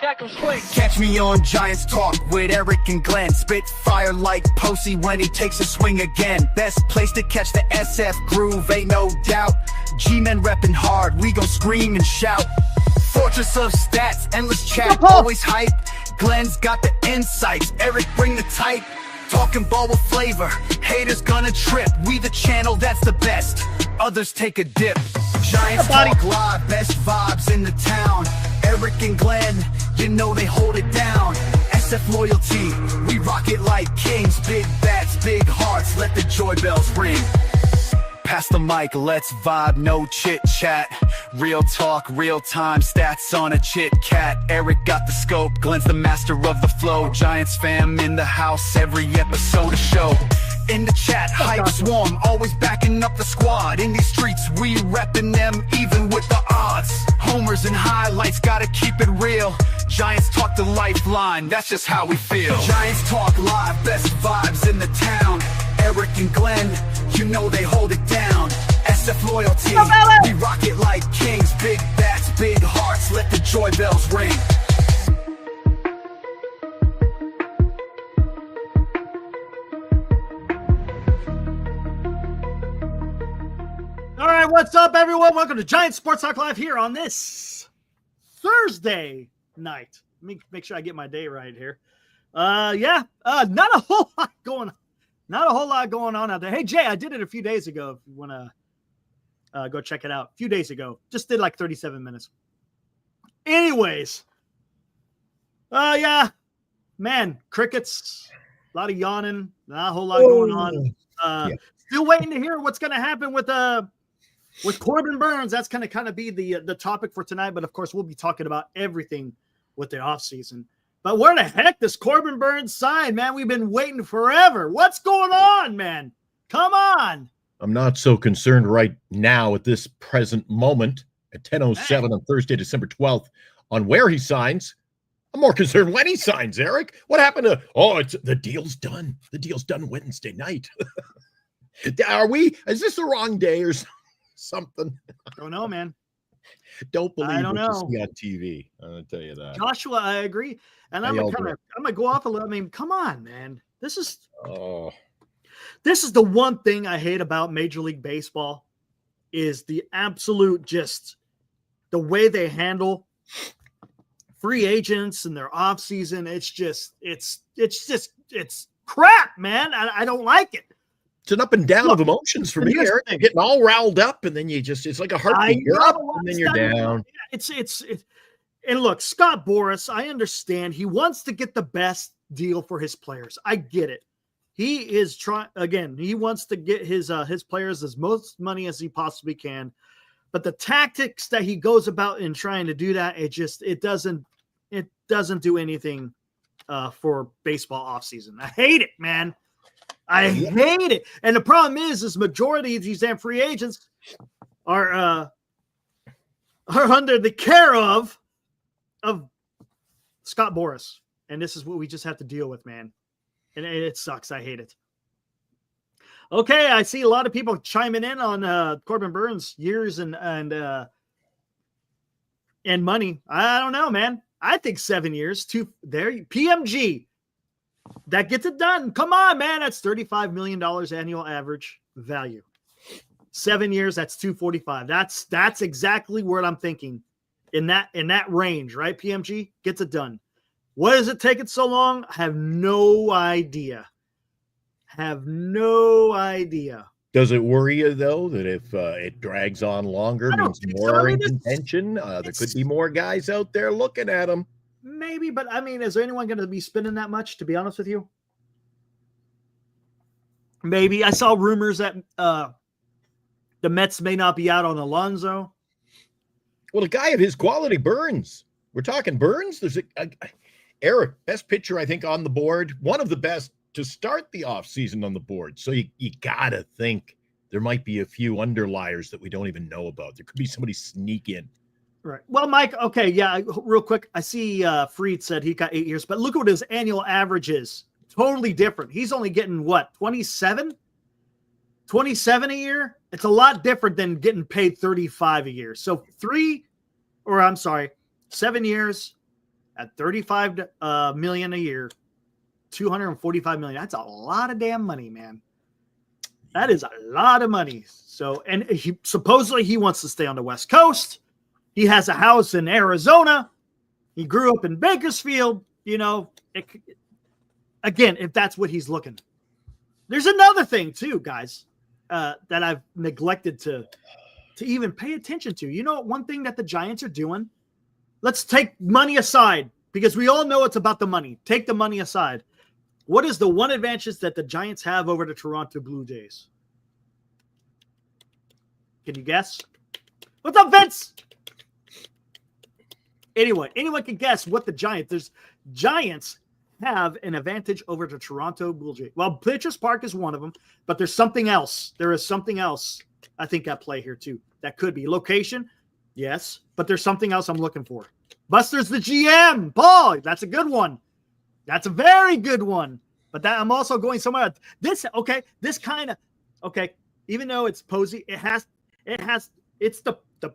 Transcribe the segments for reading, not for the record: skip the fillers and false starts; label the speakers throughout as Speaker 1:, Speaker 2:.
Speaker 1: tackle swing.
Speaker 2: Catch me on Giants Talk with Eric and Glenn. Spit fire like Posey when he takes a swing again. Best place to catch the SF groove, ain't no doubt. G-men reppin' hard, we gon' scream and shout. Fortress of stats, endless chat, always hype. Glenn's got the insights, Eric bring the type. Talking ball with flavor, haters gonna trip. We the channel that's the best, others take a dip. Giants Talk Live, best vibes in the town. Eric and Glenn, you know they hold it down. SF loyalty, we rock it like kings. Big bats, big hearts, let the joy bells ring. Pass the mic, let's vibe, no chit chat. Real talk, real time, stats on a chit cat. Eric got the scope, Glenn's the master of the flow. Giants fam in the house, every episode a show. In the chat, hype swarm, always backing up the squad. In these streets, we reppin' them even with the odds. Homers and highlights, gotta keep it real. Giants Talk the lifeline, that's just how we feel. Giants Talk Live, best vibes in the town. Eric and Glenn, you know they hold it down. SF loyalty, we rock it like kings. Big bats, big hearts, let the joy bells ring.
Speaker 3: All right, what's up, everyone? Welcome to Giants Sports Talk Live here on this Thursday night. Let me make sure I get my day right here. Not a whole lot going on. Not a whole lot going on out there. Hey, Jay, I did it a few days ago. If you want to go check it out. A few days ago. Just did like 37 minutes. Anyways. Man, crickets. A lot of yawning. Not a whole lot going on. Still waiting to hear what's going to happen with Corbin Burnes. That's going to kind of be the topic for tonight. But, of course, we'll be talking about everything with the offseason. But where the heck does Corbin Burnes sign, man? We've been waiting forever. What's going on, man? Come on.
Speaker 4: I'm not so concerned right now at this present moment at 10:07 on Thursday, December 12th on where he signs. I'm more concerned when he signs, Eric. What happened to, it's the deal's done. The deal's done Wednesday night. Is this the wrong day or something?
Speaker 3: I don't know, man.
Speaker 4: Don't believe
Speaker 3: what
Speaker 4: you see on TV. I'm going to tell you that.
Speaker 3: Joshua, I agree. And I'm gonna go off a little. I mean, come on, man. This is the one thing I hate about Major League Baseball is the absolute just the way they handle free agents and their off season. It's crap, man. I don't like it.
Speaker 4: It's an up and down of emotions for me, Eric. You're getting all riled up, and then it's like a heartbeat. You're up, and then you're down. And
Speaker 3: look, Scott Boras, I understand. He wants to get the best deal for his players. I get it. He is trying again. He wants to get his players as most money as he possibly can. But the tactics that he goes about in trying to do that, it doesn't do anything for baseball offseason. I hate it, man. I hate it. And the problem is majority of these damn free agents are under the care of Scott Boras. And this is what we just have to deal with, man. And it sucks. I hate it. Okay, I see a lot of people chiming in on Corbin Burnes' years and money. I don't know, man. I think 7 years. PMG. That gets it done. Come on, man. That's $35 million annual average value. 7 years, that's $245. That's exactly what I'm thinking in that range, right? PMG gets it done. What is it taking so long? I have no idea.
Speaker 4: Does it worry you, though, that if it drags on longer, means more contention? There could be more guys out there looking at him.
Speaker 3: Maybe, but I mean, is there anyone going to be spending that much, to be honest with you? Maybe. I saw rumors that the Mets may not be out on Alonso.
Speaker 4: Well, a guy of his quality, Burnes. We're talking Burnes. There's Eric, best pitcher, I think, on the board. One of the best to start the offseason on the board. So you got to think there might be a few underliers that we don't even know about. There could be somebody sneak in.
Speaker 3: Right. Well, Mike, okay, yeah, real quick. I see Freed said he got 8 years, but look what his annual average is. Totally different. He's only getting, what, 27? 27 a year? It's a lot different than getting paid 35 a year. So 7 years, at $35 million a year, $245 million. That's a lot of damn money, man. That is a lot of money. So, and he supposedly he wants to stay on the West Coast. He has a house in Arizona. He grew up in Bakersfield. You know, again, if that's what he's looking. There's another thing too, guys, that I've neglected to even pay attention to. You know, one thing that the Giants are doing. Let's take money aside because we all know it's about the money. Take the money aside. What is the one advantage that the Giants have over the Toronto Blue Jays? Can you guess? What's up, Vince? Anyone can guess what the Giants have an advantage over the Toronto Blue Jays. Well, Pitchers Park is one of them, but there's something else. There is something else I think at play here too. That could be location, yes, but there's something else I'm looking for. Buster's the GM, Paul. That's a good one. That's a very good one. But that I'm also going somewhere else. Even though it's Posey,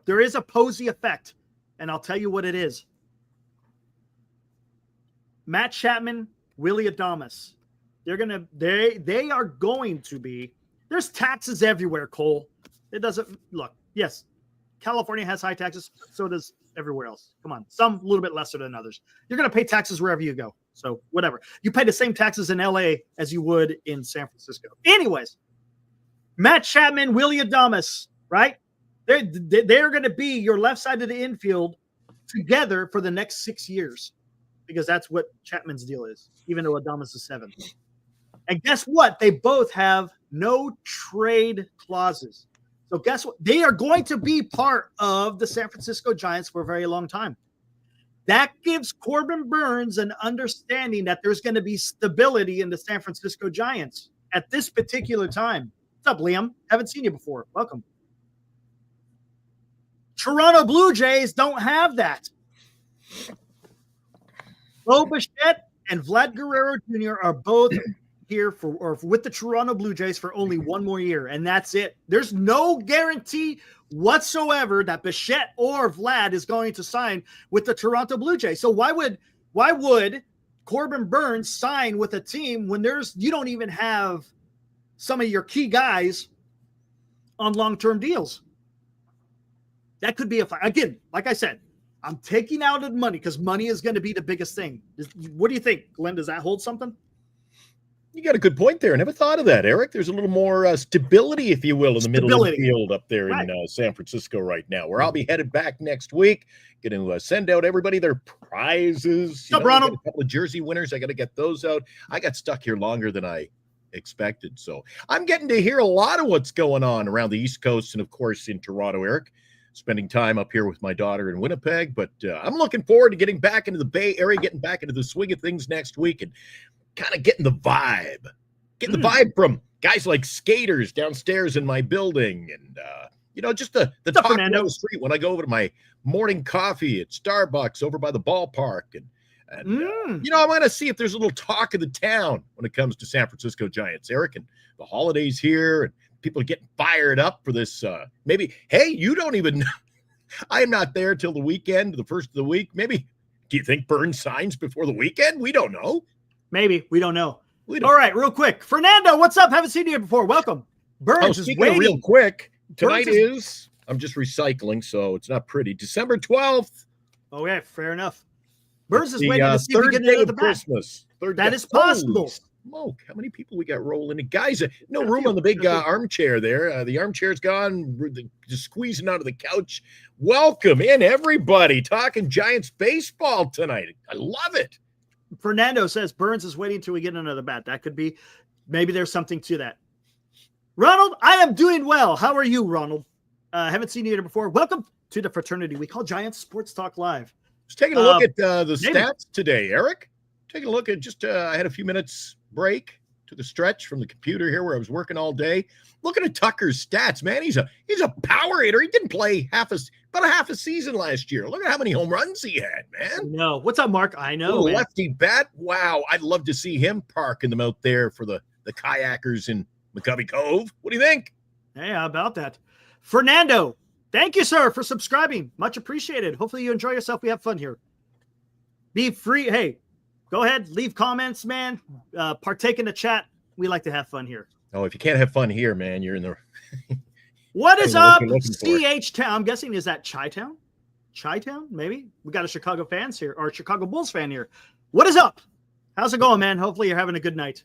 Speaker 3: there is a Posey effect, and I'll tell you what it is. Matt Chapman, Willie Adames. They are going to be. There's taxes everywhere, Cole. It doesn't look. Yes, California has high taxes. So does everywhere else. Come on, some a little bit lesser than others. You're going to pay taxes wherever you go. So whatever. You pay the same taxes in LA as you would in San Francisco. Anyways, Matt Chapman, Willie Adames, right? They're going to be your left side of the infield together for the next 6 years because that's what Chapman's deal is, even though Adames is 7. And guess what? They both have no trade clauses. So guess what? They are going to be part of the San Francisco Giants for a very long time. That gives Corbin Burnes an understanding that there's going to be stability in the San Francisco Giants at this particular time. What's up, Liam? Haven't seen you before. Welcome. Toronto Blue Jays don't have that. Bo Bichette and Vlad Guerrero Jr. are both here with the Toronto Blue Jays for only one more year, and that's it. There's no guarantee whatsoever that Bichette or Vlad is going to sign with the Toronto Blue Jays. So why would Corbin Burnes sign with a team when you don't even have some of your key guys on long-term deals? That could be again, like I said, I'm taking out the money because money is going to be the biggest thing. What do you think, Glenn? Does that hold something?
Speaker 4: You got a good point there. I never thought of that, Eric. There's a little more stability, if you will, in the middle of the field up there in San Francisco right now, where I'll be headed back next week. Going to send out everybody their prizes.
Speaker 3: What's up, Ronald?
Speaker 4: A couple of jersey winners. I got to get those out. I got stuck here longer than I expected. So I'm getting to hear a lot of what's going on around the East Coast and, of course, in Toronto, Eric. Spending time up here with my daughter in Winnipeg. But I'm looking forward to getting back into the Bay Area, getting back into the swing of things next week and kind of getting the vibe. Getting the vibe from guys like skaters downstairs in my building and, just the talk down the street when I go over to my morning coffee at Starbucks over by the ballpark. And I'm going to see if there's a little talk of the town when it comes to San Francisco Giants, Eric, and the holidays here and people are getting fired up for this. Maybe, hey, you don't even know. I'm not there till the weekend, the first of the week. Maybe, do you think Burnes signs before the weekend? We don't know.
Speaker 3: Maybe. We don't know. All right, real quick. Fernando, what's up? Haven't seen you before. Welcome. Burnes is waiting.
Speaker 4: Real quick. Tonight is, I'm just recycling, so it's not pretty. December 12th.
Speaker 3: Okay, fair enough. Burnes is waiting to see
Speaker 4: if
Speaker 3: we get into the
Speaker 4: Christmas.
Speaker 3: That is possible.
Speaker 4: Smoke. How many people we got rolling in? Guys, no room on the big armchair there. The armchair's gone. We're just squeezing out of the couch. Welcome in, everybody. Talking Giants baseball tonight. I love it.
Speaker 3: Fernando says Burnes is waiting till we get another bat. That could be. Maybe there's something to that. Ronald, I am doing well. How are you, Ronald? Haven't seen you here before. Welcome to the fraternity we call Giants Sports Talk Live.
Speaker 4: Just taking a look at the stats today, Eric. Taking a look at I had a few minutes break to the stretch from the computer here where I was working all day. Looking at Tucker's stats, man. He's a power hitter. He didn't play about a half a season last year. Look at how many home runs he had, man.
Speaker 3: No, what's up, Mark? I know, man.
Speaker 4: Lefty bat. Wow, I'd love to see him parking them out there for the kayakers in McCovey Cove. What do you think?
Speaker 3: Hey, how about that? Fernando, thank you, sir, for subscribing. Much appreciated. Hopefully you enjoy yourself. We have fun here. Be free. Hey, go ahead, leave comments, man. Partake in the chat. We like to have fun here.
Speaker 4: Oh, if you can't have fun here, man, you're in the.
Speaker 3: What is up,
Speaker 4: looking for.
Speaker 3: CH Town? I'm guessing, is that Chi-Town? Chi-Town, maybe? We got a Chicago fans here, or a Chicago Bulls fan here. What is up? How's it going, man? Hopefully you're having a good night.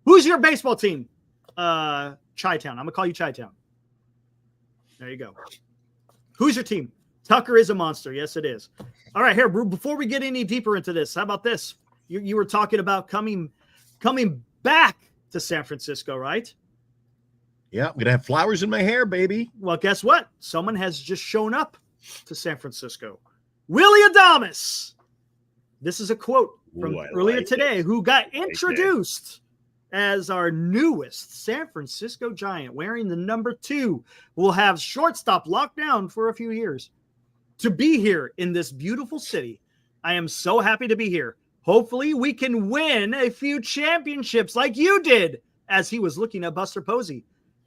Speaker 3: Who's your baseball team? Chi-Town. I'm going to call you Chi-Town. There you go. Who's your team? Tucker is a monster. Yes, it is. All right, here, before we get any deeper into this, how about this? You were talking about coming back to San Francisco, right?
Speaker 4: Yeah, I'm going to have flowers in my hair, baby.
Speaker 3: Well, guess what? Someone has just shown up to San Francisco. Willie Adames. This is a quote from earlier today, who got introduced as our newest San Francisco Giant, wearing the number 2. We'll have shortstop locked down for a few years. To be here in this beautiful city, I am so happy to be here. Hopefully we can win a few championships like you did, as he was looking at Buster Posey.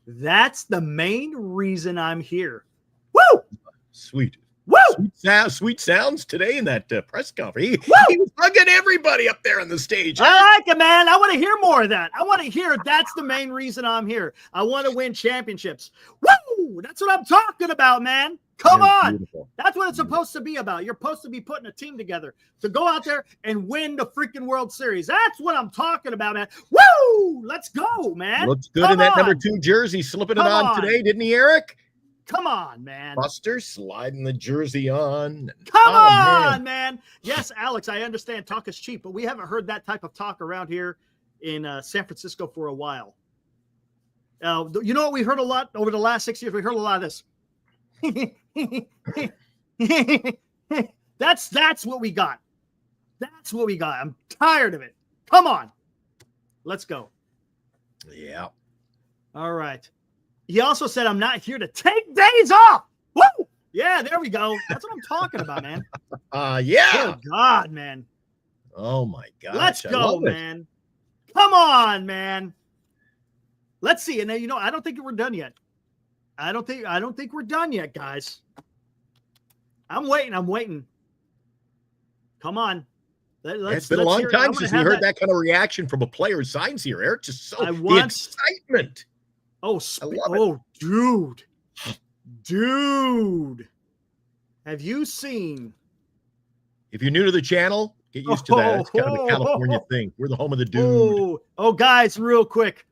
Speaker 3: That's the main reason I'm here. Woo!
Speaker 4: Sweet.
Speaker 3: Woo!
Speaker 4: Sweet sounds today in that press conference. He was hugging everybody up there on the stage.
Speaker 3: I like it, man. I want to hear more of that. I want to hear that's the main reason I'm here. I want to win championships. Woo! That's what I'm talking about, man. Come on. Beautiful. That's what it's supposed to be about. You're supposed to be putting a team together to go out there and win the freaking World Series. That's what I'm talking about, man. Woo! Let's go, man.
Speaker 4: Looks good in that number 2 jersey. Slipping it on today, didn't he, Eric?
Speaker 3: Come on, man.
Speaker 4: Buster sliding the jersey on.
Speaker 3: Come on, man. Yes, Alex, I understand talk is cheap, but we haven't heard that type of talk around here in San Francisco for a while. You know what we heard a lot over the last 6 years? We heard a lot of this. That's what we got. That's what we got. I'm tired of it. Come on. Let's go.
Speaker 4: Yeah.
Speaker 3: All right. He also said, I'm not here to take days off. Woo! Yeah, there we go. That's what I'm talking about, man.
Speaker 4: Yeah.
Speaker 3: Oh, God, man.
Speaker 4: Oh, my God.
Speaker 3: Let's go, man. Come on, man. Let's see. And then, I don't think we're done yet. I don't think we're done yet, guys. I'm waiting. Come on.
Speaker 4: It's been a long time since we heard that kind of reaction from a player who signs here, Eric. Just so the excitement.
Speaker 3: Dude. Have you seen?
Speaker 4: If you're new to the channel, get used to that. It's kind of a California thing. We're the home of the dude.
Speaker 3: Oh, guys, real quick.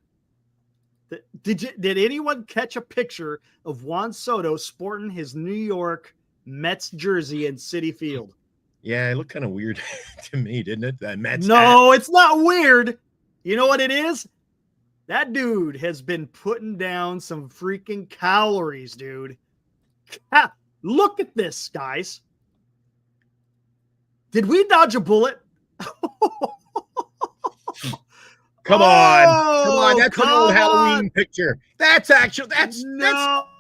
Speaker 3: Did anyone catch a picture of Juan Soto sporting his New York Mets jersey in Citi Field?
Speaker 4: Yeah, it looked kind of weird to me, didn't it? That Mets
Speaker 3: No, it's not weird. You know what it is? That dude has been putting down some freaking calories, dude. Look at this, guys. Did we dodge a bullet?
Speaker 4: Come on. That's an old Halloween picture. That's Farhan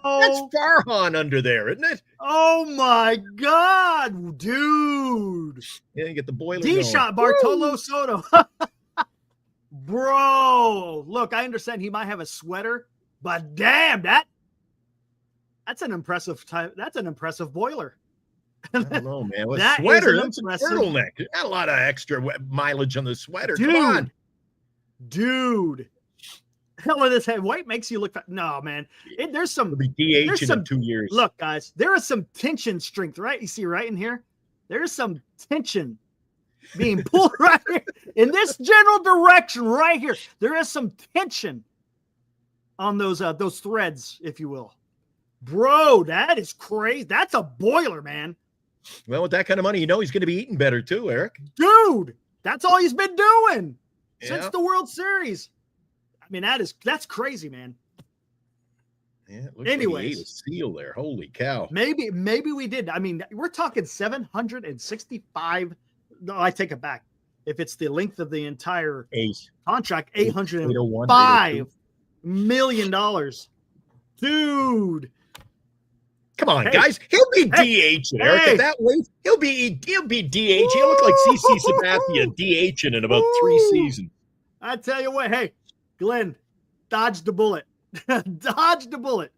Speaker 4: under there, isn't it?
Speaker 3: Oh my God, dude.
Speaker 4: Yeah, you get the boiler.
Speaker 3: D-shot Bartolo Soto. Bro, look, I understand he might have a sweater, but damn, that's an impressive type. That's an impressive boiler.
Speaker 4: I don't know, man. With that sweater, that's a turtleneck. There's not a lot of extra mileage on the sweater.
Speaker 3: Dude.
Speaker 4: Come on.
Speaker 3: Dude, hell of this head white makes you look. No, man. There's some.
Speaker 4: It'll be DH in 2 years.
Speaker 3: Look, guys, there is some tension strength, right? You see right in here. There's some tension being pulled right here in this general direction, right here. There is some tension on those threads, if you will. Bro, that is crazy. That's a boiler, man.
Speaker 4: Well, with that kind of money, he's going to be eating better too, Eric.
Speaker 3: Dude, that's all he's been doing. Since the World Series. I mean, that's crazy, man.
Speaker 4: Yeah, it looks like he ate a seal there. Holy cow.
Speaker 3: Maybe we did. I mean, we're talking 765. No, I take it back. If it's the length of the entire contract, $805 million. Dude.
Speaker 4: Come on, guys. He'll be DH, Eric. At that weight, he'll be DH. He'll look like CC Sabathia DHing in about 3 seasons.
Speaker 3: I tell you what, hey, Glenn, dodge the bullet. Dodge the bullet.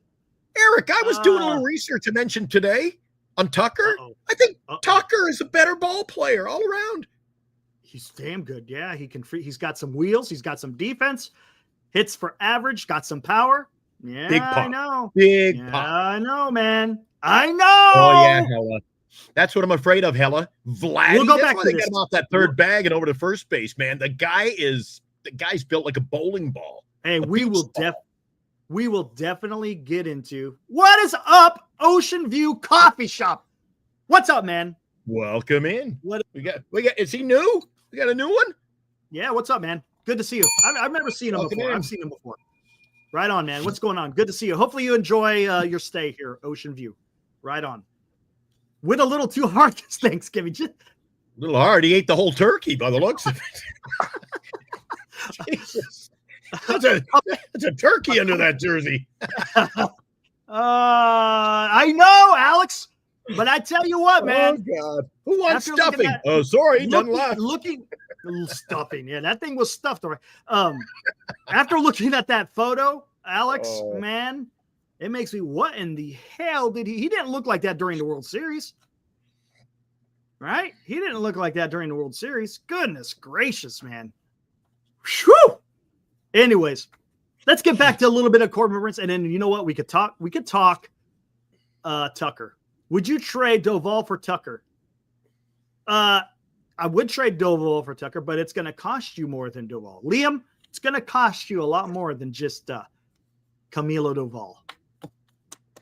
Speaker 4: Eric, I was doing a little research I mentioned today. On Tucker?
Speaker 3: Uh-oh.
Speaker 4: I think
Speaker 3: Uh-oh.
Speaker 4: Tucker is a better ball player all around.
Speaker 3: He's damn good. Yeah, he's got some wheels. He's got some defense. Hits for average. Got some power. Yeah,
Speaker 4: Big pop.
Speaker 3: I know.
Speaker 4: Big
Speaker 3: Yeah,
Speaker 4: pop.
Speaker 3: I know, man. I know.
Speaker 4: Oh, yeah, Hella. That's what I'm afraid of, Hella. Vladdy,
Speaker 3: We'll go
Speaker 4: that's
Speaker 3: back
Speaker 4: why
Speaker 3: to
Speaker 4: they
Speaker 3: this.
Speaker 4: got him off that third bag and over to first base, man. The guy's built like a bowling ball.
Speaker 3: Hey, we will definitely get into what is up, Ocean View Coffee Shop. What's up, man?
Speaker 4: Welcome in.
Speaker 3: What
Speaker 4: we got? Is he new? We got a new one?
Speaker 3: Yeah, what's up, man? Good to see you. I've never seen him
Speaker 4: Welcome
Speaker 3: before.
Speaker 4: in.
Speaker 3: I've seen him before. Right on, man. What's going on? Good to see you. Hopefully you enjoy your stay here, Ocean View. Right on. Went a little too hard this Thanksgiving.
Speaker 4: A little hard. He ate the whole turkey by the looks of it. Jesus. That's a turkey under that jersey.
Speaker 3: I know, Alex. But I tell you what, man.
Speaker 4: Oh, God. Who wants
Speaker 3: After
Speaker 4: stuffing? Oh, sorry. None left.
Speaker 3: Stuffing. Yeah, that thing was stuffed. All right. After looking at that photo, Alex, man, it makes me, what in the hell did he didn't look like that during the World Series. Right? He didn't look like that during the World Series. Goodness gracious, man. Whew. Anyways, let's get back to a little bit of Corbin Burnes. And then you know what? We could talk Tucker. Would you trade Doval for Tucker? I would trade Doval for Tucker, but it's going to cost you more than Doval. Liam, it's going to cost you a lot more than just Camilo Doval.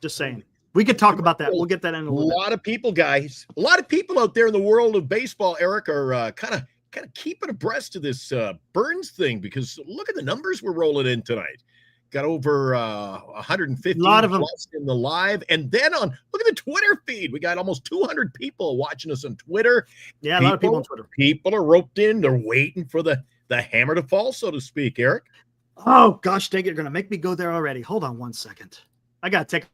Speaker 3: Just saying. We could talk about that. We'll get that in a little bit.
Speaker 4: A lot of people, guys. A lot of people out there in the world of baseball, Eric, are kind of keeping abreast of this Burnes thing because look at the numbers we're rolling in tonight. Got over 150 plus in the live. And then look at the Twitter feed. We got almost 200 people watching us on Twitter.
Speaker 3: Yeah, a lot of people on Twitter.
Speaker 4: People are roped in. They're waiting for the hammer to fall, so to speak, Eric.
Speaker 3: Oh, gosh, dang it. You're going to make me go there already. Hold on one second. I got to take.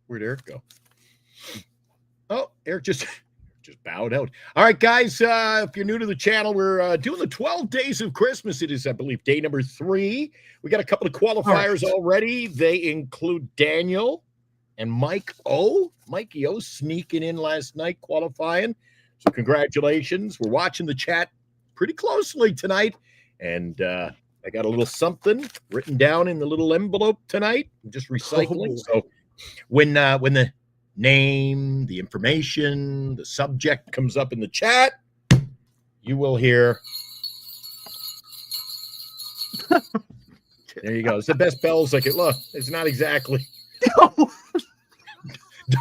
Speaker 4: Where'd Eric go? Oh, Eric just bowed out. All right, guys, if you're new to the channel, we're doing the 12 days of Christmas. It is, I believe, day number 3. We got a couple of qualifiers already. They include Daniel and Mikey O sneaking in last night qualifying. So congratulations. We're watching the chat pretty closely tonight. And I got a little something written down in the little envelope tonight. I'm just recycling. So when the name, the information, the subject comes up in the chat, you will hear. There you go. It's the best bells I could look. It's not exactly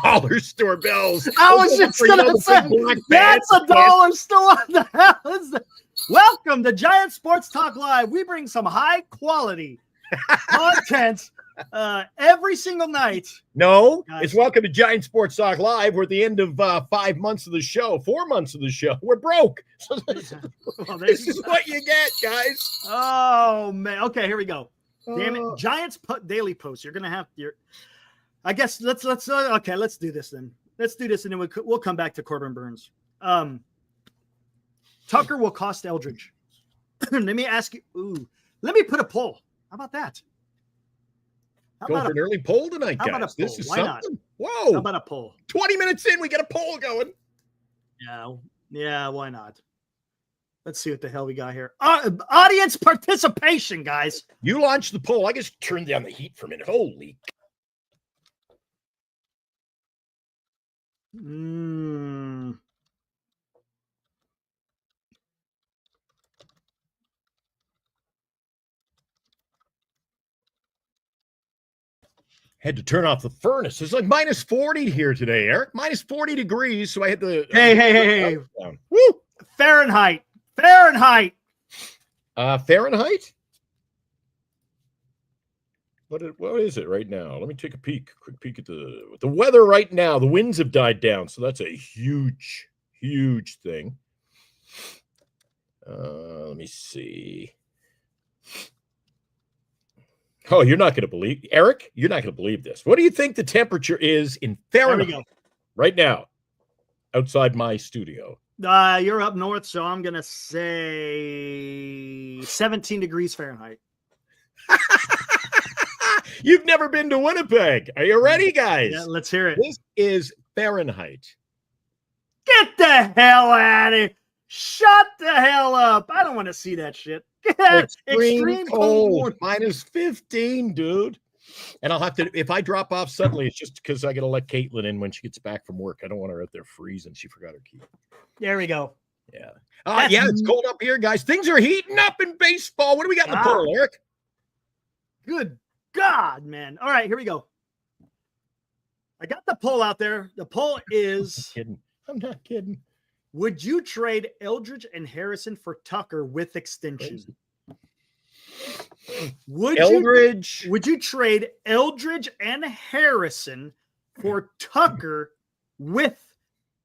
Speaker 4: dollar store bells.
Speaker 3: I was just gonna say that's a dollar store. What the hell is that? Welcome to Giant Sports Talk Live. We bring some high quality content every single night.
Speaker 4: No,
Speaker 3: guys.
Speaker 4: It's welcome to Giant Sports Talk Live. We're at the end of 5 months of the show, 4 months of the show. We're broke. So this is what you get, guys.
Speaker 3: Oh man. Okay, here we go. Damn it. Giants daily post. You're gonna have your. I guess let's okay. Let's do this then. Let's do this and then we'll come back to Corbin Burnes. Tucker will cost Eldridge. Let me ask you. Ooh, let me put a poll. How about that?
Speaker 4: Go for an early poll tonight, guys.
Speaker 3: How about a poll?
Speaker 4: This is
Speaker 3: Why
Speaker 4: something.
Speaker 3: not?
Speaker 4: Whoa.
Speaker 3: How about a poll?
Speaker 4: 20 minutes in, we get a poll going.
Speaker 3: Yeah, why not? Let's see what the hell we got here. Audience participation, guys.
Speaker 4: You launched the poll. I just turned down the heat for a minute. Holy. Had to turn off the furnace. It's like minus 40 here today, Eric. Minus 40 degrees. So I had to.
Speaker 3: Hey.
Speaker 4: Woo!
Speaker 3: Fahrenheit.
Speaker 4: Fahrenheit? What is it right now? Let me take a quick peek at the weather right now. The winds have died down, so that's a huge thing. Let me see. Oh, you're not going to believe, Eric, you're not going to believe this. What do you think the temperature is in Fahrenheit right now outside my studio?
Speaker 3: You're up north, so I'm going to say 17 degrees Fahrenheit.
Speaker 4: You've never been to Winnipeg. Are you ready, guys?
Speaker 3: Yeah, let's hear it.
Speaker 4: This is Fahrenheit.
Speaker 3: Get the hell out of here. Shut the hell up. I don't want to see that shit.
Speaker 4: Extreme cold. Minus 15, dude. And I'll have to, if I drop off suddenly, it's just because I got to let Caitlin in when she gets back from work. I don't want her out there freezing. She forgot her key.
Speaker 3: There we go.
Speaker 4: Yeah. Yeah, it's cold up here, guys. Things are heating up in baseball. What do we got in the poll, Eric?
Speaker 3: Good God, man. All right, here we go. I got the poll out there. The poll is...
Speaker 4: I'm not kidding.
Speaker 3: Would you trade Eldridge and Harrison for Tucker with extension? Would you trade Eldridge and Harrison for Tucker with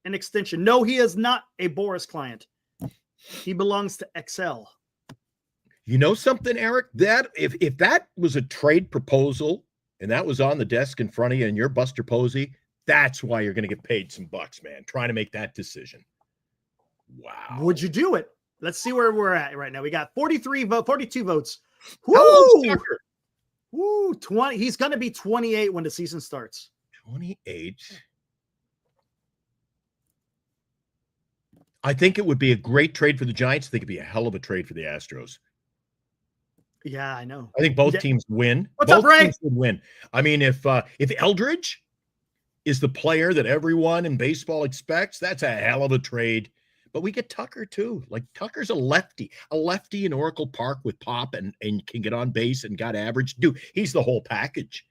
Speaker 3: an extension? No, he is not a Boris client. He belongs to XL.
Speaker 4: You know something, Eric? That if that was a trade proposal and that was on the desk in front of you and you're Buster Posey, that's why you're going to get paid some bucks, man, trying to make that decision. Wow.
Speaker 3: Would you do it? Let's see where we're at right now. We got 42 votes. Woo, 20. He's going to be 28 when the season starts.
Speaker 4: 28. I think it would be a great trade for the Giants. I think it'd be a hell of a trade for the Astros.
Speaker 3: Yeah, I know.
Speaker 4: I think both teams win.
Speaker 3: What's
Speaker 4: both
Speaker 3: up, Ray?
Speaker 4: teams would win. I mean, if Eldridge is the player that everyone in baseball expects, that's a hell of a trade. But we get Tucker too. Like Tucker's a lefty in Oracle Park with pop and can get on base and got average. Dude, he's the whole package.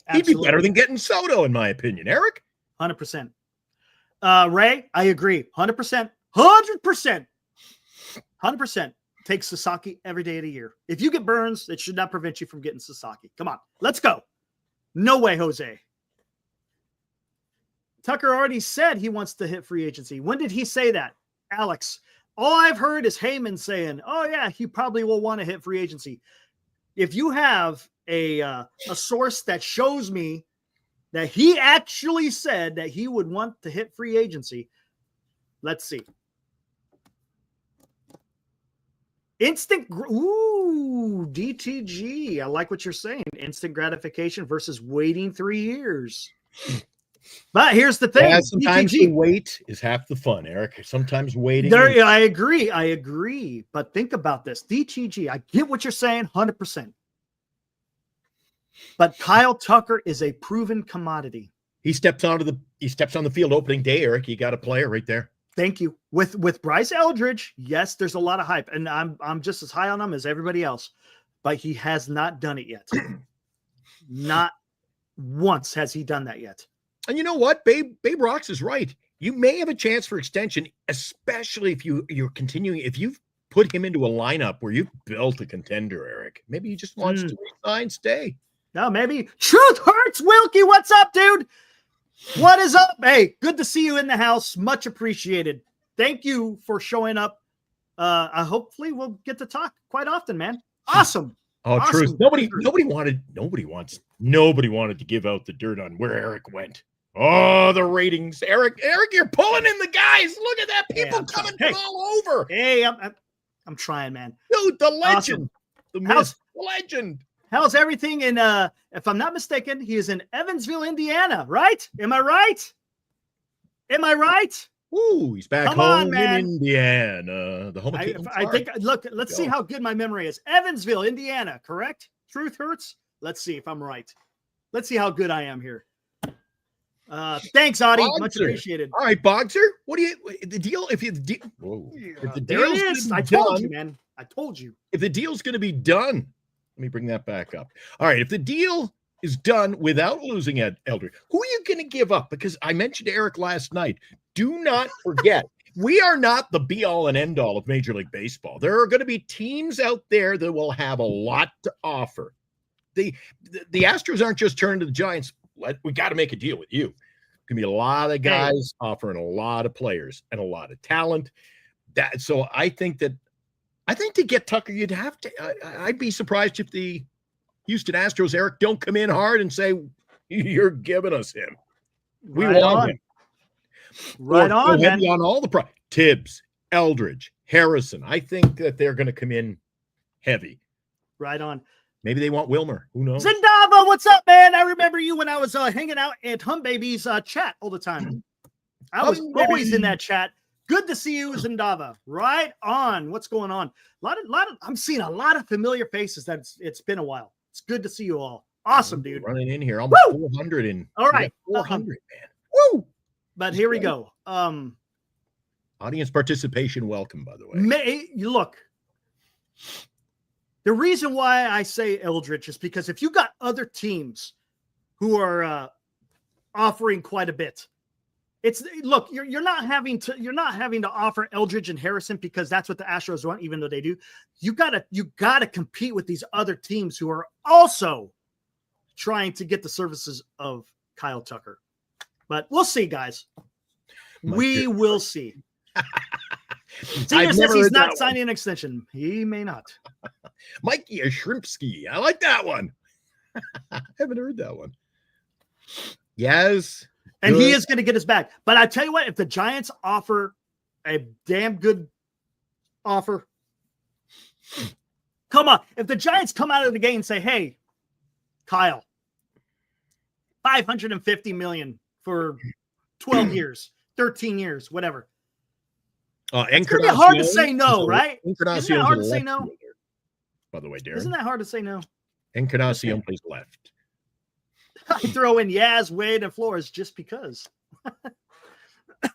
Speaker 4: Absolutely. He'd be better than getting Soto, in my opinion. Eric?
Speaker 3: 100%. Ray, I agree. 100%. 100%. 100%. Take Sasaki every day of the year. If you get Burnes, it should not prevent you from getting Sasaki. Come on, let's go. No way, Jose. Tucker already said he wants to hit free agency. When did he say that? Alex, all I've heard is Heyman saying, oh yeah, he probably will want to hit free agency. If you have a source that shows me that he actually said that he would want to hit free agency, let's see. DTG. I like what you're saying. Instant gratification versus waiting 3 years. But here's the thing.
Speaker 4: Yeah, sometimes the wait is half the fun, Eric. Sometimes waiting.
Speaker 3: I agree. But think about this. DTG, I get what you're saying 100%. But Kyle Tucker is a proven commodity.
Speaker 4: He steps on the field opening day, Eric. You got a player right there.
Speaker 3: Thank you. With Bryce Eldridge, yes, there's a lot of hype, and I'm just as high on him as everybody else, but he has not done it yet. Not once has he done that yet.
Speaker 4: And you know what? Babe Rocks is right. You may have a chance for extension, especially if you're continuing. If you've put him into a lineup where you've built a contender, Eric, maybe he just wants to resign, stay.
Speaker 3: No, maybe. Truth hurts, Wilkie. What's up, dude? What is up? Hey, good to see you in the house. Much appreciated. Thank you for showing up. Hopefully we'll get to talk quite often, man. Awesome.
Speaker 4: Oh,
Speaker 3: awesome.
Speaker 4: Truth. Nobody wanted to give out the dirt on where Eric went. Oh, the ratings. Eric, you're pulling in the guys. Look at that. People coming from all over.
Speaker 3: Hey, I'm trying, man.
Speaker 4: Dude, the legend.
Speaker 3: Awesome.
Speaker 4: The legend.
Speaker 3: How's everything in if I'm not mistaken, he is in Evansville, Indiana, right? Am I right?
Speaker 4: Ooh, he's back home in Indiana. The home of
Speaker 3: I think let's see how good my memory is. Evansville, Indiana, correct? Truth hurts. Let's see if I'm right. Let's see how good I am here. Thanks, Audie.
Speaker 4: Bogser.
Speaker 3: Much appreciated.
Speaker 4: All right, Bogser. What do you the deal? If the
Speaker 3: there it is. I told you, man. I told you.
Speaker 4: If the deal's going to be done. Let me bring that back up. All right. If the deal is done without losing Eldridge, who are you going to give up? Because I mentioned to Eric last night, do not forget, we are not the be-all and end-all of Major League Baseball. There are going to be teams out there that will have a lot to offer. The Astros aren't just turning to the Giants. We got to make a deal with you. There's going to be a lot of guys offering a lot of players and a lot of talent. So I think to get Tucker, you'd have to. I'd be surprised if the Houston Astros, Eric, don't come in hard and say, "You're giving us him. We want him."
Speaker 3: Right on, man.
Speaker 4: On all the Tibbs, Eldridge, Harrison. I think that they're going to come in heavy.
Speaker 3: Right on.
Speaker 4: Maybe they want Wilmer. Who knows?
Speaker 3: Zendava, what's up, man? I remember you when I was hanging out at Hum Baby's chat all the time. I was always in that chat. Good to see you, Zendava. Right on. What's going on? I'm seeing a lot of familiar faces. It's been a while. It's good to see you all. Awesome, dude.
Speaker 4: Running in here. Almost 400 in.
Speaker 3: All right.
Speaker 4: 400, man. Woo!
Speaker 3: But here we go.
Speaker 4: Audience participation welcome, by the way.
Speaker 3: Look, the reason why I say Eldritch is because if you got other teams who are offering quite a bit, you're not having to offer Eldridge and Harrison because that's what the Astros want, even though they do. You gotta compete with these other teams who are also trying to get the services of Kyle Tucker. But we'll see, guys. We will see. Tina says he's not signing an extension. He may not.
Speaker 4: Mikey Shrimpski. I like that one. I haven't heard that one. Yes.
Speaker 3: And he is going to get his bag. But I tell you what, if the Giants offer a damn good offer, come on. If the Giants come out of the game and say, hey, Kyle, $550 million for 12 years, 13 years, whatever. It's going to be hard to say no, right? Isn't that hard to say no?
Speaker 4: By the way, Darren.
Speaker 3: Isn't that hard to say no?
Speaker 4: Encarnacion plays left.
Speaker 3: I throw in Yaz, Wade, and Flores just because.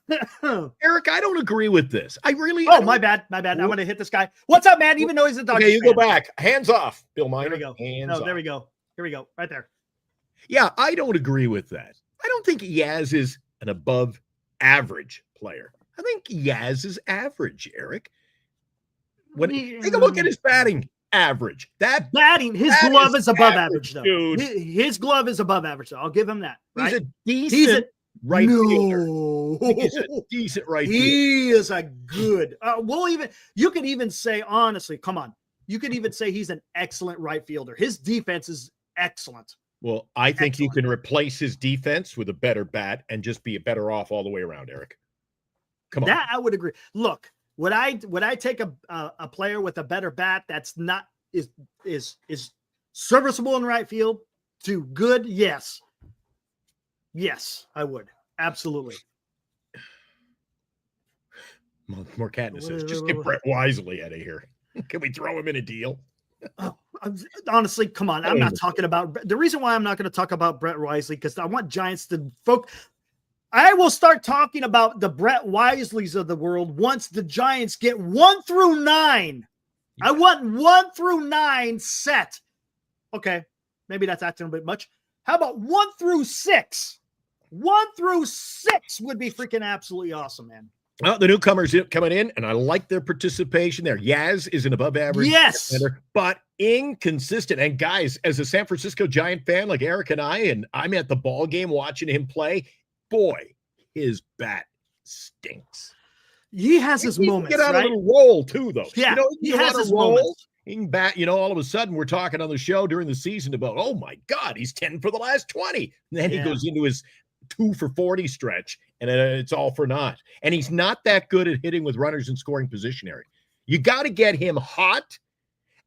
Speaker 4: Eric, I don't agree with this.
Speaker 3: My bad. I'm going to hit this guy. What's up, man? Even though he's a Dodgers
Speaker 4: Okay, you go back. Hands off, Bill Miner.
Speaker 3: There we go. There we go. Here we go. Right there.
Speaker 4: Yeah, I don't agree with that. I don't think Yaz is an above average player. I think Yaz is average, Eric. Take a look at his batting average. That
Speaker 3: batting, his glove is above average, though. Dude. His glove is above average, though. I'll give him that. Right?
Speaker 4: He's a decent right fielder. He's a decent right fielder.
Speaker 3: He is a good. You could even say, honestly, come on. You could even say he's an excellent right fielder. His defense is excellent.
Speaker 4: Well, I think you can replace his defense with a better bat and just be better off all the way around, Eric. Come on.
Speaker 3: That I would agree. Look, would I take a player with a better bat that's not is serviceable in right field to good? Yes. Yes, I would. Absolutely.
Speaker 4: More Katniss says, just get Brett Wisely out of here. Can we throw him in a deal?
Speaker 3: Honestly, come on. I'm not talking about the reason why I'm not going to talk about Brett Wisely because I want Giants to focus. I will start talking about the Brett Wisleys of the world once the Giants get 1 through 9. I want 1 through 9 set. Okay, maybe that's acting a bit much. How about 1 through 6? 1 through 6 would be freaking absolutely awesome, man.
Speaker 4: Well, the newcomers coming in, and I like their participation there. Yaz is an above average defender, but inconsistent. And guys, as a San Francisco Giant fan like Eric and I'm at the ball game watching him play. Boy, his bat stinks.
Speaker 3: He has his moments.
Speaker 4: Get out
Speaker 3: right?
Speaker 4: a little roll too, though.
Speaker 3: Yeah, he has his moments.
Speaker 4: He can bat. All of a sudden we're talking on the show during the season about, oh my God, he's 10 for the last 20. And then he goes into his 2 for 40 stretch, and it's all for naught. And he's not that good at hitting with runners in scoring position area. You got to get him hot.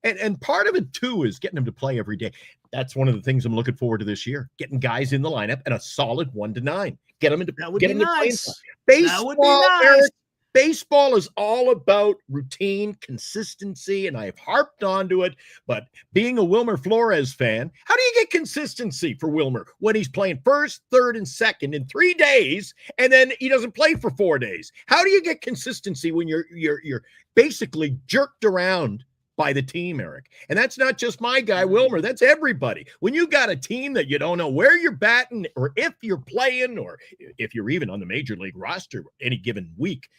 Speaker 4: And part of it, too, is getting him to play every day. That's one of the things I'm looking forward to this year. Getting guys in the lineup and a solid 1 to 9. Get them into
Speaker 3: that would be nice.
Speaker 4: Baseball, that would be nice. Eric, baseball is all about routine, consistency, and I've harped onto it. But being a Wilmer Flores fan, how do you get consistency for Wilmer when he's playing first, third, and second in 3 days, and then he doesn't play for 4 days? How do you get consistency when you're basically jerked around by the team, Eric? And that's not just my guy, Wilmer. That's everybody. When you got a team that you don't know where you're batting or if you're playing or if you're even on the major league roster any given week,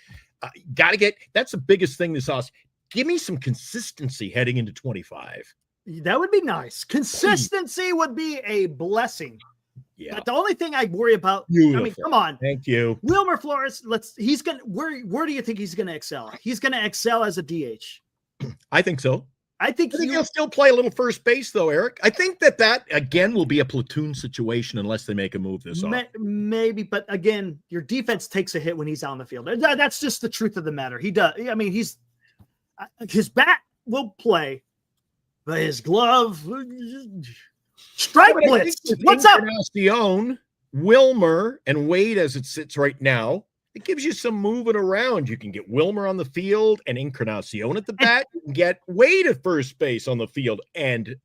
Speaker 4: that's the biggest thing this offseason. Give me some consistency heading into 25.
Speaker 3: That would be nice. Consistency would be a blessing.
Speaker 4: Yeah.
Speaker 3: But the only thing I worry about,
Speaker 4: Beautiful.
Speaker 3: I mean, come on.
Speaker 4: Thank you.
Speaker 3: Wilmer Flores, where do you think he's going to excel? He's going to excel as a DH.
Speaker 4: I think so.
Speaker 3: I think
Speaker 4: he'll still play a little first base, though, Eric. I think that again will be a platoon situation unless they make a move this off.
Speaker 3: Maybe, but again, your defense takes a hit when he's out on the field. That's just the truth of the matter. He does. I mean, his bat will play, But his glove, strike blitz. What's up?
Speaker 4: Encarnacion, Wilmer, and Wade as it sits right now. It gives you some moving around. You can get Wilmer on the field and Encarnacion at the bat. You can get Wade at first base on the field and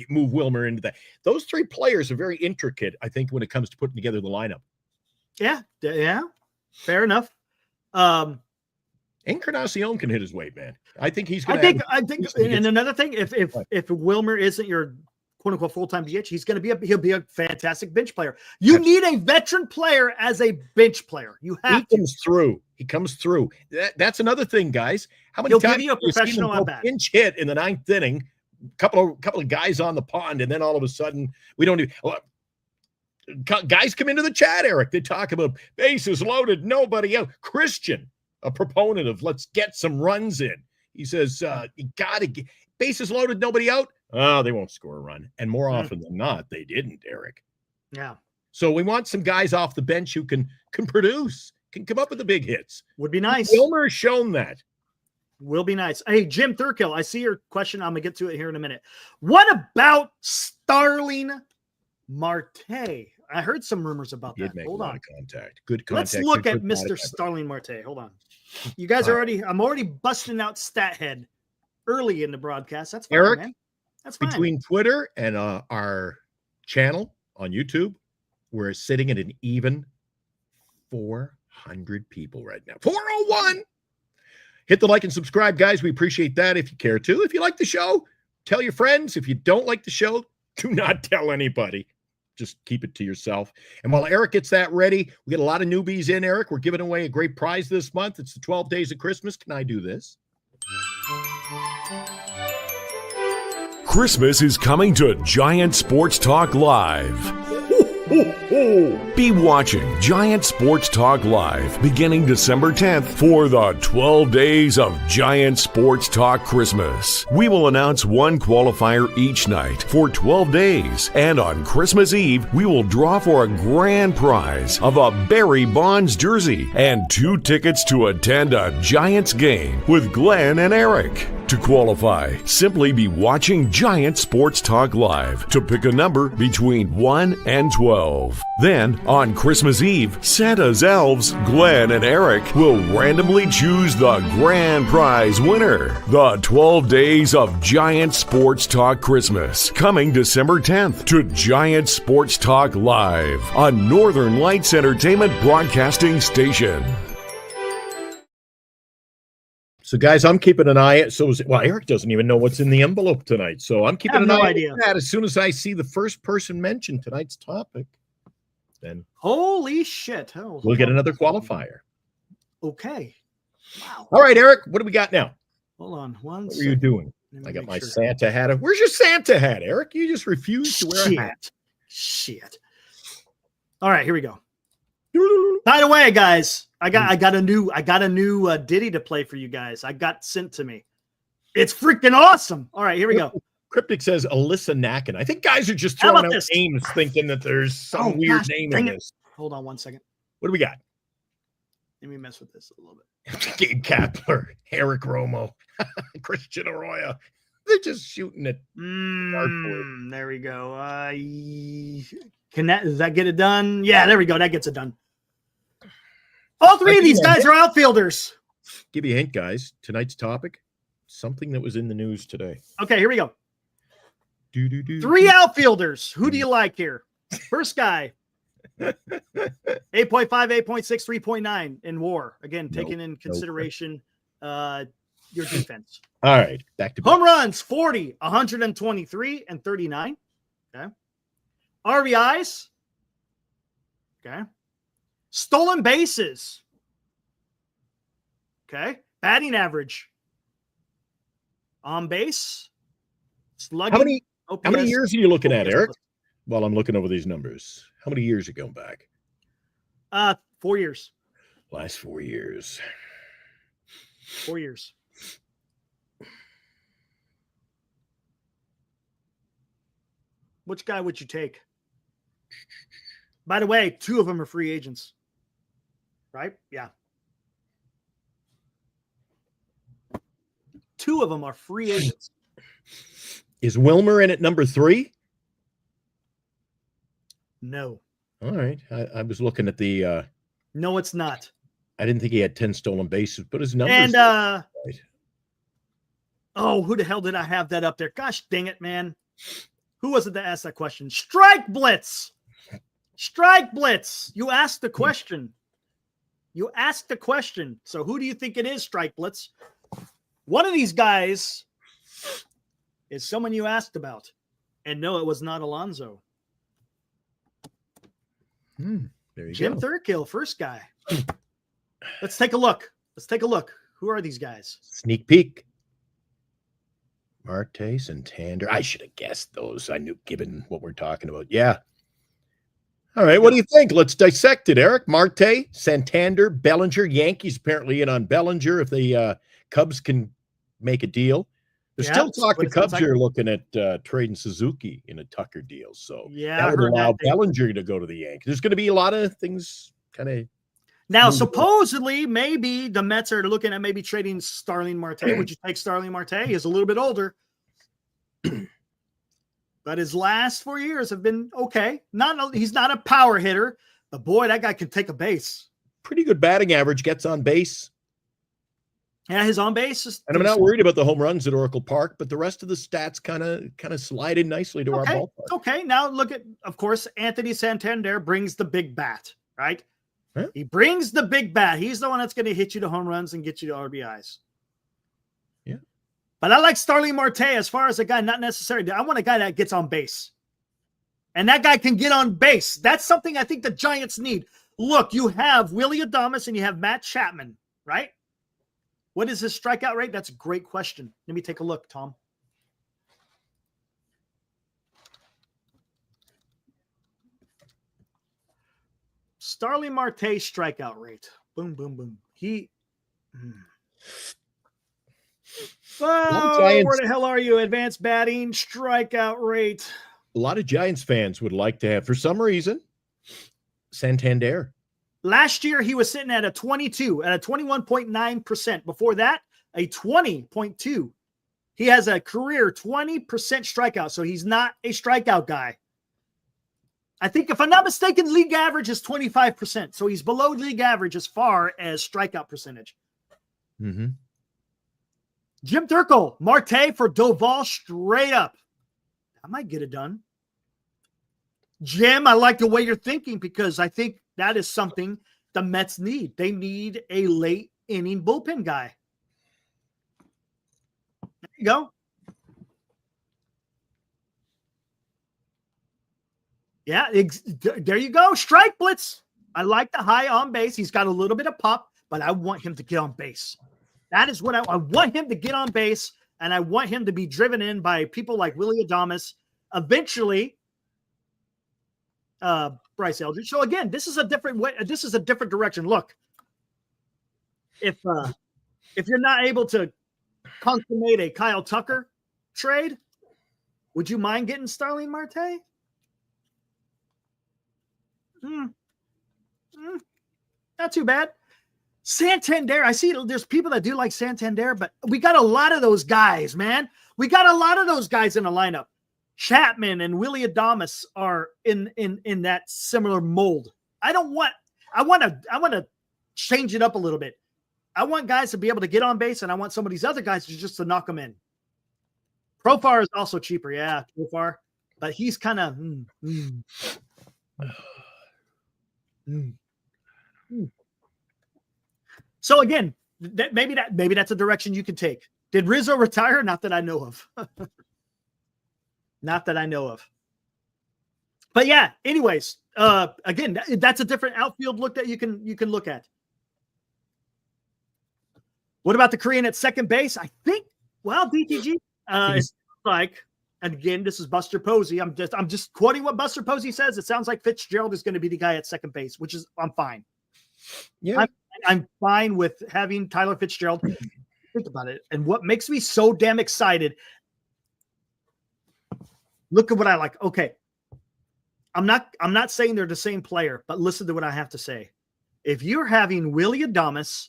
Speaker 4: move Wilmer into that. Those three players are very intricate, I think, when it comes to putting together the lineup.
Speaker 3: Yeah. Fair enough.
Speaker 4: Encarnacion can hit his weight, man. I think he's going to.
Speaker 3: I think, and another thing, if Wilmer isn't your quote unquote full-time DH, he'll be a fantastic bench player. You need a veteran player as a bench player. You have
Speaker 4: He comes through. That's another thing, guys. How many times
Speaker 3: give you a professional at bat?
Speaker 4: Pinch hit in the ninth inning, couple of guys on the pond, and then all of a sudden we don't even. Guys come into the chat, Eric. They talk about bases loaded, nobody out. Christian, a proponent of let's get some runs in. He says you got to get bases loaded, nobody out. Oh, they won't score a run. And more often than not, they didn't, Eric.
Speaker 3: Yeah.
Speaker 4: So we want some guys off the bench who can produce, can come up with the big hits.
Speaker 3: Would be nice.
Speaker 4: Wilmer has shown that.
Speaker 3: Will be nice. Hey, Jim Thurkill, I see your question. I'm going to get to it here in a minute. What about Starling Marte? I heard some rumors about that.
Speaker 4: Hold on. Contact. Good contact.
Speaker 3: Let's look at Mr. Starling Marte. Hold on. You guys are I'm already busting out stat head early in the broadcast. That's fine,
Speaker 4: Eric,
Speaker 3: man. That's fine.
Speaker 4: Between Twitter and our channel on YouTube, we're sitting at an even 400 people right now. 401. Hit the like and subscribe, guys. We appreciate that if you care to. If you like the show, tell your friends. If you don't like the show, do not tell anybody. Just keep it to yourself. And while Eric gets that ready, we get a lot of newbies in, Eric. We're giving away a great prize this month. It's the 12 Days of Christmas. Can I do this?
Speaker 1: Christmas is coming to Giant Sports Talk Live. Be watching Giant Sports Talk Live beginning December 10th for the 12 Days of Giant Sports Talk Christmas. We will announce one qualifier each night for 12 days, and on Christmas Eve, we will draw for a grand prize of a Barry Bonds jersey and 2 tickets to attend a Giants game with Glenn and Eric. To qualify, simply be watching Giant Sports Talk Live to pick a number between 1 and 12. Then, on Christmas Eve, Santa's elves, Glenn and Eric, will randomly choose the grand prize winner. The 12 Days of Giant Sports Talk Christmas, coming December 10th to Giant Sports Talk Live on Northern Lights Entertainment Broadcasting Station.
Speaker 4: So, guys, I'm keeping an eye. Eric doesn't even know what's in the envelope tonight. So I'm keeping an eye on that. As soon as I see the first person mention tonight's topic, then
Speaker 3: holy shit,
Speaker 4: we'll get another qualifier.
Speaker 3: Okay. Wow.
Speaker 4: All right, Eric, what do we got now?
Speaker 3: Hold on.
Speaker 4: What are you doing? I got my Santa hat. Where's your Santa hat, Eric? You just refused to wear a hat.
Speaker 3: Shit. All right, here we go. By the way, guys, I got a new ditty to play for you guys. I got sent to me. It's freaking awesome. All right, here we go.
Speaker 4: Cryptic says Alyssa Nacken. I think guys are just throwing out names thinking that there's some weird name in this.
Speaker 3: Hold on one second.
Speaker 4: What do we got?
Speaker 3: Let me mess with this a little bit.
Speaker 4: Gabe Kapler, Eric Romo, Christian Arroyo. They're just shooting it.
Speaker 3: There we go. Does that get it done? Yeah, there we go. That gets it done. All three of these guys are outfielders.
Speaker 4: Give you a hint, guys. Tonight's topic, something that was in the news today.
Speaker 3: Okay, here we go. 3 outfielders. Who do you like here? First guy. 8.5, 8.6, 3.9 in WAR. Again, taking in consideration your defense.
Speaker 4: All right, back to
Speaker 3: home runs, 40, 123, and 39. Okay. RBIs. Okay. Stolen bases. Okay. Batting average. On base. Slugging.
Speaker 4: How many years are you looking at, Eric? While I'm looking over these numbers. How many years are going back?
Speaker 3: 4 years.
Speaker 4: Last 4 years.
Speaker 3: 4 years. Which guy would you take? By the way, 2 of them are free agents. Right? Yeah. 2 of them are free agents.
Speaker 4: Is Wilmer in at number 3?
Speaker 3: No.
Speaker 4: All right. I was looking at the
Speaker 3: No, it's not.
Speaker 4: I didn't think he had 10 stolen bases, but his numbers.
Speaker 3: And
Speaker 4: right.
Speaker 3: oh, who the hell did I have that up there? Gosh dang it, man. Who was it that asked that question? Strike Blitz. Strike Blitz. You asked the question. You asked the question. So who do you think it is, Strike Blitz? One of these guys is someone you asked about. And no, it was not Alonso.
Speaker 4: There you
Speaker 3: Jim
Speaker 4: go.
Speaker 3: Thurkill, first guy. Let's take a look. Let's take a look. Who are these guys?
Speaker 4: Sneak peek. Marte, Santander. I should have guessed those. I knew, given what we're talking about. Yeah. All right. What do you think? Let's dissect it, Eric. Marte, Santander, Bellinger. Yankees apparently in on Bellinger if the Cubs can make a deal. There's still talk the Cubs are looking at trading Suzuki in a Tucker deal. So
Speaker 3: yeah,
Speaker 4: that would allow Bellinger to go to the Yankees. There's going to be a lot of things kind of.
Speaker 3: Now, supposedly, maybe the Mets are looking at maybe trading Starling Marte. Would you take Starling Marte? He's a little bit older. But his last 4 years have been okay. He's not a power hitter, but boy, that guy can take a base.
Speaker 4: Pretty good batting average, gets on base.
Speaker 3: Yeah, his on base is.
Speaker 4: And I'm not worried about the home runs at Oracle Park, but the rest of the stats kind of slide in nicely to our ballpark.
Speaker 3: Okay, now look at, of course, Anthony Santander brings the big bat, right?
Speaker 4: Huh?
Speaker 3: He brings the big bat. He's the one that's going to hit you to home runs and get you to RBIs.
Speaker 4: Yeah.
Speaker 3: But I like Starling Marte as far as a guy, not necessarily. I want a guy that gets on base. And that guy can get on base. That's something I think the Giants need. Look, you have Willie Adames and you have Matt Chapman, right? What is his strikeout rate? That's a great question. Let me take a look, Tom. Starling Marte strikeout rate. Boom, boom, boom. Oh, where the hell are you? Advanced batting, strikeout rate.
Speaker 4: A lot of Giants fans would like to have, for some reason, Santander.
Speaker 3: Last year, he was sitting at a 22, at a 21.9%. Before that, a 20.2. He has a career 20% strikeout, so he's not a strikeout guy. I think, if I'm not mistaken, league average is 25%. So he's below league average as far as strikeout percentage.
Speaker 4: Mm-hmm.
Speaker 3: Jim Thurkill, Marte for Doval straight up. I might get it done. Jim, I like the way you're thinking because I think that is something the Mets need. They need a late inning bullpen guy. There you go. Yeah, there you go. Strike Blitz. I like the high on base. He's got a little bit of pop, but I want him to get on base. That is what I want him to get on base, and I want him to be driven in by people like Willie Adames. Eventually, Bryce Eldridge. So again, this is a different way. This is a different direction. Look, if you're not able to consummate a Kyle Tucker trade, would you mind getting Starling Marte? Not too bad. Santander, I see there's people that do like Santander, but we got a lot of those guys, man. We got a lot of those guys in the lineup. Chapman and Willie Adames are in that similar mold. I want to change it up a little bit. I want guys to be able to get on base, and I want some of these other guys to knock them in. Profar is also cheaper, yeah, Profar, but he's kind of. So again, maybe that's a direction you could take. Did Rizzo retire? Not that I know of. Not that I know of. But yeah, anyways, again, that's a different outfield look that you can look at. What about the Korean at second base? I think, well, DTG, it's like, and again, this is Buster Posey. I'm just quoting what Buster Posey says. It sounds like Fitzgerald is going to be the guy at second base, which is, I'm fine.
Speaker 4: Yeah.
Speaker 3: I'm fine with having Tyler Fitzgerald. Think about it. And what makes me so damn excited, look at what I like. Okay. I'm not saying they're the same player, but listen to what I have to say. If you're having Willie Adames,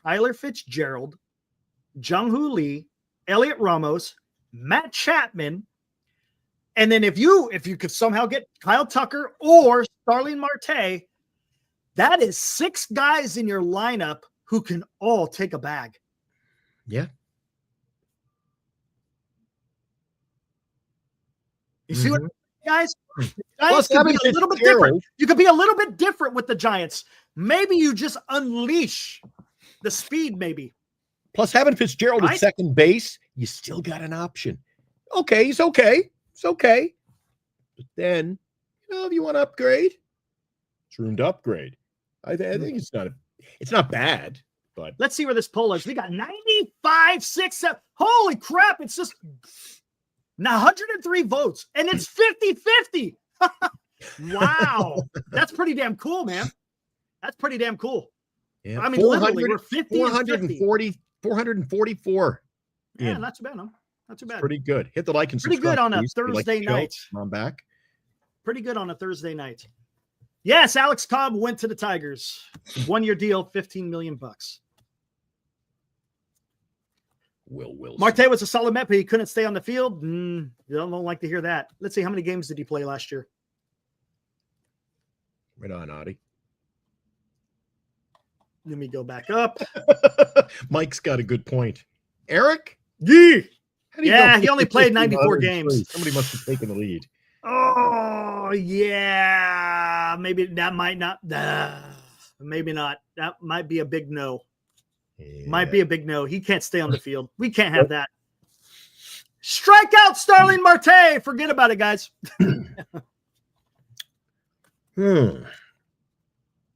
Speaker 3: Tyler Fitzgerald, Jung-Hoo Lee, Elliot Ramos, Matt Chapman, and then if you could somehow get Kyle Tucker or Starling Marte, that is 6 guys in your lineup who can all take a bag.
Speaker 4: Yeah.
Speaker 3: You see what, guys? The
Speaker 4: Plus,
Speaker 3: Giants could be a little bit different. You could be a little bit different with the Giants. Maybe you just unleash the speed, maybe.
Speaker 4: Plus, having Fitzgerald at second base, you still got an option. Okay, he's okay. It's okay. But then, if you want to upgrade, it's room to upgrade. I think it's not bad, but
Speaker 3: let's see where this poll is. We got 95, 6, 7. Holy crap. It's just 103 votes, and it's 50-50. Wow. That's pretty damn cool, man. That's pretty damn cool.
Speaker 4: Yeah,
Speaker 3: I mean, literally, we're 50
Speaker 4: 444.
Speaker 3: Yeah, not too bad, no. Not too bad.
Speaker 4: It's pretty good. Hit the like and subscribe.
Speaker 3: Pretty good on a
Speaker 4: please.
Speaker 3: Thursday night.
Speaker 4: I'm back.
Speaker 3: Pretty good on a Thursday night. Yes, Alex Cobb went to the Tigers. 1-year deal, $15 million.
Speaker 4: Will Wilson.
Speaker 3: Marte was a solid Met, but he couldn't stay on the field. You don't like to hear that. Let's see, how many games did he play last year?
Speaker 4: Right on, Audie.
Speaker 3: Let me go back up.
Speaker 4: Mike's got a good point. Eric?
Speaker 3: Yeah, he only played 94 games.
Speaker 4: Somebody must have taken the lead.
Speaker 3: Oh, yeah. Maybe that might not. Maybe not. That might be a big no.
Speaker 4: Yeah.
Speaker 3: Might be a big no. He can't stay on the field. We can't have that. Strike out Starling Marte. Forget about it, guys.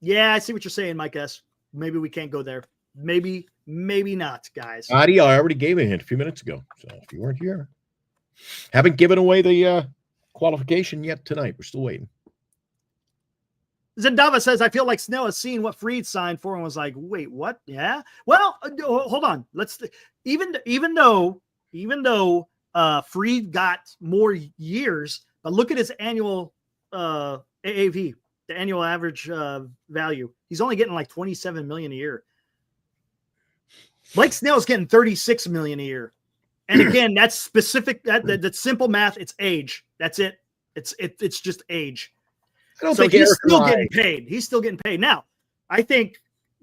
Speaker 3: Yeah, I see what you're saying, Mike S. Maybe we can't go there. Maybe not, guys.
Speaker 4: Adi, I already gave a hint a few minutes ago. So if you weren't here, haven't given away the qualification yet tonight. We're still waiting.
Speaker 3: Zendava says, I feel like Snell has seen what Fried signed for and was like, wait, what? Yeah. Well, hold on. Even though Fried got more years, but look at his annual AAV, the annual average value. He's only getting like $27 million a year. Blake Snell's getting $36 million a year. And again, that's specific. That's simple math. It's age. That's it. It's just age.
Speaker 4: I don't
Speaker 3: so
Speaker 4: think
Speaker 3: he's
Speaker 4: Eric
Speaker 3: still getting paid. He's still getting paid. Now, I think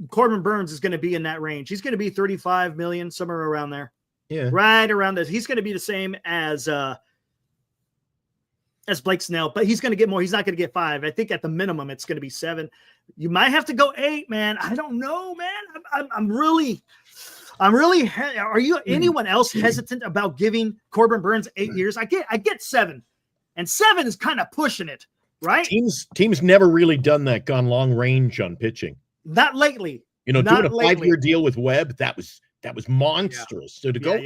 Speaker 3: Corbin Burnes is going to be in that range. He's going to be 35 million, somewhere around there.
Speaker 4: Yeah.
Speaker 3: Right around this. He's going to be the same as Blake Snell, but he's going to get more. He's not going to get 5. I think at the minimum it's going to be 7. You might have to go 8, man. I don't know, man. I'm really are you anyone else hesitant about giving Corbin Burnes 8 years? I get 7. And 7 is kind of pushing it. Right?
Speaker 4: Teams never really done that, gone long range on pitching.
Speaker 3: Not lately.
Speaker 4: Doing a 5-year deal with Webb, that was monstrous.
Speaker 3: Yeah.
Speaker 4: So to go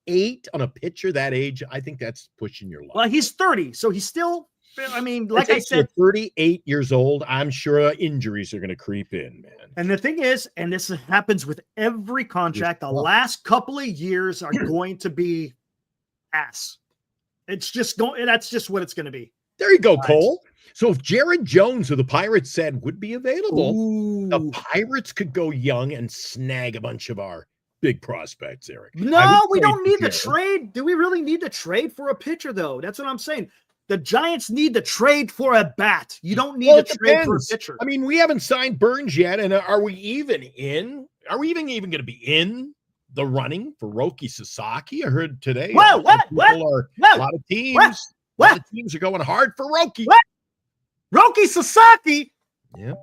Speaker 4: 8 on a pitcher that age, I think that's pushing your luck.
Speaker 3: Well, he's 30, so he's still. I mean, like I said,
Speaker 4: 38 years old. I'm sure injuries are going to creep in, man.
Speaker 3: And the thing is, and this happens with every contract, the last couple of years are going to be ass. It's just going. That's just what it's going to be.
Speaker 4: There you go, Cole. So if Jared Jones, who the Pirates said would be available, the Pirates could go young and snag a bunch of our big prospects, Eric.
Speaker 3: No, we don't need to trade. Do we really need to trade for a pitcher, though? That's what I'm saying. The Giants need to trade for a bat. You don't need to trade for a pitcher.
Speaker 4: I mean, we haven't signed Burnes yet, and are we even in? Are we even going to be in the running for Roki Sasaki? I heard today.
Speaker 3: Whoa, what?
Speaker 4: A lot of teams. A lot of teams are going hard for Roki.
Speaker 3: What? Roki Sasaki?
Speaker 4: Yep.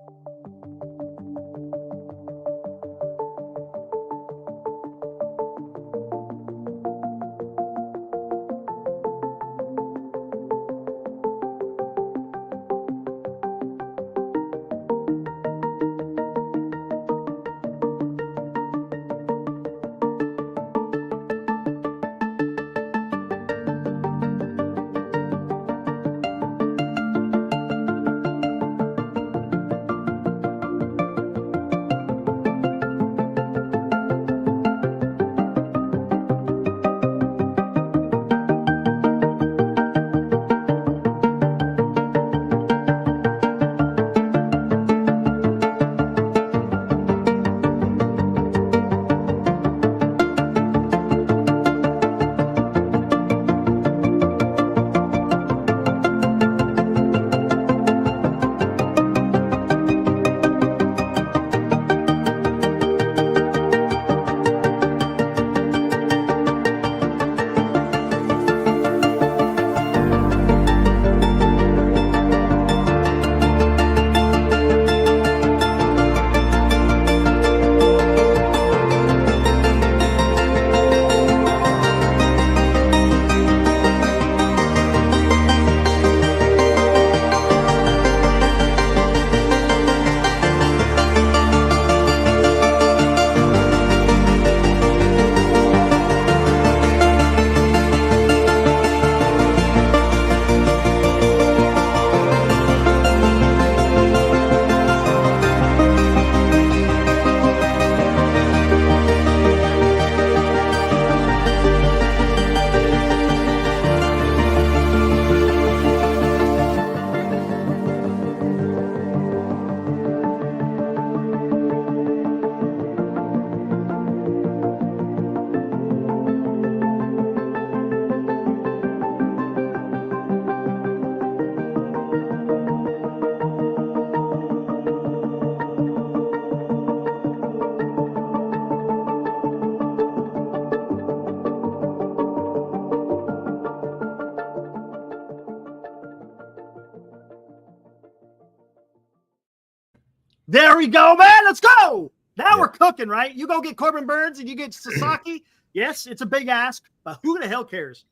Speaker 3: There we go, man. Let's go. Now we're cooking, right? You go get Corbin Burnes and you get Sasaki. Yes, it's a big ask, but who the hell cares?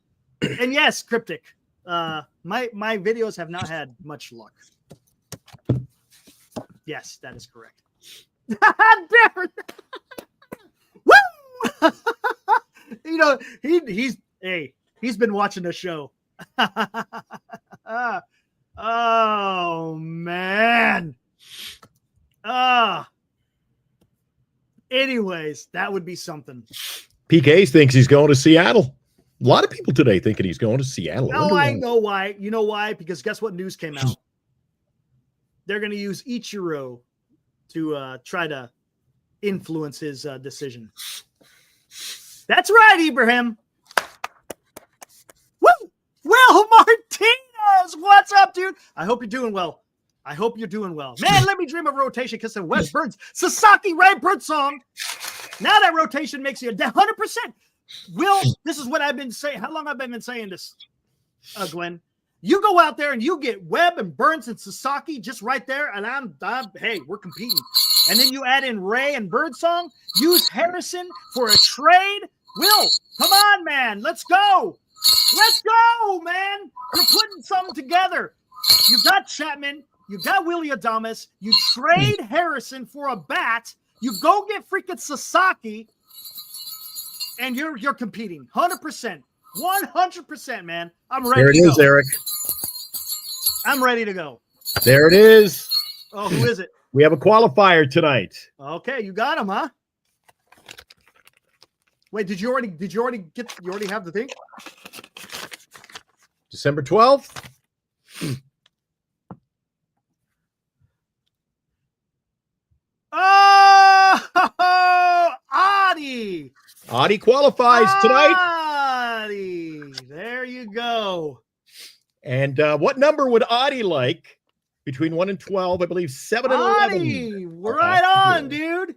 Speaker 3: And yes, Cryptic. My videos have not had much luck. Yes, that is correct. Woo! You know, he's been watching the show. Oh man. Anyways, that would be something.
Speaker 4: PK thinks he's going to Seattle. A lot of people today thinking he's going to Seattle.
Speaker 3: Oh, I know why. You know why? Because guess what news came out? They're going to use Ichiro to try to influence his decision. That's right, Ibrahim. Woo! Will Martinez, what's up, dude? I hope you're doing well. Man, let me dream of rotation because of Wes Burns. Sasaki, right, Birdsong. Now that rotation makes you 100%. Will, this is what I've been saying. How long have I been saying this, Glenn? You go out there and you get Webb and Burns and Sasaki just right there, and I'm hey, we're competing. And then you add in Ray and Birdsong. Use Harrison for a trade. Will, come on, man. Let's go. Let's go, man. We're putting something together. You got Chapman. You got Willie Adames. You trade Harrison for a bat. You go get freaking Sasaki, and you're competing 100%, 100%, man. I'm ready.
Speaker 4: There it is, Eric.
Speaker 3: I'm ready to go.
Speaker 4: There it is.
Speaker 3: Oh, who is it?
Speaker 4: We have a qualifier tonight.
Speaker 3: Okay, you got him, huh? Wait, did you already have the thing?
Speaker 4: December 12th.
Speaker 3: Oh, Adi.
Speaker 4: Adi qualifies tonight.
Speaker 3: Adi. There you go.
Speaker 4: And what number would Adi like between 1 and 12? I believe 7 and 11.
Speaker 3: Adi, right on, dude.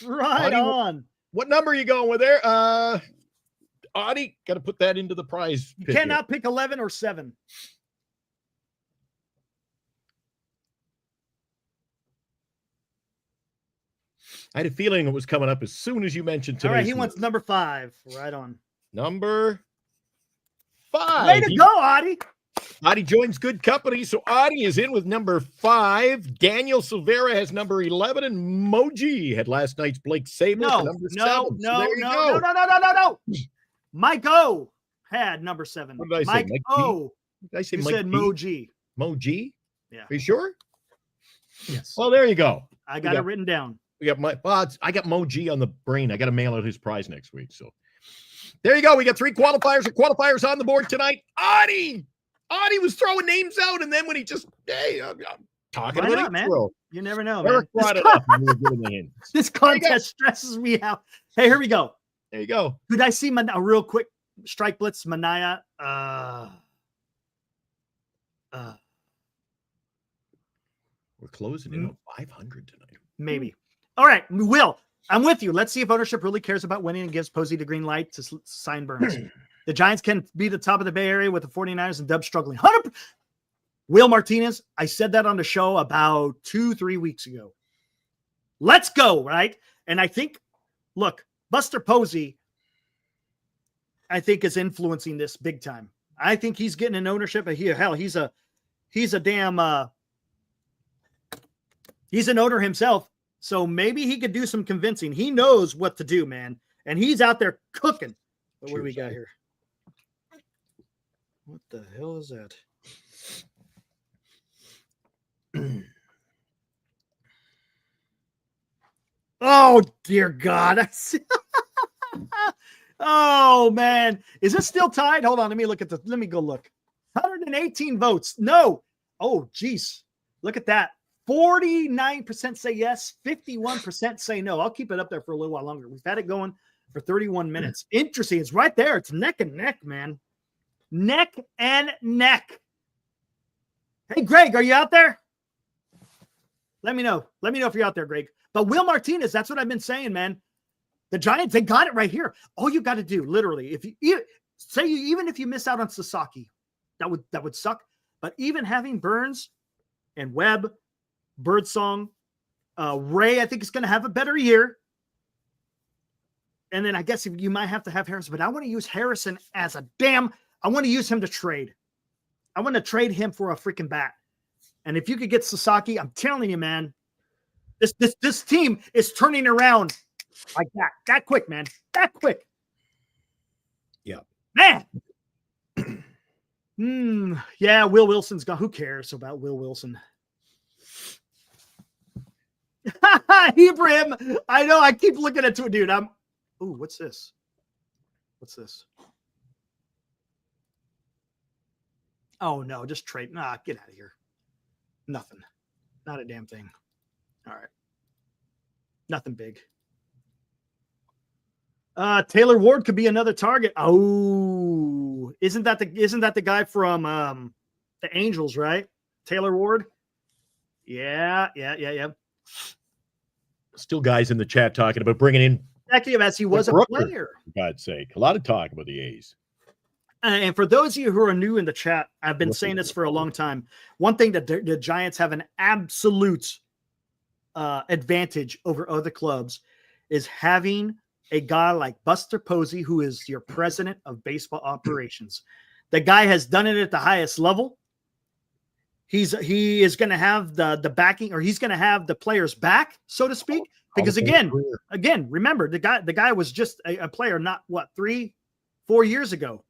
Speaker 3: Right
Speaker 4: Adi,
Speaker 3: on.
Speaker 4: What number are you going with there? Adi, got to put that into the prize.
Speaker 3: You cannot pick 11 or 7.
Speaker 4: I had a feeling it was coming up as soon as you mentioned today.
Speaker 3: All right, he wants number 5. Right on.
Speaker 4: Number 5.
Speaker 3: Way to go, Adi.
Speaker 4: Adi joins good company, so Adi is in with number 5. Daniel Silvera has number 11, and Moji had last night's Blake Sabler for number 7.
Speaker 3: No. Mike O had number 7.
Speaker 4: What did I say?
Speaker 3: Mike O.
Speaker 4: Did I say
Speaker 3: You
Speaker 4: Mike
Speaker 3: said
Speaker 4: G?
Speaker 3: Moji.
Speaker 4: Moji?
Speaker 3: Yeah.
Speaker 4: Are you sure?
Speaker 3: Yes.
Speaker 4: Well, there you go.
Speaker 3: I got it written down.
Speaker 4: We got I got Moji on the brain. I got to mail out his prize next week. So there you go. We got 3 qualifiers on the board tonight. Adi was throwing names out, and then when he just I'm talking about it,
Speaker 3: man. You never know,
Speaker 4: Eric
Speaker 3: man.
Speaker 4: brought it up. And we were giving the hints.
Speaker 3: This contest stresses me out. Hey, here we go.
Speaker 4: There you go.
Speaker 3: Could I see a real quick strike blitz, Manaya?
Speaker 4: We're closing in on 500 tonight.
Speaker 3: Maybe. All right, Will, I'm with you. Let's see if ownership really cares about winning and gives Posey the green light to sign Burns. The Giants can be the top of the Bay Area with the 49ers and Dubs struggling. 100%. Will Martinez, I said that on the show about 2-3 weeks ago. Let's go, right? And I think, look, Buster Posey, I think, is influencing this big time. I think he's getting an ownership. He's a damn he's an owner himself. So maybe he could do some convincing. He knows what to do, man. And he's out there cooking. But what do we got here? What the hell is that? Oh, dear God. Oh, man. Is it still tied? Hold on. Let me go look. 118 votes. No. Oh, geez. Look at that. 49% say yes, 51% say no. I'll keep it up there for a little while longer. We've had it going for 31 minutes. Interesting. It's right there. It's neck and neck, man. Neck and neck. Hey, Greg, are you out there? Let me know. Let me know if you're out there, Greg. But Will Martinez, that's what I've been saying, man. The Giants, they got it right here. All you got to do, literally, if you even if you miss out on Sasaki, that would suck. But even having Burns and Webb, Birdsong, Ray, I think, is going to have a better year. And then I guess you might have to have Harrison, but I want to use Harrison as I want to use him to trade. I want to trade him for a freaking bat. And if you could get Sasaki, I'm telling you, man, this team is turning around like that quick, man, that quick.
Speaker 4: Yeah,
Speaker 3: man. Yeah, Will Wilson's gone. Who cares about Will Wilson? Ibrahim, I know. I keep looking at it, dude. Ooh, what's this? What's this? Oh no, just trade. Nah, get out of here. Nothing. Not a damn thing. All right. Nothing big. Taylor Ward could be another target. Oh, isn't that the guy from the Angels, right? Taylor Ward? Yeah.
Speaker 4: Still guys in the chat talking about bringing in
Speaker 3: exactly as he was a player.
Speaker 4: For God's sake. A lot of talk about the A's.
Speaker 3: And for those of you who are new in the chat, I've been saying this for a long time. One thing that the Giants have an absolute advantage over other clubs is having a guy like Buster Posey, who is your president of baseball operations. The guy has done it at the highest level. He is going to have the backing, or he's going to have the players back, so to speak. Because again, remember the guy was just a player not 3-4 years ago.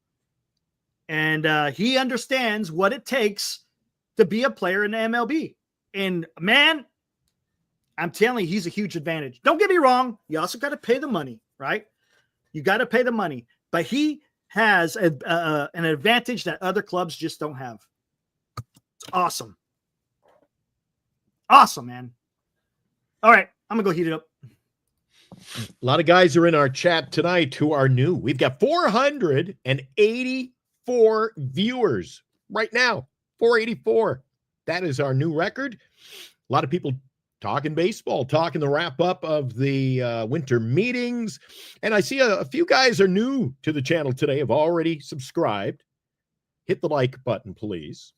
Speaker 3: And he understands what it takes to be a player in the MLB. And man, I'm telling you, he's a huge advantage. Don't get me wrong. You also got to pay the money, right? You got to pay the money. But he has an advantage that other clubs just don't have. It's awesome. Awesome, man. All right, I'm going to go heat it up.
Speaker 4: A lot of guys are in our chat tonight who are new. We've got 484 viewers right now. 484. That is our new record. A lot of people talking baseball, talking the wrap up of the winter meetings. And I see a few guys are new to the channel today, have already subscribed. Hit the like button, please.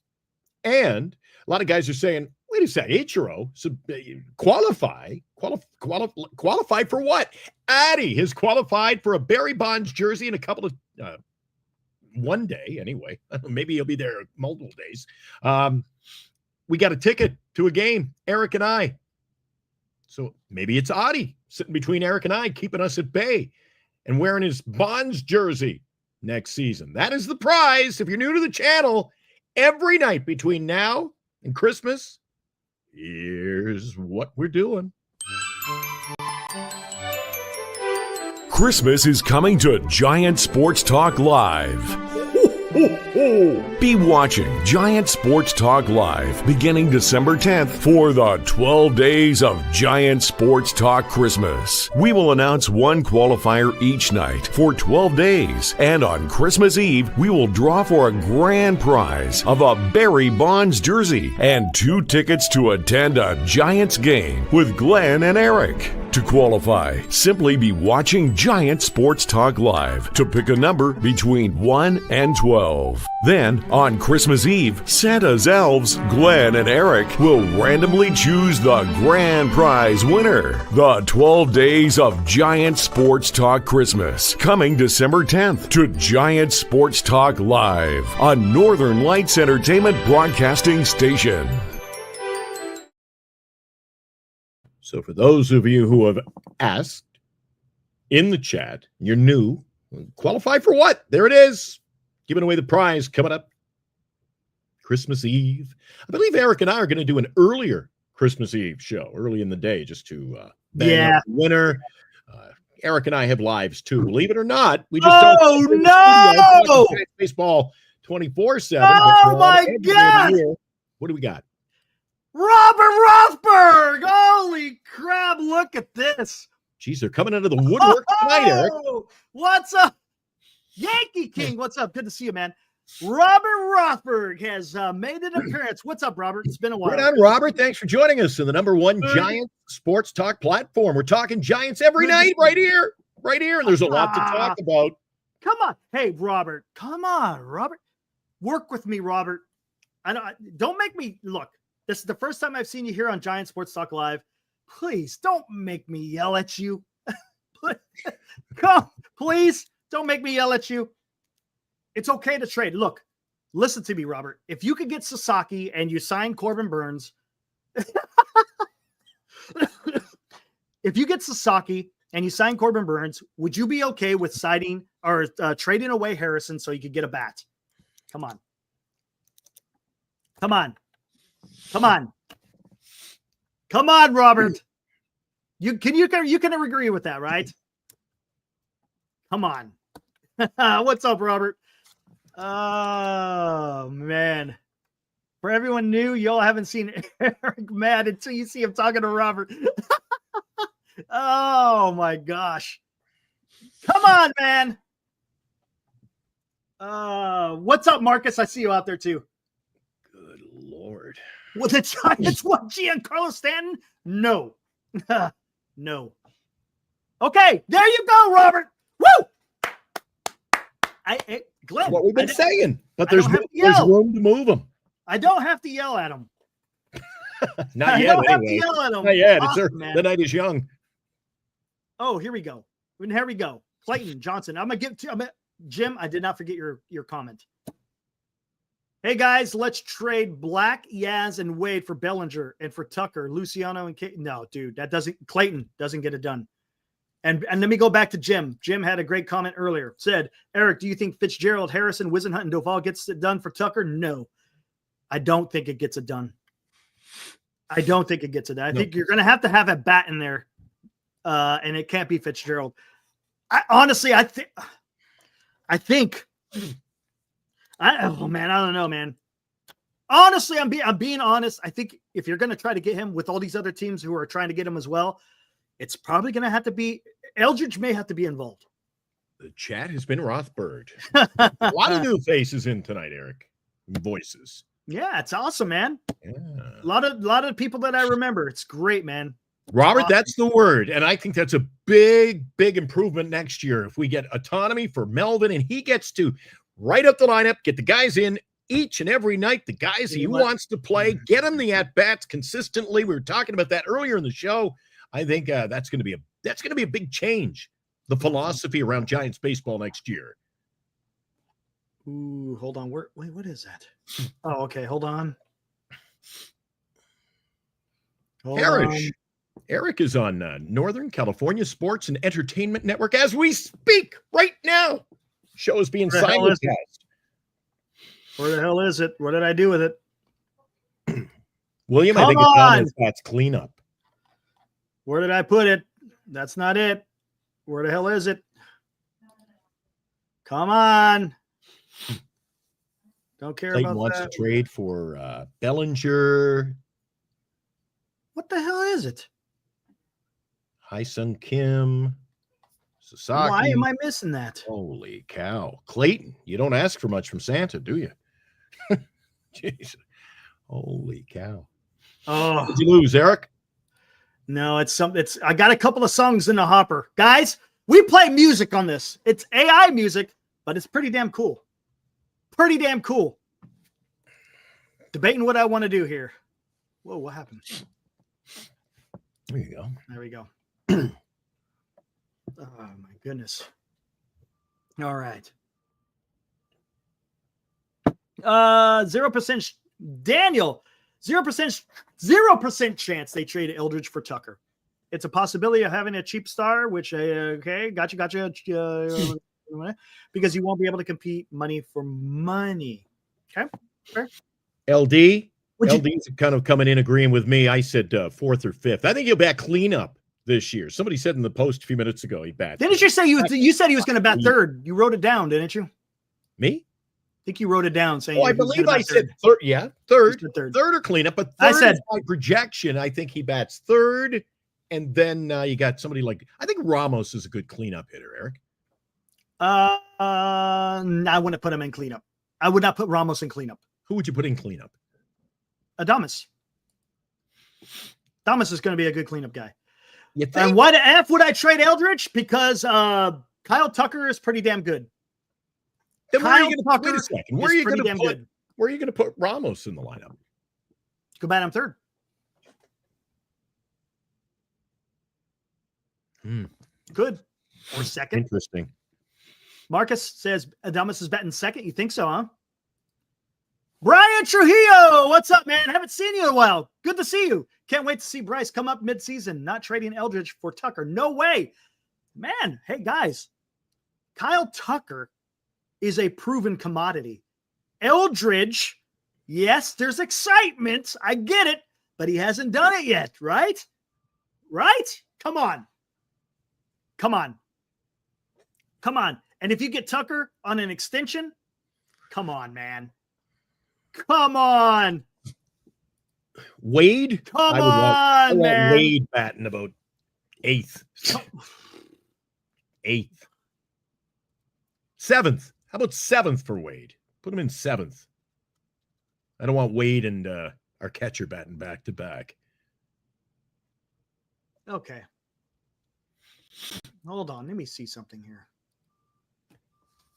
Speaker 4: And a lot of guys are saying, wait a second, Ichiro, qualify for what? Addy has qualified for a Barry Bonds jersey in a couple of one day anyway. Maybe he'll be there multiple days. We got a ticket to a game, Eric and I. So maybe it's Adi sitting between Eric and I, keeping us at bay and wearing his Bonds jersey next season. That is the prize. If you're new to the channel, every night between now and Christmas, here's what we're doing.
Speaker 1: Christmas is coming to Giant Sports Talk Live. Be watching Giant Sports Talk Live beginning December 10th for the 12 days of Giant Sports Talk Christmas. We will announce one qualifier each night for 12 days, and on Christmas Eve, we will draw for a grand prize of a Barry Bonds jersey and 2 tickets to attend a Giants game with Glenn and Eric. To qualify, simply be watching Giant Sports Talk Live to pick a number between 1 and 12. Then, on Christmas Eve, Santa's elves, Glenn and Eric, will randomly choose the grand prize winner. The 12 days of Giant Sports Talk Christmas, coming December 10th to Giant Sports Talk Live on Northern Lights Entertainment Broadcasting Station.
Speaker 4: So for those of you who have asked in the chat, you're new, qualify for what? There it is. Giving away the prize coming up Christmas Eve. I believe Eric and I are going to do an earlier Christmas Eve show early in the day just to bang up the winner. Eric and I have lives too. Believe it or not, we just
Speaker 3: no!
Speaker 4: Baseball 24/7.
Speaker 3: Oh my God!
Speaker 4: What do we got?
Speaker 3: Robert Rothberg! Holy crap, look at this.
Speaker 4: Jeez, they're coming out of the woodwork tonight, Eric.
Speaker 3: What's up? Yankee King, what's up? Good to see you, man. Robert Rothberg has made an appearance. What's up, Robert? It's been a while.
Speaker 4: Right on, Robert. Thanks for joining us on the #1 Giant Sports Talk platform. We're talking Giants every night right here. Right here. And there's a lot to talk about.
Speaker 3: Come on. Hey, Robert. Come on, Robert. Work with me, Robert. Don't make me look. This is the first time I've seen you here on Giant Sports Talk Live. Please don't make me yell at you. Come, please don't make me yell at you. It's okay to trade. Look, listen to me, Robert. If you could get Sasaki and you sign Corbin Burnes, if you get Sasaki and you sign Corbin Burnes, would you be okay with signing or trading away Harrison so you could get a bat? Come on. Come on. Come on. Come on, Robert. You can agree with that, right? Come on. What's up, Robert? Oh, man. For everyone new, y'all haven't seen Eric mad until you see him talking to Robert. Oh, my gosh. Come on, man. What's up, Marcus? I see you out there, too.
Speaker 4: Good Lord.
Speaker 3: Well, the Giants want Giancarlo Stanton? No. No. Okay, there you go, Robert. Woo! Glenn,
Speaker 4: What we've been saying, but there's room to move him.
Speaker 3: I don't have to yell at him.
Speaker 4: Not yet,
Speaker 3: have to
Speaker 4: anyway.
Speaker 3: yell at him.
Speaker 4: Not yet.
Speaker 3: Awesome,
Speaker 4: The night is young.
Speaker 3: Oh, here we go. Here we go. Clayton Johnson. I'm gonna give Jim. I did not forget your comment. Hey guys, let's trade Black, Yaz, and Wade for Bellinger and for Tucker, Luciano, and Kate. No, dude, Clayton doesn't get it done. And let me go back to Jim. Jim had a great comment earlier. Said, Eric, do you think Fitzgerald, Harrison, Wisenhunt, and Doval gets it done for Tucker? No, I don't think it gets it done. I don't think it gets it done. I think you're going to have a bat in there, and it can't be Fitzgerald. Honestly, I think. Oh man, I don't know, man. Honestly, I'm being honest. I think if you're going to try to get him with all these other teams who are trying to get him as well, it's probably going to have to be Eldridge. May have to be involved.
Speaker 4: The chat has been Rothberg. A lot of new faces in tonight, Eric. Voices.
Speaker 3: Yeah, it's awesome, man.
Speaker 4: Yeah.
Speaker 3: A lot of people that I remember. It's great, man.
Speaker 4: Robert,
Speaker 3: Awesome.
Speaker 4: that's the word. And I think that's a big, big improvement next year. If we get autonomy for Melvin and he gets to right up the lineup, get the guys in each and every night, the guys he wants to play, get them the at-bats consistently. We were talking about that earlier in the show. I think that's going to be a big change, the philosophy around Giants baseball next year.
Speaker 3: Ooh, hold on. Wait, what is that? Oh, okay. Hold on.
Speaker 4: Eric is on Northern California Sports and Entertainment Network as we speak right now. Show is being simulcast.
Speaker 3: Where the hell is it? What did I do with it?
Speaker 4: William, I think that's clean up.
Speaker 3: Where did I put it? That's not it. Where the hell is it? Come on. Don't care
Speaker 4: Clayton
Speaker 3: about
Speaker 4: wants
Speaker 3: that.
Speaker 4: to trade for Bellinger.
Speaker 3: What the hell is it?
Speaker 4: Hi-Sun Kim. Sasaki.
Speaker 3: Why am I missing that?
Speaker 4: Holy cow. Clayton, you don't ask for much from Santa, do you? Jeez. Holy cow.
Speaker 3: Oh,
Speaker 4: Did you lose, Eric?
Speaker 3: no, I got a couple of songs in the hopper. Guys, we play music on this. It's AI music, but it's pretty damn cool. Pretty damn cool. Debating what I want to do here. Whoa, what happened?
Speaker 4: There you go.
Speaker 3: There we go. Oh my goodness. All right. 0% Daniel, 0% chance they trade Eldridge for Tucker. It's a possibility of having a cheap star, which okay, gotcha. Because you won't be able to compete money for money. Okay. Fair.
Speaker 4: LD's kind of coming in agreeing with me. I said fourth or fifth. I think he'll bat cleanup this year. Somebody said in the post a few minutes ago he bats.
Speaker 3: Didn't you say you said he was going to bat third? You wrote it down, didn't you?
Speaker 4: Me?
Speaker 3: I think you wrote it down saying.
Speaker 4: I believe I said third. Yeah, third or cleanup. But third
Speaker 3: I said
Speaker 4: is my projection. I think he bats third, and then you got somebody like I think Ramos is a good cleanup hitter. Eric.
Speaker 3: I wouldn't put him in cleanup. I would not put Ramos in cleanup.
Speaker 4: Who would you put in cleanup?
Speaker 3: Adames. Adames is going to be a good cleanup guy.
Speaker 4: You think?
Speaker 3: And why the F would I trade Eldridge? Because Kyle Tucker is pretty damn good.
Speaker 4: Then where are you going to put Ramos in the lineup?
Speaker 3: Go bat him third. Good. Or second.
Speaker 4: Interesting.
Speaker 3: Marcus says Adames is betting second. You think so, huh? Brian Trujillo, what's up, man? Haven't seen you in a while. Good to see you. Can't wait to see Bryce come up mid-season. Not trading Eldridge for Tucker. No way. Man, hey, guys. Kyle Tucker is a proven commodity. Eldridge, yes, there's excitement. I get it, but he hasn't done it yet, right? Right? Come on. Come on. Come on. And if you get Tucker on an extension, come on, man. Come on.
Speaker 4: Wade?
Speaker 3: Come
Speaker 4: I
Speaker 3: on,
Speaker 4: want
Speaker 3: man.
Speaker 4: Wade batting about 8th. 8th. 7th. How about 7th for Wade? Put him in 7th. I don't want Wade and our catcher batting back to back.
Speaker 3: Okay. Hold on. Let me see something here.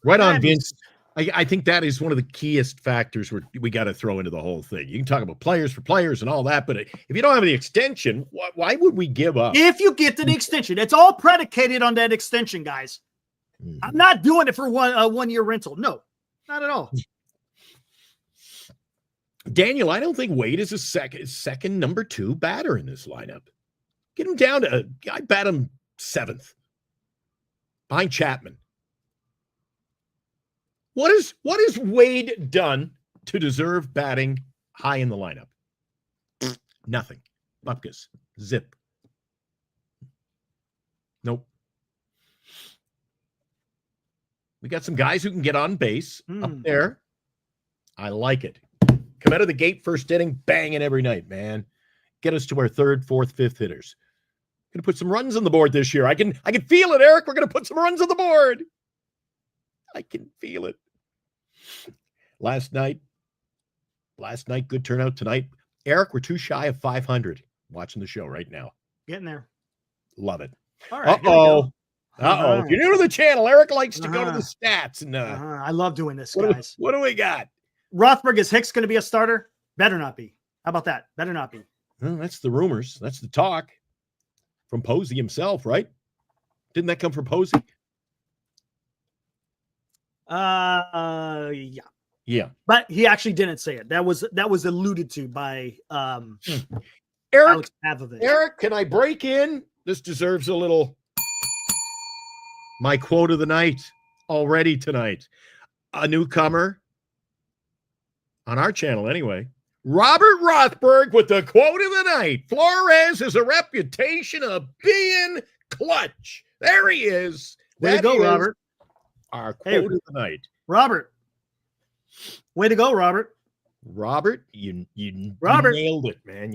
Speaker 4: Right on, Vince. I think that is one of the keyest factors we got to throw into the whole thing. You can talk about players for players and all that, but if you don't have the extension, why would we give up?
Speaker 3: If you get the extension, it's all predicated on that extension, guys. Mm-hmm. I'm not doing it for one year rental. No, not at all.
Speaker 4: Daniel, I don't think Wade is a second number 2 batter in this lineup. Get him down to I bat him 7th behind Chapman. What has Wade done to deserve batting high in the lineup? Nothing. Bupkis. Zip. Nope. We got some guys who can get on base up there. I like it. Come out of the gate first inning, banging every night, man. Get us to our 3rd, 4th, 5th hitters. Gonna put some runs on the board this year. I can feel it, Eric. We're gonna put some runs on the board. I can feel it. Last night, good turnout tonight. Eric, we're too shy of 500. Watching the show right now.
Speaker 3: Getting there.
Speaker 4: Love it.
Speaker 3: All right.
Speaker 4: Uh-oh. If you're new to the channel, Eric likes to go to the stats. And
Speaker 3: I love doing this, guys.
Speaker 4: What do we got?
Speaker 3: Rothberg, is Hicks going to be a starter? Better not be. How about that? Better not be.
Speaker 4: Well, that's the rumors. That's the talk from Posey himself, right? Didn't that come from Posey?
Speaker 3: Yeah.
Speaker 4: Yeah.
Speaker 3: But he actually didn't say it. That was alluded to by
Speaker 4: Eric.
Speaker 3: Alex
Speaker 4: Eric, can I break in? This deserves a little my quote of the night already tonight. A newcomer on our channel anyway. Robert Rothberg with the quote of the night. Flores has a reputation of being clutch. There he is.
Speaker 3: Way to go, Robert.
Speaker 4: Our quote of the night.
Speaker 3: Robert. Way to go, Robert.
Speaker 4: Robert, you nailed it, man.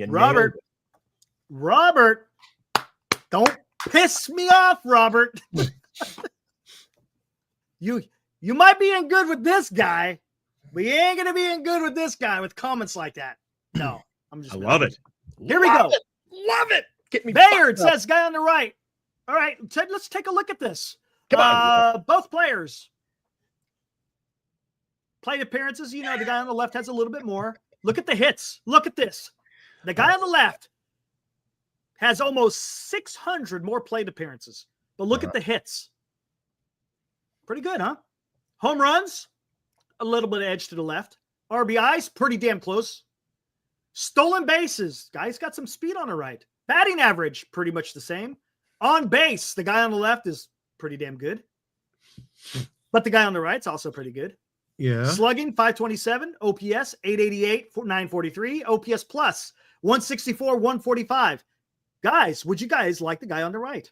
Speaker 3: Robert. Don't piss me off, Robert. You might be in good with this guy, but you ain't gonna be in good with this guy with comments like that. No,
Speaker 4: I love it.
Speaker 3: Here we go.
Speaker 4: Love it. Get me
Speaker 3: Bayard says guy on the right. All right, let's take a look at this.
Speaker 4: Come on.
Speaker 3: Both players. Plate appearances, the guy on the left has a little bit more. Look at the hits. Look at this. The guy on the left has almost 600 more plate appearances. But look at the hits. Pretty good, huh? Home runs, a little bit of edge to the left. RBIs, pretty damn close. Stolen bases, guy's got some speed on the right. Batting average, pretty much the same. On base, the guy on the left is pretty damn good. But the guy on the right's also pretty good.
Speaker 4: Yeah.
Speaker 3: Slugging, 527. OPS, 888, 943. OPS plus, 164, 145. Guys, would you guys like the guy on the right?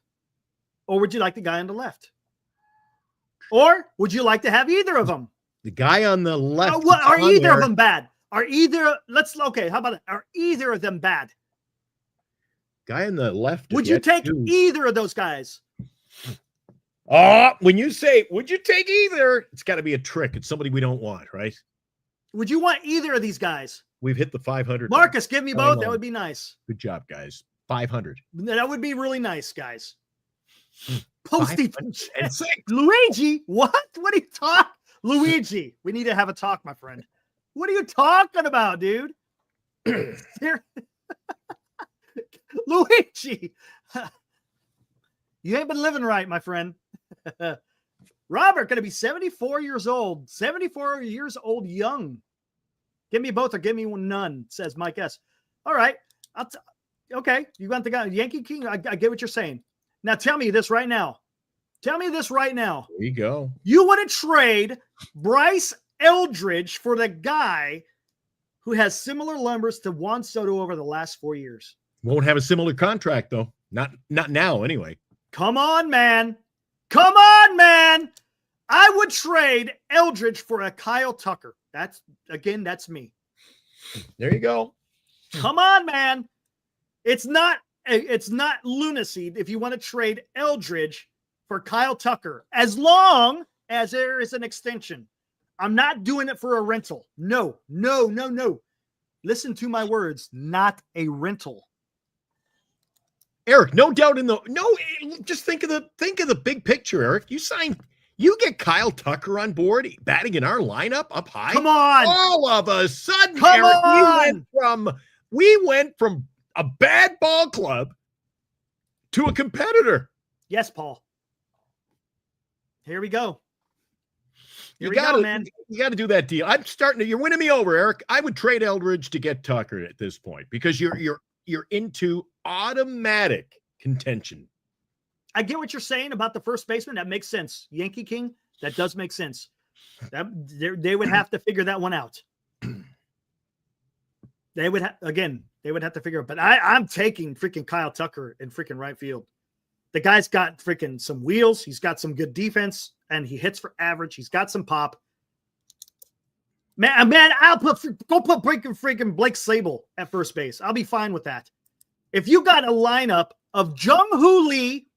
Speaker 3: Or would you like the guy on the left? Or would you like to have either of them?
Speaker 4: The guy on the left.
Speaker 3: Are either of them bad? How about that? Are either of them bad?
Speaker 4: Guy on the left.
Speaker 3: Would you take either of those guys?
Speaker 4: When you say, would you take either? It's got to be a trick. It's somebody we don't want, right?
Speaker 3: Would you want either of these guys?
Speaker 4: We've hit the 500.
Speaker 3: Marcus, give me both. That would be nice.
Speaker 4: Good job, guys. 500.
Speaker 3: That would be really nice, guys. Posty.
Speaker 4: Luigi,
Speaker 3: what? What are you talking? Luigi, we need to have a talk, my friend. What are you talking about, dude? Luigi. You ain't been living right, my friend. Robert, going to be 74 years old. 74 years old young. Give me both or give me none, says Mike S. All right. Okay. You want the guy, Yankee King? I get what you're saying. Now tell me this right now. There you
Speaker 4: go.
Speaker 3: You want to trade Bryce Eldridge for the guy who has similar numbers to Juan Soto over the last 4 years.
Speaker 4: Won't have a similar contract, though. Not now, anyway.
Speaker 3: Come on, man. I would trade Eldridge for a Kyle Tucker. That's me.
Speaker 4: There you go.
Speaker 3: Come on, man. It's not lunacy if you want to trade Eldridge for Kyle Tucker, as long as there is an extension. I'm not doing it for a rental. No. Listen to my words, not a rental.
Speaker 4: Eric, no doubt just think of the big picture, Eric. You get Kyle Tucker on board, batting in our lineup up high.
Speaker 3: Come on.
Speaker 4: All of a sudden,
Speaker 3: Come
Speaker 4: Eric,
Speaker 3: on.
Speaker 4: we went from a bad ball club to a competitor.
Speaker 3: Yes, Paul. Here we go.
Speaker 4: You got to do that deal. You're winning me over, Eric. I would trade Eldridge to get Tucker at this point because you're into automatic contention.
Speaker 3: I get what you're saying about the first baseman. That makes sense. Yankee King, that does make sense. They would have to figure that one out. They would have to figure it. But I'm taking freaking Kyle Tucker in freaking right field. The guy's got freaking some wheels. He's got some good defense, and he hits for average. He's got some pop. Man, I'll put freaking Blake Sable at first base. I'll be fine with that. If you got a lineup of Jung-Hoo Lee,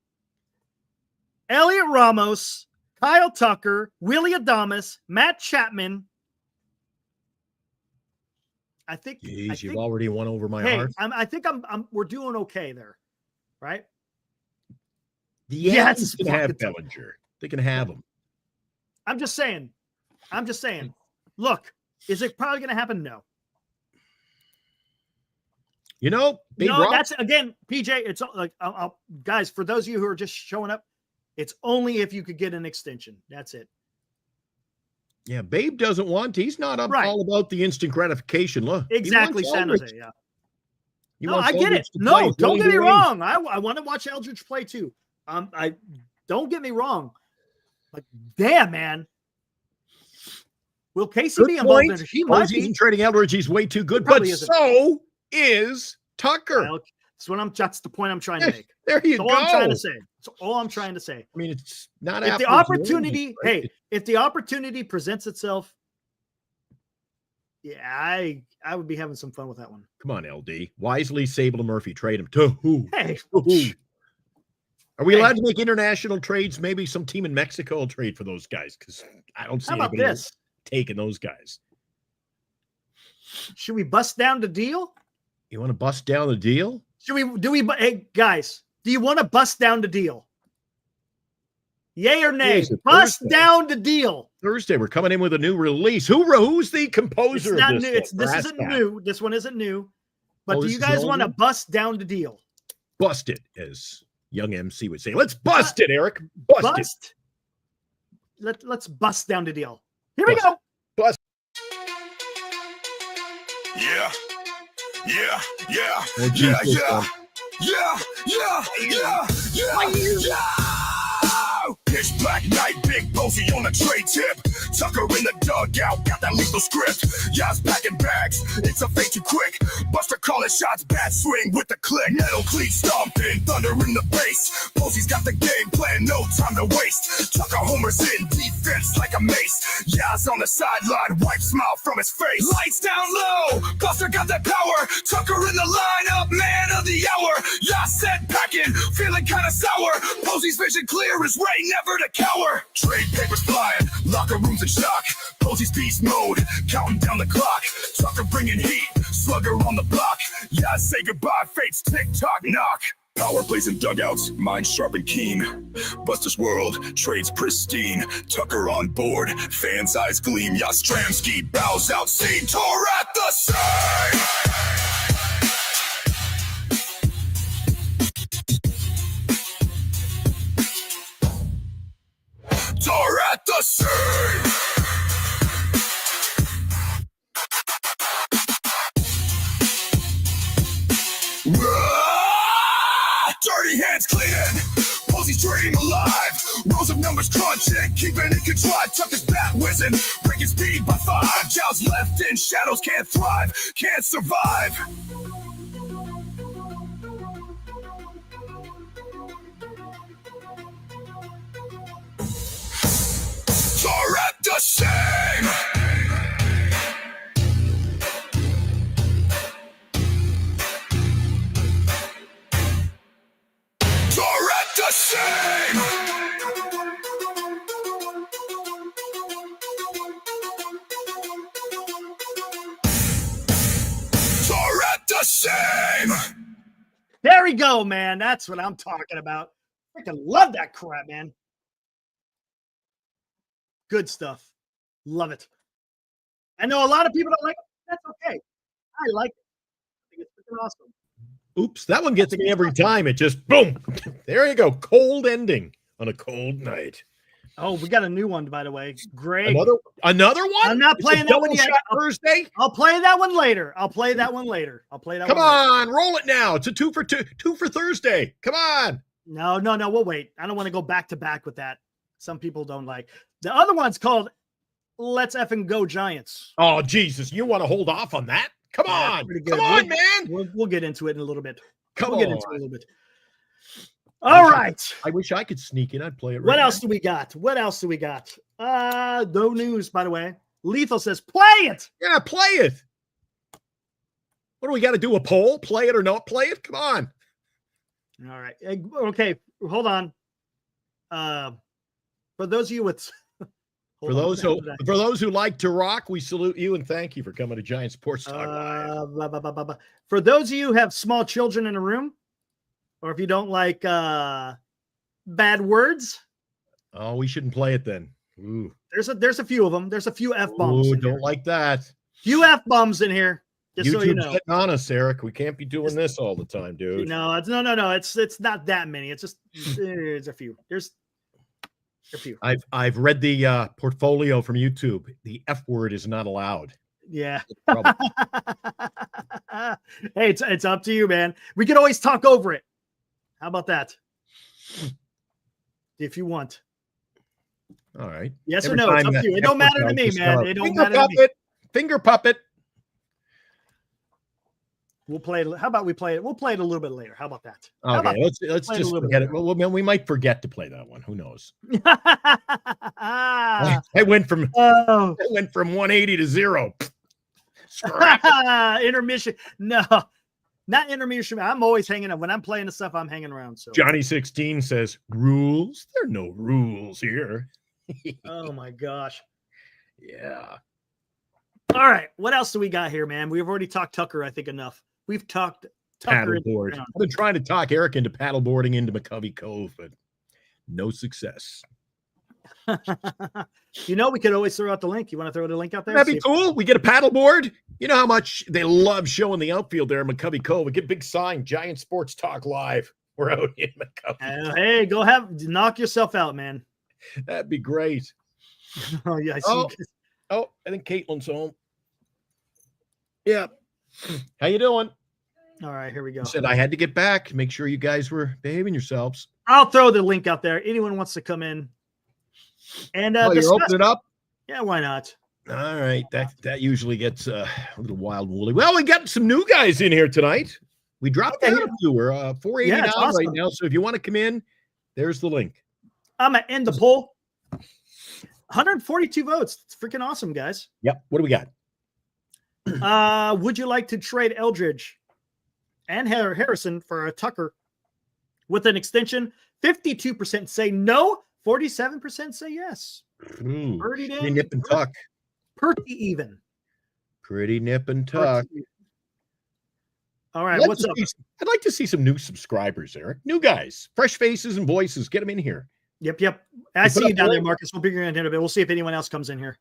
Speaker 3: Elliot Ramos, Kyle Tucker, Willie Adames, Matt Chapman, I think
Speaker 4: you've already won over my heart.
Speaker 3: I think we're doing okay there, right?
Speaker 4: The Yankees can have Bellinger. They can have him.
Speaker 3: I'm just saying. Look, is it probably going to happen? No.
Speaker 4: That's
Speaker 3: again, PJ. It's like, guys, for those of you who are just showing up, it's only if you could get an extension. That's it.
Speaker 4: Yeah, Babe doesn't want. He's not all about the instant gratification. Look,
Speaker 3: exactly, San Jose. Yeah. No, I get it. No, don't get me wrong. I want to watch Eldridge play too. I don't get me wrong. Like, damn, man. Will Casey be involved in it? He might be.
Speaker 4: He's trading Eldridge. He's way too good, but so is Tucker.
Speaker 3: That's the point I'm trying to make.
Speaker 4: There you go.
Speaker 3: That's all I'm trying to say.
Speaker 4: I mean, it's not
Speaker 3: if the opportunity. Right? If the opportunity presents itself, yeah, I would be having some fun with that one.
Speaker 4: Come on, LD. Wisely, Sable, and Murphy trade him to who?
Speaker 3: Hey,
Speaker 4: who? Are we allowed to make international trades? Maybe some team in Mexico will trade for those guys because I don't see anybody else taking those guys.
Speaker 3: Should we bust down the deal?
Speaker 4: You want to bust down the deal?
Speaker 3: Hey, guys, do you want to bust down the deal? Yay or nay? Bust down the deal.
Speaker 4: Thursday, we're coming in with a new release. Who's the composer of this?
Speaker 3: This isn't new. This one isn't new. But do you guys want to bust down the deal?
Speaker 4: Bust it, as young MC would say. Let's bust it, Eric. Bust it.
Speaker 3: Let's bust down the deal. Here we go.
Speaker 4: Bust.
Speaker 5: Yeah. Pitch black night, big Posey on a trade tip. Tucker in the dugout, got that lethal script. Yas packing bags, it's a fate too quick. Buster calling shots, bad swing with the click. Metal cleat stomping, thunder in the bass. Posey's got the game plan, no time to waste. Tucker homers in defense like a mace. Yas on the sideline, wipe smile from his face. Lights down low, Buster got that power. Tucker in the lineup, man of the hour. Yas set packing, feeling kinda sour. Posey's vision clear, is ready never to cower. Trade papers flying, locker rooms in shock. Posey's beast mode, counting down the clock. Tucker bringing heat, slugger on the block. Yeah, say goodbye, fate's tick-tock knock. Power plays in dugouts, mind sharp and keen. Buster's world, trades pristine. Tucker on board, fans' eyes gleam. Yastrzemski bows out, Sator at the side. was crunching, keeping it contrived. Chuck his bat whizzing, breaking speed by 5. Jaws left in shadows, can't thrive, can't survive. Are at the same. Are at the same. Are at the same.
Speaker 3: There we go, man. That's what I'm talking about. Freaking love that crap, man. Good stuff. Love it. I know a lot of people don't like it. That's okay. I like it. I think it's freaking awesome.
Speaker 4: Oops, that one gets me every time. It just boom. There you go. Cold ending on a cold night.
Speaker 3: Oh, we got a new one, by the way. Greg.
Speaker 4: Another one?
Speaker 3: I'm not playing that one yet.
Speaker 4: Thursday?
Speaker 3: I'll play that one later.
Speaker 4: Come on, roll it now. It's a 2 for 2 for Thursday. Come on.
Speaker 3: No. We'll wait. I don't want to go back to back with that. Some people don't like. The other one's called Let's Effing Go Giants.
Speaker 4: Oh, Jesus. You want to hold off on that? Come on. Come on, man.
Speaker 3: We'll get into it in a little bit.
Speaker 4: All
Speaker 3: right.
Speaker 4: I wish I could sneak in. I'd play it right
Speaker 3: What
Speaker 4: now.
Speaker 3: else do we got? No news, by the way. Lethal says, play it.
Speaker 4: Yeah, play it. What do we got to do? A poll? Play it or not play it? Come on.
Speaker 3: All right. Okay. Hold on. For those of you with
Speaker 4: For those who like to rock, we salute you and thank you for coming to Giant Sports Talk Live.
Speaker 3: For those of you who have small children in a room, or if you don't like bad words,
Speaker 4: oh, we shouldn't play it then. Ooh.
Speaker 3: There's a few of them. There's a few F-bombs.
Speaker 4: Ooh, don't like that.
Speaker 3: Few F-bombs in here. Just
Speaker 4: YouTube's
Speaker 3: so you know.
Speaker 4: getting on us, Eric. We can't be doing this all the time, dude.
Speaker 3: No. It's not that many. It's just there's a few. There's a few.
Speaker 4: I've read the portfolio from YouTube. The F word is not allowed.
Speaker 3: Yeah. Hey, it's up to you, man. We can always talk over it. How about that? If you want.
Speaker 4: All right.
Speaker 3: Yes or no? It's up to you. It don't matter to me, man. It don't matter to me.
Speaker 4: Finger puppet.
Speaker 3: We'll play it. How about we play it? We'll play it a little bit later. How about that?
Speaker 4: Okay, let's just forget it. Well, we might forget to play that one. Who knows? I went from 180 to 0.
Speaker 3: Intermission. No, not intermission. I'm always hanging up. When I'm playing the stuff, I'm hanging around. So
Speaker 4: Johnny 16 says, rules? There are no rules here.
Speaker 3: Oh my gosh.
Speaker 4: Yeah.
Speaker 3: All right. What else do we got here, man? We've already talked Tucker, I think, enough. We've talked Tucker.
Speaker 4: Paddleboard. I've been trying to talk Eric into paddleboarding into McCovey Cove, but no success.
Speaker 3: We could always throw out the link. You want to throw the link out there?
Speaker 4: That'd be cool. We get a paddleboard. You know how much they love showing the outfield there in McCovey Cove. We get a big sign, Giant Sports Talk Live. We're out in McCovey.
Speaker 3: Hey, knock yourself out, man.
Speaker 4: That'd be great.
Speaker 3: Oh, yeah. I see.
Speaker 4: Oh, I think Caitlin's home. Yeah. How you doing?
Speaker 3: All right, here we go.
Speaker 4: Said I had to get back. Make sure you guys were behaving yourselves.
Speaker 3: I'll throw the link out there. Anyone wants to come in and
Speaker 4: you're opening it up?
Speaker 3: Yeah, why not?
Speaker 4: All right. That usually gets a little wild woolly. Well, we got some new guys in here tonight. We dropped down a few. We're 480 down right now. So if you want to come in, there's the link.
Speaker 3: I'm gonna end the poll. 142 votes. It's freaking awesome, guys.
Speaker 4: Yep. What do we got?
Speaker 3: Would you like to trade Eldridge and Harrison for a Tucker with an extension? 52% say no, 47% say yes.
Speaker 4: Pretty nip and tuck.
Speaker 3: Pretty even.
Speaker 4: Pretty nip and tuck.
Speaker 3: All right, what's up?
Speaker 4: I'd like to see some new subscribers, Eric. New guys, fresh faces and voices. Get them in here.
Speaker 3: Yep. I see you down there, Marcus. We'll bring you in here a bit. We'll see if anyone else comes in here.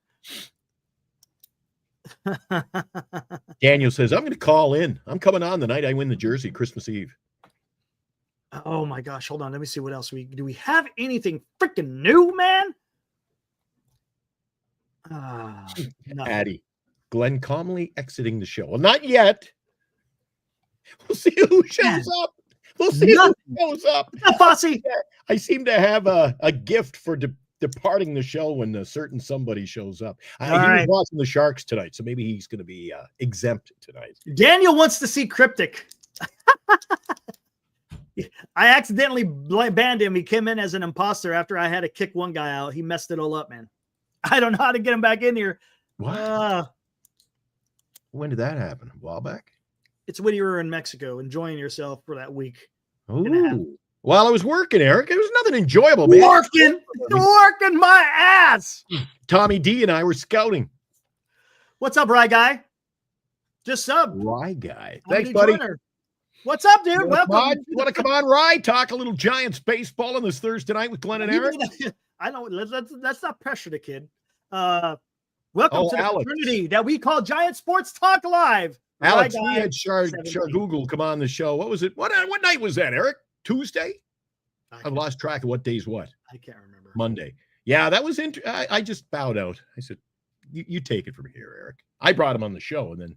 Speaker 4: Daniel says, I'm going to call in. I'm coming on the night I win the jersey, Christmas Eve.
Speaker 3: Oh, my gosh. Hold on. Let me see what else do we have anything freaking new, man?
Speaker 4: Patty. Glenn calmly exiting the show. Well, not yet. We'll see who shows up. Who shows up.
Speaker 3: Fossey.
Speaker 4: I seem to have a gift for departing the show when a certain somebody shows up. He
Speaker 3: right.
Speaker 4: was watching the Sharks tonight, so maybe he's going to be exempt tonight.
Speaker 3: Daniel wants to see Cryptic. I accidentally banned him. He came in as an imposter after I had to kick one guy out. He messed it all up, man. I don't know how to get him back in here.
Speaker 4: What? When did that happen? A while back?
Speaker 3: It's when you were in Mexico enjoying yourself for that week.
Speaker 4: Ooh. While I was working, Eric, it was nothing enjoyable, man.
Speaker 3: Working my ass.
Speaker 4: Tommy D and I were scouting.
Speaker 3: What's up, Rye Guy? Just sub.
Speaker 4: Rye Guy. Thanks, buddy.
Speaker 3: Joiner. What's up, dude? Welcome.
Speaker 4: You want to come on, Rye? Talk a little Giants baseball on this Thursday night with Glenn and Eric?
Speaker 3: I know. Let's not pressure the kid. Welcome to the community that we call Giant Sports Talk Live.
Speaker 4: Alex, we had Google come on the show. What was it? What night was that, Eric? Tuesday? I've lost track of what day's what.
Speaker 3: I can't remember.
Speaker 4: Monday. Yeah, that was I just bowed out. I said, you take it from here, Eric. I brought him on the show, and then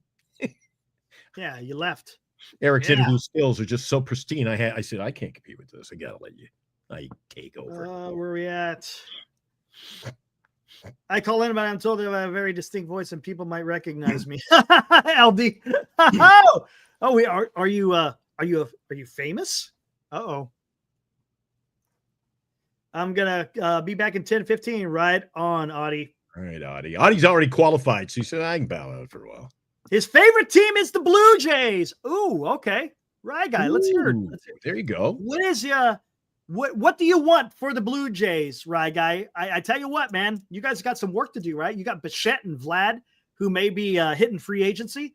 Speaker 3: yeah, you left.
Speaker 4: Eric's interview skills are just so pristine. I said, I can't compete with this. I gotta let you take over.
Speaker 3: Where are we at? I call in, but I'm told that I have a very distinct voice and people might recognize me. LD. Are you famous? Uh-oh. I'm gonna be back in 10:15. Right on, Audie.
Speaker 4: All right, Audie. Audie's already qualified, so he said I can bow out for a while.
Speaker 3: His favorite team is the Blue Jays. Ooh, okay. Right, guy. Let's hear it.
Speaker 4: There you go.
Speaker 3: What is what do you want for the Blue Jays, Rye Guy? I tell you what, man, you guys got some work to do, right? You got Bichette and Vlad, who may be hitting free agency.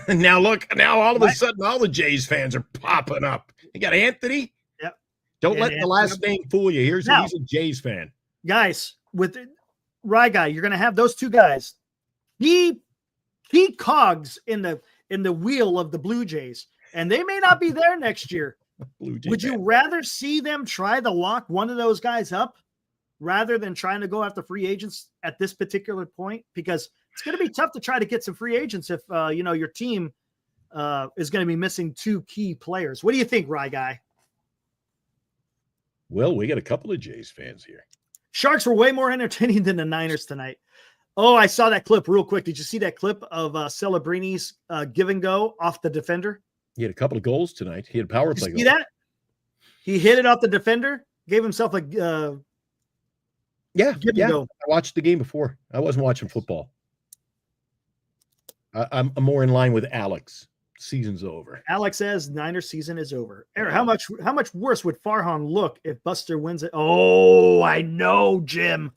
Speaker 4: Now all of a sudden, all the Jays fans are popping up. You got Anthony.
Speaker 3: Yep.
Speaker 4: Don't let the last name fool you. He's a Jays fan.
Speaker 3: Guys, with Rye Guy, you're going to have those two guys. He cogs in the wheel of the Blue Jays, and they may not be there next year. Would you rather see them try to lock one of those guys up rather than trying to go after free agents at this particular point? Because it's going to be tough to try to get some free agents if your team is going to be missing two key players. What do you think, Rye Guy?
Speaker 4: Well, we got a couple of Jays fans here.
Speaker 3: Sharks were way more entertaining than the Niners tonight. Oh, I saw that clip real quick. Did you see that clip of Celebrini's give and go off the defender?
Speaker 4: He had a couple of goals tonight. He had a power play goal.
Speaker 3: See that? He hit it off the defender, gave himself a give and go.
Speaker 4: I watched the game before. I wasn't watching football. I'm more in line with Alex. Season's over.
Speaker 3: Alex says Niners season is over. Aaron, how much worse would Farhan look if Buster wins it? Oh, I know, Jim.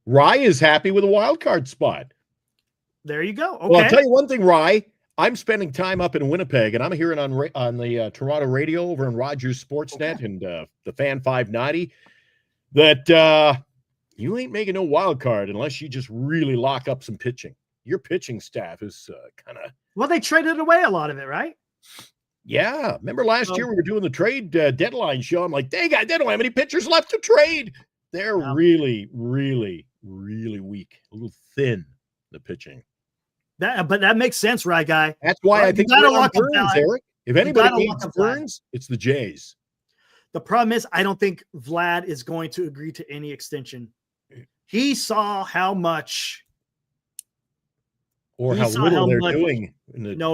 Speaker 4: Rye is happy with a wild card spot.
Speaker 3: There you go. Okay.
Speaker 4: Well, I'll tell you one thing, Rye. I'm spending time up in Winnipeg, and I'm hearing on the Toronto radio over in Rogers Sportsnet and the Fan 590 that you ain't making no wild card unless you just really lock up some pitching. Your pitching staff is kind of...
Speaker 3: Well, they traded away a lot of it, right?
Speaker 4: Yeah. Remember last year we were doing the trade deadline show? I'm like, they don't have any pitchers left to trade. They're really, really, really weak. A little thin, the pitching.
Speaker 3: But that makes sense, right, guy?
Speaker 4: That's why I think
Speaker 3: you gotta lock Burnes,
Speaker 4: Eric. If anybody needs Burnes, it's the Jays.
Speaker 3: The problem is, I don't think Vlad is going to agree to any extension. He saw how much,
Speaker 4: or how little they're doing.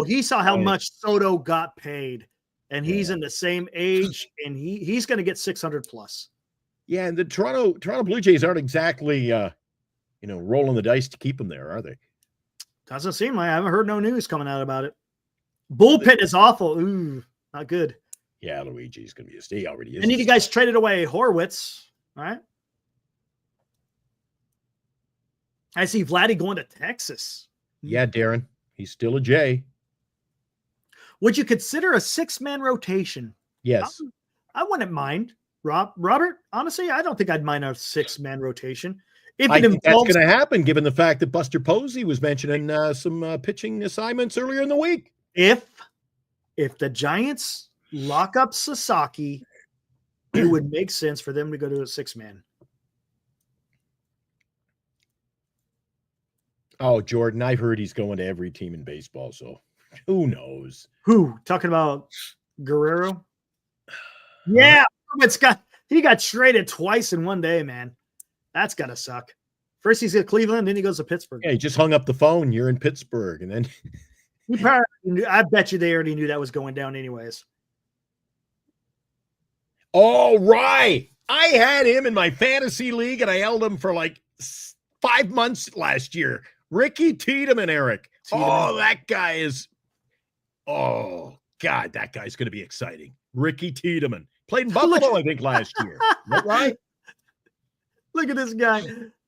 Speaker 3: He saw how much Soto got paid, and he's in the same age, and he's going to get 600 plus.
Speaker 4: Yeah, and the Toronto Blue Jays aren't exactly, rolling the dice to keep him there, are they?
Speaker 3: Doesn't seem like. I haven't heard no news coming out about it. Bullpen is awful. Ooh, not good.
Speaker 4: Yeah, Luigi's going to be a stay already.
Speaker 3: I need you guys traded away Horwitz. All right. I see Vladdy going to Texas.
Speaker 4: Yeah, Darren. He's still a J.
Speaker 3: Would you consider a 6-man rotation?
Speaker 4: Yes.
Speaker 3: I wouldn't mind. Robert, honestly, I don't think I'd mind a 6-man rotation.
Speaker 4: I think that's going to happen, given the fact that Buster Posey was mentioning some pitching assignments earlier in the week.
Speaker 3: If the Giants lock up Sasaki, it would make sense for them to go to a 6-man.
Speaker 4: Oh, Jordan, I've heard he's going to every team in baseball, so who knows?
Speaker 3: Who? Talking about Guerrero? Yeah, He got traded twice in one day, man. That's gotta suck. First he's at Cleveland, then he goes to Pittsburgh.
Speaker 4: Yeah, he just hung up the phone. You're in Pittsburgh, and then
Speaker 3: I bet you they already knew that was going down anyways.
Speaker 4: all right. I had him in my fantasy league, and I held him for like 5 months last year. Ricky Tiedemann, Eric. Oh, that guy is. Oh, God, that guy's going to be exciting. Ricky Tiedemann. Played in Buffalo, I think, last year. Is that right?
Speaker 3: Look at this guy.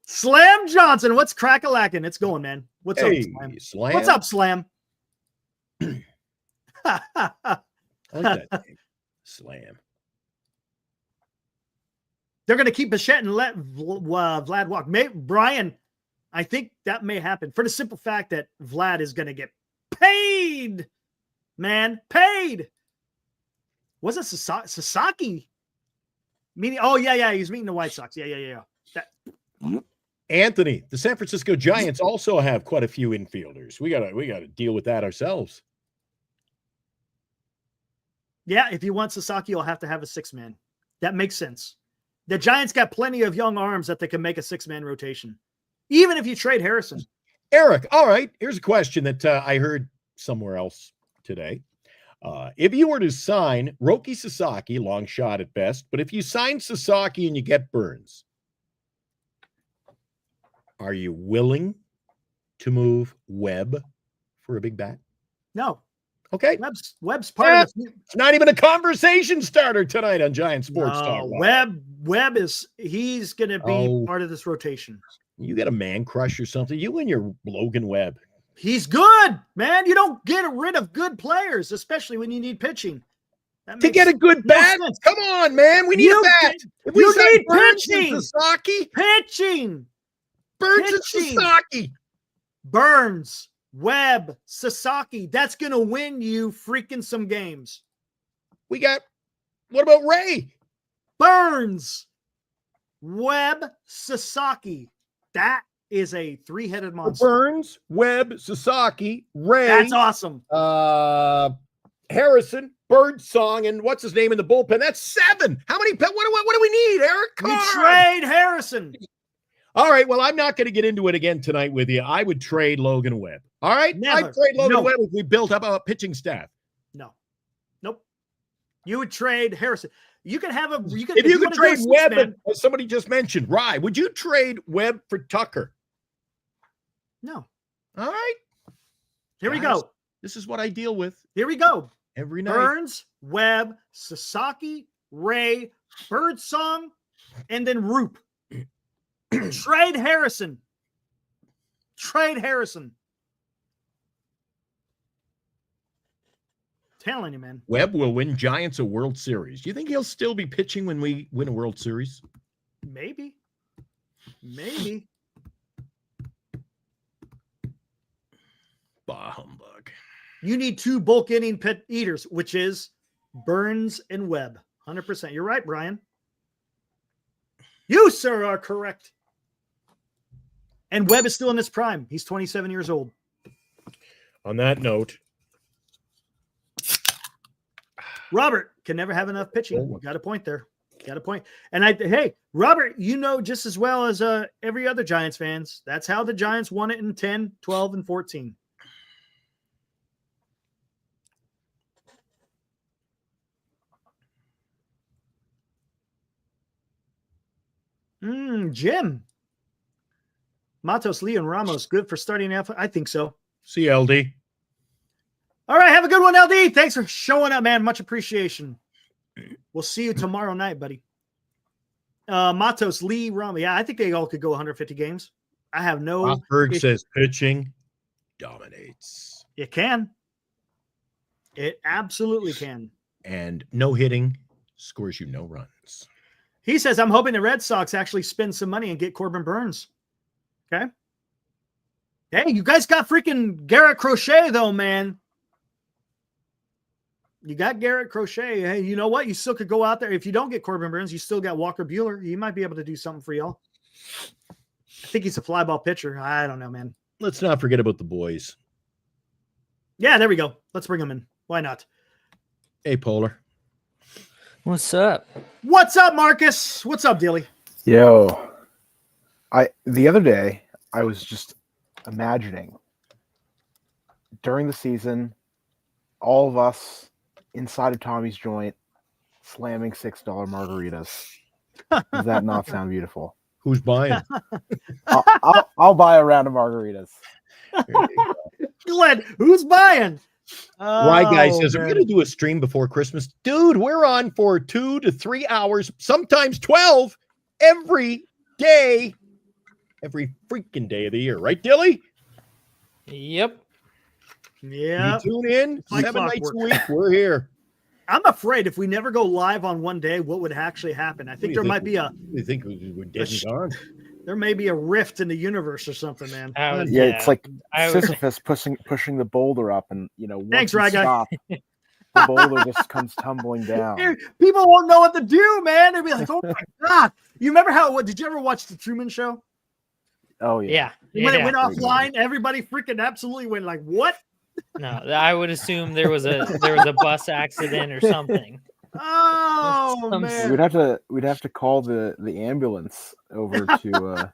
Speaker 3: Slam Johnson. What's crack-a-lacking? It's going, man. What's up, Slam?
Speaker 4: Slam?
Speaker 3: What's up, Slam?
Speaker 4: I like that name. Slam.
Speaker 3: They're going to keep Bichette and let Vlad walk. Brian, I think that may happen for the simple fact that Vlad is going to get paid, man. Paid. Was it Sasaki? Meaning, oh, yeah. He's meeting the White Sox. Yeah.
Speaker 4: Anthony, the San Francisco Giants also have quite a few infielders. We gotta deal with that ourselves.
Speaker 3: Yeah, if you want Sasaki, you'll have to have a 6-man. That makes sense. The Giants got plenty of young arms that they can make a 6-man rotation, even if you trade Harrison.
Speaker 4: Eric, all right, here's a question that I heard somewhere else today. If you were to sign Roki Sasaki, long shot at best, but if you sign Sasaki and you get Burnes, are you willing to move Webb for a big bat?
Speaker 3: No.
Speaker 4: Okay.
Speaker 3: Webb's part of this.
Speaker 4: It's not even a conversation starter tonight on Giant Sports Talk.
Speaker 3: Webb he's going to be part of this rotation.
Speaker 4: You got a man crush or something. You and your Logan Webb.
Speaker 3: He's good, man. You don't get rid of good players, especially when you need pitching.
Speaker 4: To get a good bat? Come on, man. We need a bat.
Speaker 3: You need
Speaker 4: pitching. Sasaki.
Speaker 3: Pitching.
Speaker 4: Burnes and Sasaki.
Speaker 3: Burnes, Webb, Sasaki. That's going to win you freaking some games.
Speaker 4: What about Ray?
Speaker 3: Burnes, Webb, Sasaki. That is a 3-headed monster.
Speaker 4: Burnes, Webb, Sasaki, Ray.
Speaker 3: That's awesome.
Speaker 4: Harrison, Birdsong, and what's his name in the bullpen? That's 7. How many? What do we need, Eric?
Speaker 3: Trade Harrison.
Speaker 4: All right. Well, I'm not going to get into it again tonight with you. I would trade Logan Webb. All right.
Speaker 3: Never.
Speaker 4: I'd trade Logan Webb if we built up a pitching staff.
Speaker 3: No. Nope. You would trade Harrison. You can have
Speaker 4: if you could trade Webb, as somebody just mentioned, Rye, would you trade Webb for Tucker?
Speaker 3: No.
Speaker 4: All right.
Speaker 3: Here we go.
Speaker 4: This is what I deal with.
Speaker 3: Here we go.
Speaker 4: Every night.
Speaker 3: Burnes, Webb, Sasaki, Ray, Birdsong, and then Roop. Trade Harrison. Telling you, man.
Speaker 4: Webb will win Giants a World Series. Do you think he'll still be pitching when we win a World Series?
Speaker 3: Maybe.
Speaker 4: Bah humbug.
Speaker 3: You need 2 bulk inning pit eaters, which is Burnes and Webb. 100%. You're right, Brian. You, sir, are correct. And Webb is still in his prime. He's 27 years old.
Speaker 4: On that note,
Speaker 3: Robert can never have enough pitching. Got a point there. And hey, Robert, you know just as well as every other Giants fans, that's how the Giants won it in 10, 12, and 14. Jim. Matos, Lee, and Ramos, good for starting out. I think so.
Speaker 4: See you, LD.
Speaker 3: All right, have a good one, LD. Thanks for showing up, man. Much appreciation. We'll see you tomorrow night, buddy. Matos, Lee, Ramos. Yeah, I think they all could go 150 games. I have no.
Speaker 4: Rothberg says pitching dominates.
Speaker 3: It can. It absolutely can.
Speaker 4: And no hitting scores you no runs.
Speaker 3: He says, I'm hoping the Red Sox actually spend some money and get Corbin Burnes. Okay. Hey, you guys got freaking Garrett Crochet, though, man. You got Garrett Crochet. Hey, you know what? You still could go out there. If you don't get Corbin Burnes, you still got Walker Buehler. He might be able to do something for y'all. I think he's a fly ball pitcher. I don't know, man.
Speaker 4: Let's not forget about the boys.
Speaker 3: Yeah, there we go. Let's bring them in. Why not?
Speaker 4: Hey, Polar.
Speaker 6: What's up?
Speaker 3: What's up, Marcus? What's up, Dilly?
Speaker 7: Yo, the other day I was just imagining during the season, all of us inside of Tommy's joint slamming $6 margaritas. Does that not sound beautiful?
Speaker 4: Who's buying?
Speaker 7: I'll buy a round of margaritas.
Speaker 3: Glenn, who's buying?
Speaker 4: Why, guy
Speaker 3: Oh,
Speaker 4: says, are we
Speaker 3: man.
Speaker 4: going to do a stream before Christmas? Dude, we're on for 2 to 3 hours, sometimes 12, every day, every freaking day of the year. Right, Dilly?
Speaker 6: Yep.
Speaker 3: Yeah.
Speaker 4: You tune in
Speaker 3: like
Speaker 4: 7 nights a
Speaker 3: clockwork.
Speaker 4: week. We're here.
Speaker 3: I'm afraid if we never go live on one day, what would actually happen? I think there might be
Speaker 4: You think we're dead and gone?
Speaker 3: there may be a rift in the universe or something, man.
Speaker 7: Yeah, it's like
Speaker 6: I would-
Speaker 7: Sisyphus pushing the boulder up, and once
Speaker 3: Thanks,
Speaker 7: you
Speaker 3: Rye Guy.
Speaker 7: stop, the boulder just comes tumbling down.
Speaker 3: People won't know what to do, man. They'll be like, "Oh my god!" You remember how? Did you ever watch the Truman Show?
Speaker 7: Oh yeah.
Speaker 6: Yeah.
Speaker 3: When it
Speaker 6: yeah.
Speaker 3: went offline, everybody freaking absolutely went like, "What?"
Speaker 6: No, I would assume there was a bus accident or something.
Speaker 3: Oh
Speaker 6: Some
Speaker 3: man!
Speaker 7: We'd have to call the ambulance over to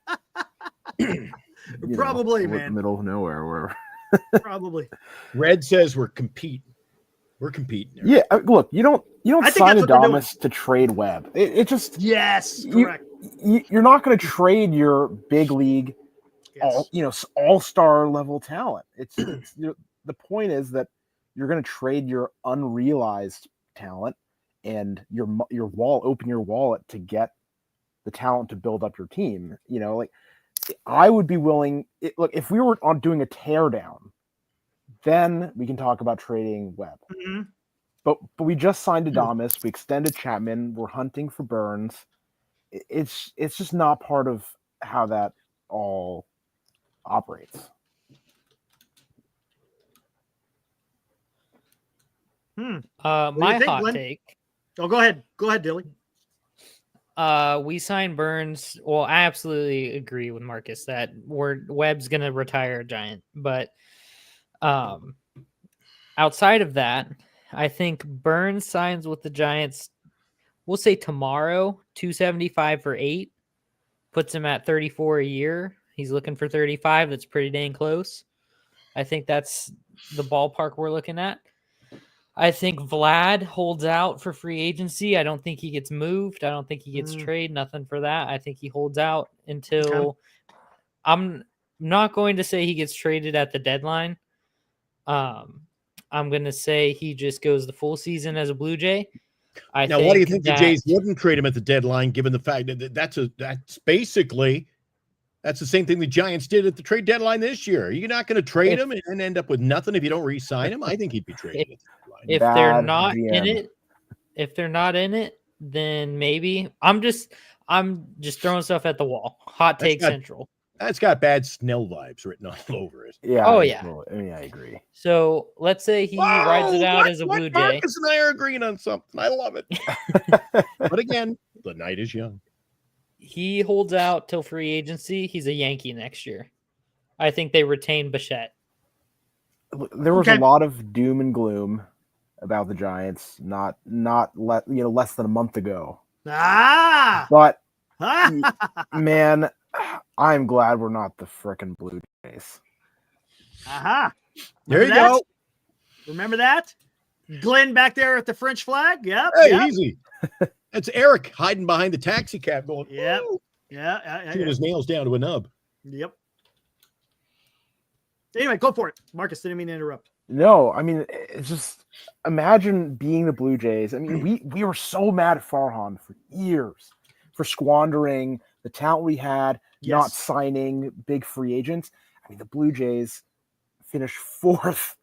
Speaker 3: Probably,
Speaker 7: the
Speaker 3: man.
Speaker 7: middle of nowhere or wherever.
Speaker 3: Probably.
Speaker 4: Red says we're competing. We're competing. Eric.
Speaker 7: Yeah, look, you don't
Speaker 3: I think
Speaker 7: sign
Speaker 3: that's what they're doing.
Speaker 7: Adamas to trade Webb. It just
Speaker 3: Yes,
Speaker 7: You-
Speaker 3: correct.
Speaker 7: you're not going to trade your big league
Speaker 3: Yes.
Speaker 7: all-star level talent. It's the point is that you're going to trade your unrealized talent and your open your wallet to get the talent to build up your team. Like I would be willing. Look, if we were on doing a teardown, then we can talk about trading Webb.
Speaker 3: Mhm.
Speaker 7: But we just signed Adamas. We extended Chapman. We're hunting for Burnes. It's just not part of how that all operates.
Speaker 3: Hmm.
Speaker 6: My
Speaker 3: think,
Speaker 6: hot
Speaker 3: Glenn?
Speaker 6: take.
Speaker 3: Oh, go ahead. Go ahead, Dilly.
Speaker 6: We signed Burnes. Well, I absolutely agree with Marcus that Webb's gonna retire a Giant, but outside of that, I think Burnes signs with the Giants. We'll say tomorrow, 275 for 8, puts him at 34 a year. He's looking for 35. That's pretty dang close. I think that's the ballpark we're looking at. I think Vlad holds out for free agency. I don't think he gets moved. I don't think he gets traded. Nothing for that. I think he holds out until I'm not going to say he gets traded at the deadline. I'm going to say he just goes the full season as a Blue Jay.
Speaker 4: Why do you think the Jays wouldn't trade him at the deadline, given the fact that that's basically that's the same thing the Giants did at the trade deadline this year? You're not going to trade him and end up with nothing if you don't re-sign him. I think he'd be traded at the deadline.
Speaker 6: If they're
Speaker 7: Bad
Speaker 6: not
Speaker 7: GM.
Speaker 6: in it, then maybe I'm just throwing stuff at the wall. Hot take central.
Speaker 4: That's got bad Snell vibes written all over it.
Speaker 7: Yeah.
Speaker 6: Oh, yeah.
Speaker 7: I mean, I agree.
Speaker 6: So let's say he rides it out as a Blue Jay.
Speaker 4: Marcus and I are agreeing on something. I love it. But again, the night is young.
Speaker 6: He holds out till free agency. He's a Yankee next year. I think they retain Bichette.
Speaker 7: There was
Speaker 3: Okay.
Speaker 7: a lot of doom and gloom about the Giants less than a month ago.
Speaker 3: Ah!
Speaker 7: But man, I'm glad we're not the frickin' Blue Jays.
Speaker 3: Aha!
Speaker 4: There you
Speaker 3: Remember that?
Speaker 4: go.
Speaker 3: Remember that? Glenn back there at the French flag. Yep.
Speaker 4: Hey,
Speaker 3: yep.
Speaker 4: easy. That's Eric hiding behind the taxi cab going,
Speaker 3: Yep.
Speaker 4: "Ooh,"
Speaker 3: Yeah.
Speaker 4: chewing his nails down to a nub.
Speaker 3: Yep. Anyway, go for it. Marcus, didn't mean to interrupt.
Speaker 7: No, I mean it's just imagine being the Blue Jays. I mean, we were so mad at Farhan for years for squandering the talent we had, not
Speaker 3: Yes.
Speaker 7: signing big free agents. I mean, the Blue Jays finished fourth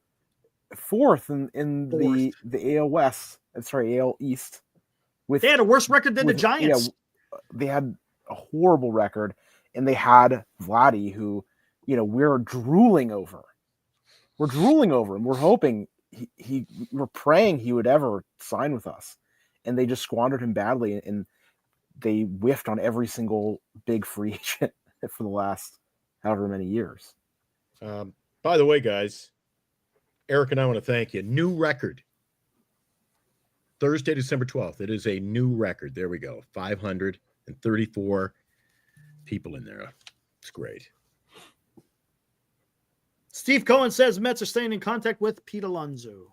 Speaker 7: in the AL West. Sorry, AL East.
Speaker 3: They had a worse record than the Giants.
Speaker 7: Yeah, they had a horrible record, and they had Vladdy, who we're drooling over. We're drooling over him. We're hoping we're praying he would ever sign with us, and they just squandered him badly, and they whiffed on every single big free agent for the last however many years.
Speaker 4: By the way, guys, Eric and I want to thank you. New record. Thursday, December 12th. It is a new record. There we go. 534 people in there. It's great.
Speaker 3: Steve Cohen says Mets are staying in contact with Pete Alonso.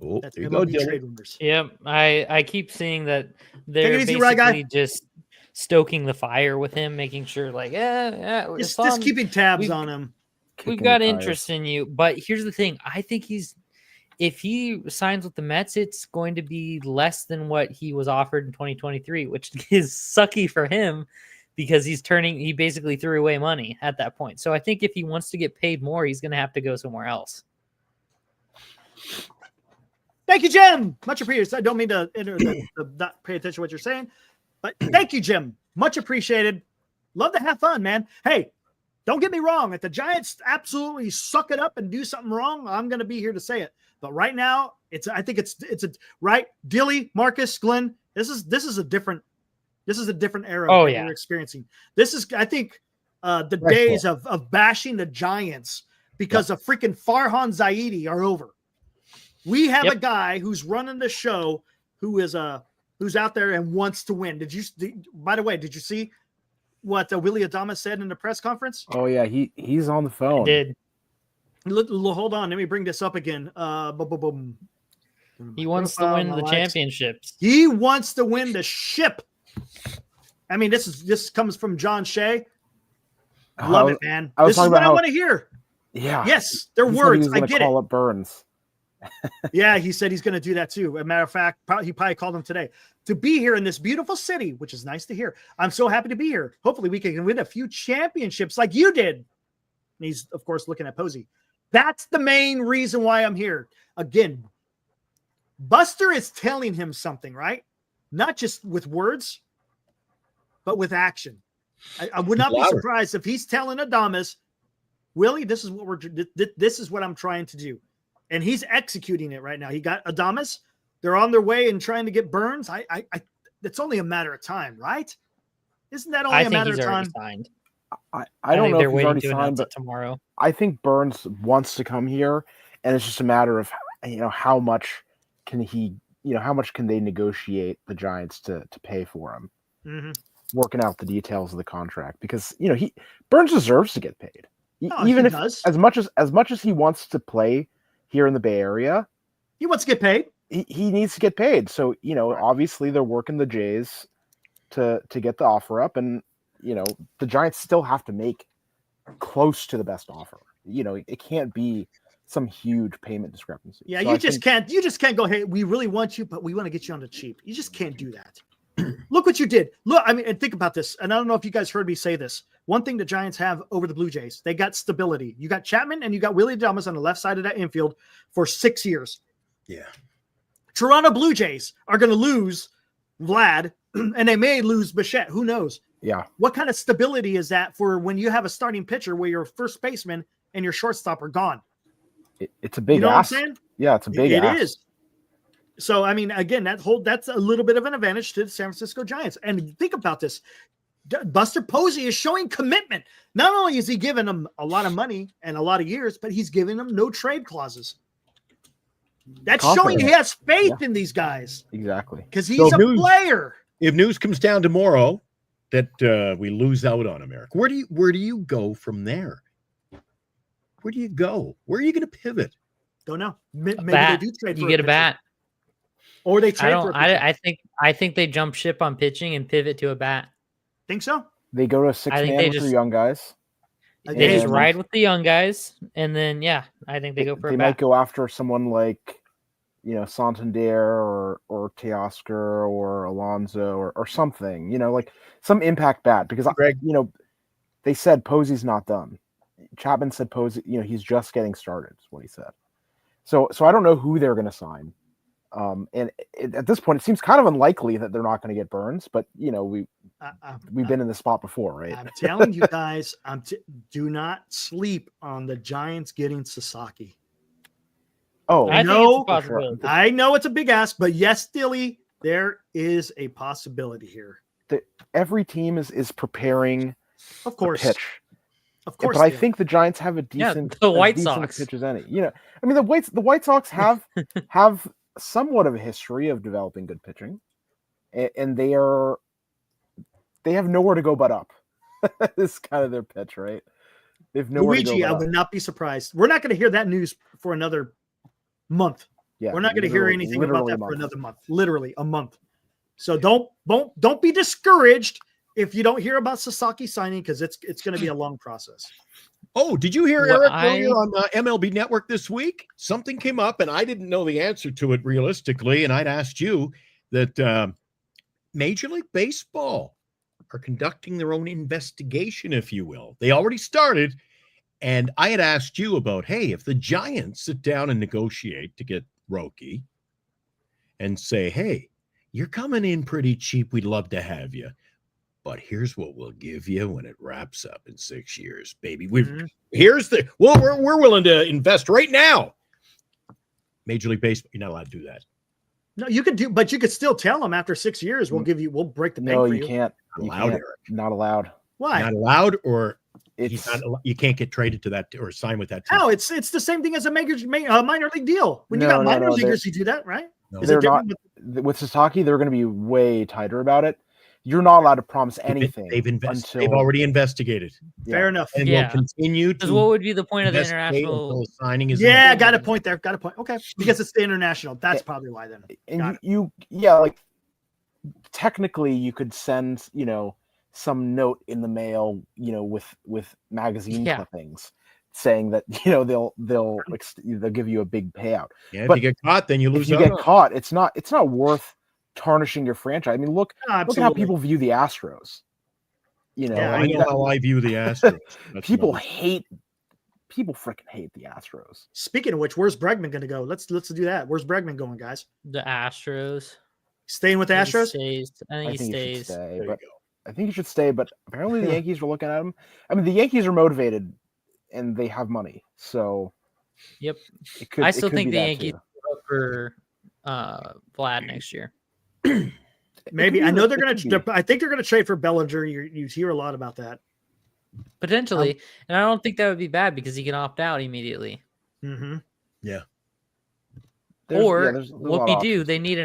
Speaker 4: Oh,
Speaker 3: That's
Speaker 4: there you go,
Speaker 3: MLB
Speaker 4: Dylan.
Speaker 3: trade rumors.
Speaker 6: Yep, I keep seeing that they're
Speaker 3: it easy,
Speaker 6: basically
Speaker 3: right, guy?
Speaker 6: just stoking the fire with him, making sure like, it's
Speaker 3: Just
Speaker 6: on.
Speaker 3: keeping tabs
Speaker 6: We've-
Speaker 3: on him.
Speaker 6: We've
Speaker 7: Kicking
Speaker 6: got
Speaker 7: the
Speaker 6: interest
Speaker 7: tires.
Speaker 6: in you, but here's the thing: I think if he signs with the Mets, it's going to be less than what he was offered in 2023, which is sucky for him because he basically threw away money at that point. So I think if he wants to get paid more, he's going to have to go somewhere else.
Speaker 3: Thank you, Jim. Much appreciated. I don't mean to not pay attention to what you're saying, but thank you, Jim. Much appreciated. Love to have fun, man. Hey, don't get me wrong. If the Giants absolutely suck it up and do something wrong, I'm going to be here to say it. But right now, I think it's right. Dilly, Marcus, Glenn. This is a different era that we're experiencing. This is, I think, the days of bashing the Giants because of freaking Farhan Zaidi are over. We have a guy who's running the show who's out there and wants to win. By the way, did you see what Willie Adames said in the press conference?
Speaker 7: Oh yeah, he's on the phone.
Speaker 6: I did.
Speaker 3: Hold on, let me bring this up again.
Speaker 6: He wants to win the championships.
Speaker 3: He wants to win the ship. I mean, this comes from John Shea. Love it, man. This is what I want to hear.
Speaker 7: Yeah.
Speaker 3: Yes, they're words. I get it.
Speaker 7: Call up Burnes.
Speaker 3: Yeah, he said he's going to do that too. As a matter of fact, he probably called him today to be here in this beautiful city, which is nice to hear. I'm so happy to be here. Hopefully we can win a few championships like you did. And he's, of course, looking at Posey. That's the main reason why I'm here. Again, Buster is telling him something, right? Not just with words, but with action. I would not be surprised if he's telling Adames, Willie, this is what I'm trying to do. And he's executing it right now. He got Adames. They're on their way and trying to get Burnes. It's only a matter of time, right? Isn't that only a matter of time?
Speaker 6: Signed.
Speaker 7: I don't know
Speaker 6: they're
Speaker 7: if he's
Speaker 6: waiting
Speaker 7: already
Speaker 6: to
Speaker 7: signed,
Speaker 6: announce
Speaker 7: but
Speaker 6: it tomorrow.
Speaker 7: I think Burnes wants to come here, and it's just a matter of how much can they negotiate the Giants to pay for him, working out the details of the contract, because Burnes deserves to get paid, even if as much as he wants to play here in the Bay Area,
Speaker 3: he wants to get paid.
Speaker 7: He needs to get paid. So obviously they're working the Jays to get the offer up, and the Giants still have to make close to the best offer. It can't be some huge payment discrepancy.
Speaker 3: Yeah, so you just can't go, hey, we really want you, but we want to get you on the cheap. You just can't do that. Look what you did. Look, I mean, and think about this. And I don't know if you guys heard me say this. One thing the Giants have over the Blue Jays, they got stability. You got Chapman and you got Willie Adames on the left side of that infield for 6 years.
Speaker 4: Yeah.
Speaker 3: Toronto Blue Jays are going to lose Vlad, and they may lose Bichette. Who knows?
Speaker 7: Yeah.
Speaker 3: What kind of stability is that for when you have a starting pitcher where your first baseman and your shortstop are gone?
Speaker 7: It's a big
Speaker 3: ask.
Speaker 7: What I'm saying? Yeah, it's a big ask.
Speaker 3: It is. So, I mean, again, that's a little bit of an advantage to the San Francisco Giants. And think about this. Buster Posey is showing commitment. Not only is he giving them a lot of money and a lot of years, but he's giving them no trade clauses. That's showing he has faith in these guys.
Speaker 7: Exactly.
Speaker 3: Because he's a player.
Speaker 4: If news comes down tomorrow that we lose out on America, where do you go from there? Where do you go? Where are you going to pivot?
Speaker 3: Don't know. Maybe
Speaker 6: they
Speaker 3: do trade.
Speaker 6: You get a bat,
Speaker 3: or they trade.
Speaker 6: I think they jump ship on pitching and pivot to a bat.
Speaker 3: Think so?
Speaker 7: They go to a 6-man with the young guys.
Speaker 6: They just ride with the young guys, and then I think they go for a bat. They
Speaker 7: might go after someone like Santander or Teoscar or Alonso or something. Like some impact bat, because they said Posey's not done. Chapman said Posey, he's just getting started, is what he said. So I don't know who they're going to sign. And at this point, it seems kind of unlikely that they're not going to get Burnes, but we've been in this spot before, right?
Speaker 3: I'm telling you guys, do not sleep on the Giants getting Sasaki.
Speaker 7: Oh,
Speaker 3: I know it's a big ask, but yes, Dilly, there is a possibility here.
Speaker 7: Every team is preparing,
Speaker 3: of course,
Speaker 7: pitch.
Speaker 3: Of course,
Speaker 7: but I think the Giants have a decent.
Speaker 6: The White Sox
Speaker 7: pitch as any. I mean the White Sox have somewhat of a history of developing good pitching, and they have nowhere to go but up. This is kind of their pitch, right? They've nowhere
Speaker 3: Luigi,
Speaker 7: to go
Speaker 3: I
Speaker 7: but
Speaker 3: would
Speaker 7: up.
Speaker 3: not be surprised. We're not going to hear that news for another month.
Speaker 7: Yeah,
Speaker 3: We're not going to hear
Speaker 7: literally-
Speaker 3: anything about
Speaker 7: literally
Speaker 3: that
Speaker 7: a
Speaker 3: for
Speaker 7: month.
Speaker 3: another month. Literally a month. So don't be discouraged if you don't hear about Sasaki signing, because it's going to be a long process.
Speaker 4: Oh, did you hear
Speaker 6: Well,
Speaker 4: Eric earlier on MLB Network this week? Something came up, and I didn't know the answer to it realistically, and I'd asked you that Major League Baseball are conducting their own investigation, if you will. They already started, and I had asked you about, hey, if the Giants sit down and negotiate to get Roki and say, hey, you're coming in pretty cheap, we'd love to have you, but here's what we'll give you when it wraps up in 6 years, baby. We're willing to invest right now. Major League Baseball, you're not allowed to do that.
Speaker 3: No, you could do, but you could still tell them after 6 years, we'll break the bank
Speaker 7: No,
Speaker 3: for
Speaker 7: you can't. You
Speaker 4: Allowed,
Speaker 7: can't.
Speaker 4: Eric.
Speaker 7: Not allowed.
Speaker 3: Why?
Speaker 4: Not allowed, or
Speaker 7: It's
Speaker 4: you can't get traded to that or sign with that team.
Speaker 3: No, it's the same thing as a minor league deal. When you
Speaker 7: No,
Speaker 3: got
Speaker 7: no,
Speaker 3: minor
Speaker 7: no,
Speaker 3: leaguers, you do that, right?
Speaker 4: No.
Speaker 3: Is
Speaker 7: they're
Speaker 3: it different
Speaker 7: not with Sasaki. They're going to be way tighter about it. You're not allowed to promise anything.
Speaker 4: They've already investigated
Speaker 3: Fair enough.
Speaker 4: and
Speaker 6: Yeah.
Speaker 4: will continue
Speaker 6: Because
Speaker 4: to
Speaker 6: what would be the point of the
Speaker 4: investigate until
Speaker 6: international?
Speaker 4: the signing is
Speaker 3: Yeah,
Speaker 4: made.
Speaker 3: got a point there. Got a point. Okay, because it's the international. That's probably why then.
Speaker 7: And like technically you could send, some note in the mail, with magazine
Speaker 6: Yeah.
Speaker 7: clippings saying that, they'll give you a big payout.
Speaker 4: Yeah, if
Speaker 7: But
Speaker 4: you get caught, then you lose
Speaker 7: If you
Speaker 4: out
Speaker 7: get
Speaker 4: on it.
Speaker 7: caught, it's not worth tarnishing your franchise. I mean, look at how
Speaker 3: Absolutely.
Speaker 7: people view the Astros.
Speaker 3: Yeah,
Speaker 4: I know how I view the Astros. That's
Speaker 7: people
Speaker 4: another-
Speaker 7: freaking hate the Astros.
Speaker 3: Speaking of which, where's Bregman going to go? Let's do that. Where's Bregman going, guys?
Speaker 6: The Astros.
Speaker 3: Staying with the
Speaker 6: I think he
Speaker 3: Astros?
Speaker 6: stays. I think he
Speaker 7: Should
Speaker 6: stays.
Speaker 7: stay,
Speaker 4: There you
Speaker 7: but
Speaker 4: go.
Speaker 7: I think he should stay. But apparently the Yankees are looking at him. I mean, the Yankees are motivated and they have money, so
Speaker 6: Yep.
Speaker 7: it could.
Speaker 6: I
Speaker 7: it
Speaker 6: still
Speaker 7: could
Speaker 6: think
Speaker 7: be
Speaker 6: the
Speaker 7: that
Speaker 6: Yankees
Speaker 7: too.
Speaker 6: will go for Vlad next year.
Speaker 3: Maybe.
Speaker 7: It could
Speaker 3: I
Speaker 7: be-
Speaker 3: know
Speaker 7: it could be.
Speaker 3: I think they're going to trade for Bellinger. You hear a lot about that.
Speaker 6: Potentially. And I don't think that would be bad because he can opt out immediately.
Speaker 3: Mm-hmm.
Speaker 7: There's a lot
Speaker 6: what we
Speaker 7: of
Speaker 6: do,
Speaker 7: options.
Speaker 6: they need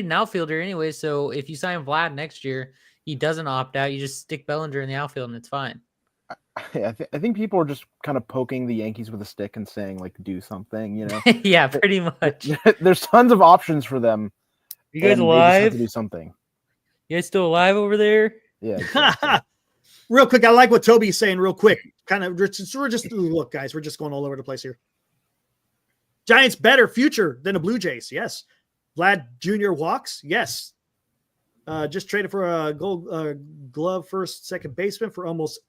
Speaker 6: an outfielder anyway. So if you sign Vlad next year, he doesn't opt out. You just stick Bellinger in the outfield and it's fine.
Speaker 7: I think people are just kind of poking the Yankees with a stick and saying, like, do something.
Speaker 6: Yeah, pretty much.
Speaker 7: There's tons of options for them.
Speaker 6: You guys
Speaker 7: and they just have
Speaker 6: alive?
Speaker 7: to do something.
Speaker 6: You guys still alive over there?
Speaker 7: Yeah. Exactly.
Speaker 3: Real quick, I like what Toby's saying. Real quick, we're just look, guys. We're just going all over the place here. Giants better future than the Blue Jays. Yes. Vlad Jr. walks. Yes. Just traded for a gold glove first, second baseman for almost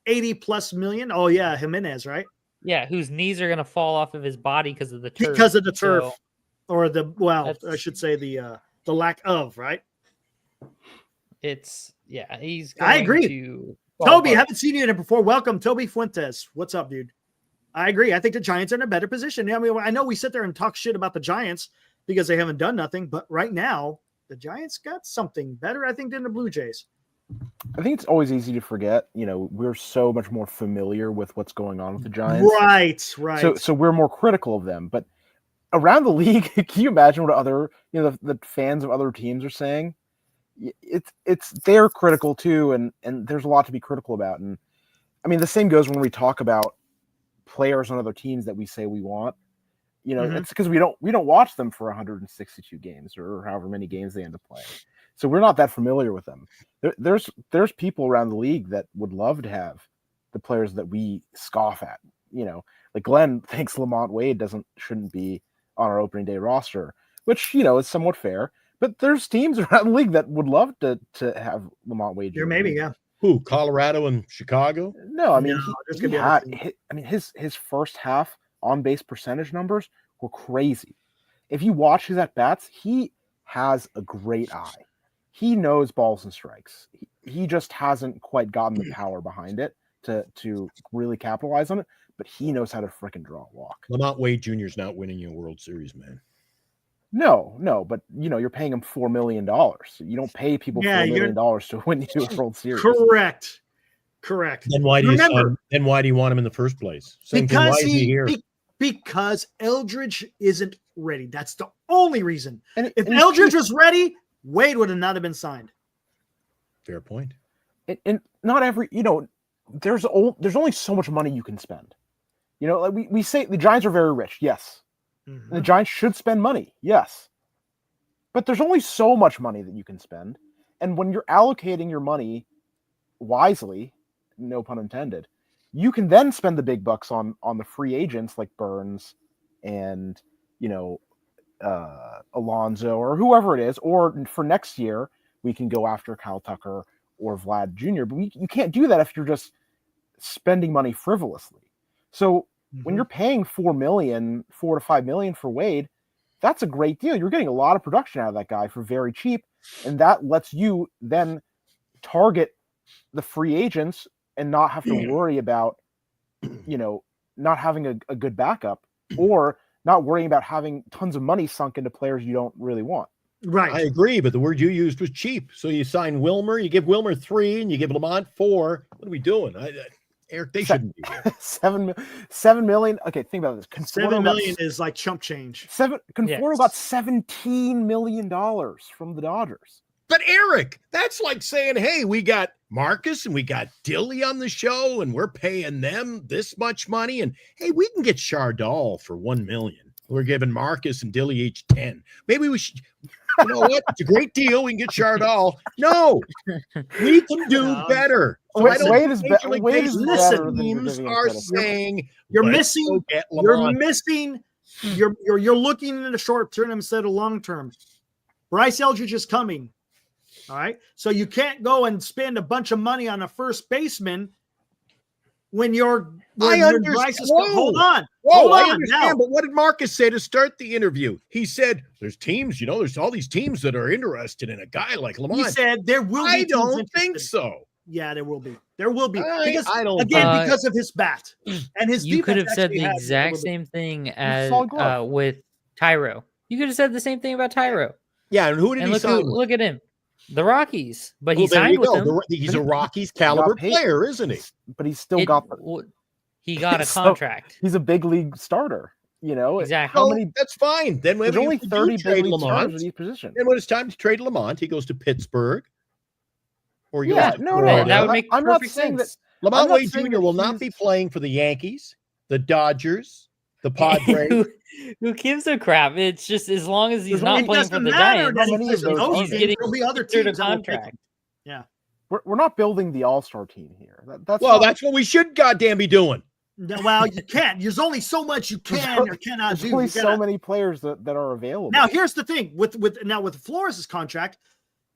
Speaker 3: 80+ million. Oh yeah, Jimenez, right?
Speaker 6: Yeah, whose knees are gonna fall off of his body because of the turf.
Speaker 3: Because of the turf,
Speaker 6: So,
Speaker 3: or I
Speaker 6: that's-
Speaker 3: should say the lack of, right?
Speaker 6: he's
Speaker 3: I agree.
Speaker 6: to
Speaker 3: Toby, haven't seen you in it before. Welcome, Toby Fuentes. What's up, dude? I agree. I think the Giants are in a better position. I mean, I know we sit there and talk shit about the Giants because they haven't done nothing, but right now the Giants got something better, I think, than the Blue Jays.
Speaker 7: I think it's always easy to forget. We're so much more familiar with what's going on with the Giants.
Speaker 3: Right.
Speaker 7: So we're more critical of them. But around the league, can you imagine what other, the fans of other teams are saying? They're critical too, and there's a lot to be critical about. And I mean, the same goes when we talk about players on other teams that we say we want. It's because we don't watch them for 162 games or however many games they end up playing. So we're not that familiar with them. There's people around the league that would love to have the players that we scoff at. Like Glenn thinks Lamont Wade shouldn't be on our opening day roster, which is somewhat fair. But there's teams around the league that would love to have Lamont Wade.
Speaker 3: Here, maybe, yeah.
Speaker 4: Who? Colorado and Chicago?
Speaker 7: No, I mean,
Speaker 3: No, there's gonna be other teams.
Speaker 7: his first half on base percentage numbers were crazy. If you watch his at bats, he has a great eye. He knows balls and strikes. He just hasn't quite gotten the power behind it to really capitalize on it. But he knows how to freaking draw a walk.
Speaker 4: Lamont Wade Jr. is not winning you a World Series, man.
Speaker 7: No, but you're paying him $4 million. You don't pay people $4 million to win you a World Series.
Speaker 3: Correct.
Speaker 4: Then why do you want him in the first place? Same thing, why is he here?
Speaker 3: because Eldridge isn't ready. That's the only reason. If
Speaker 7: and
Speaker 3: Eldridge was ready, Wade would have not been signed.
Speaker 4: Fair point.
Speaker 7: And not every, there's only so much money you can spend. Like we say the Giants are very rich, yes. And the Giants should spend money, yes. But there's only so much money that you can spend. And when you're allocating your money wisely, no pun intended, you can then spend the big bucks on the free agents like Burnes and, Alonso or whoever it is. Or for next year, we can go after Kyle Tucker or Vlad Jr. But you can't do that if you're just spending money frivolously. So when you're paying $4 to $5 million for Wade, that's a great deal. You're getting a lot of production out of that guy for very cheap. And that lets you then target the free agents and not have to worry about, not having a good backup or not worrying about having tons of money sunk into players you don't really want.
Speaker 3: Right.
Speaker 4: I agree, but the word you used was cheap. So you sign Wilmer, you give Wilmer 3, and you give Lamont 4. What are we doing? Eric, they shouldn't be here.
Speaker 7: $7 million. Okay, think about this.
Speaker 3: $7 million is like chump change.
Speaker 7: Conforto got $17 million from the Dodgers.
Speaker 4: But Eric, that's like saying, hey, we got Marcus and we got Dilly on the show, and we're paying them this much money. And hey, we can get Chardal for $1 million. We're giving Marcus and Dilly each 10. Maybe we should. You know what? It's a great deal. We can get Chardal. No, we can do better. So
Speaker 7: Wade is better than
Speaker 4: teams are saying
Speaker 3: you're missing. You're looking in the short term instead of long term. Bryce Eldridge is coming. All right, so you can't go and spend a bunch of money on a first baseman when Bryce is. Hold on.
Speaker 4: I understand, now. But what did Marcus say to start the interview? He said, there's teams, there's all these teams that are interested in a guy like Lamont.
Speaker 3: He said there will be.
Speaker 4: I don't think so.
Speaker 3: Yeah, there will be. There will be.
Speaker 4: Because
Speaker 3: of his bat. And his
Speaker 6: you could have said the exact same thing as with Tyro. You could have said the same thing about Tyro.
Speaker 4: Yeah, and who did he sign?
Speaker 6: Look at him. The Rockies. But he signed with them.
Speaker 4: He's a Rockies caliber player, isn't he?
Speaker 7: But he's still got
Speaker 6: he got a contract.
Speaker 7: He's a big league starter.
Speaker 6: Exactly.
Speaker 4: That's fine. Then
Speaker 7: there's only 30 big league starters at each position.
Speaker 4: And when it's time to trade Lamont, he goes to Pittsburgh. Or
Speaker 6: that would make
Speaker 7: I'm not saying
Speaker 6: sense.
Speaker 7: that
Speaker 4: Lamont Wade Jr. will not be playing for the Yankees, the Dodgers, the Padres.
Speaker 6: Who gives a crap? It's just as long as he's not playing for the Giants, he's getting
Speaker 3: other teams
Speaker 6: contract.
Speaker 3: Yeah,
Speaker 7: we're not building the all-star team here. That's
Speaker 4: what we should goddamn be doing.
Speaker 3: Well, you can't. There's only so much you can or cannot do.
Speaker 7: There's only so many players that are available.
Speaker 3: Now, here's the thing with Flores' contract.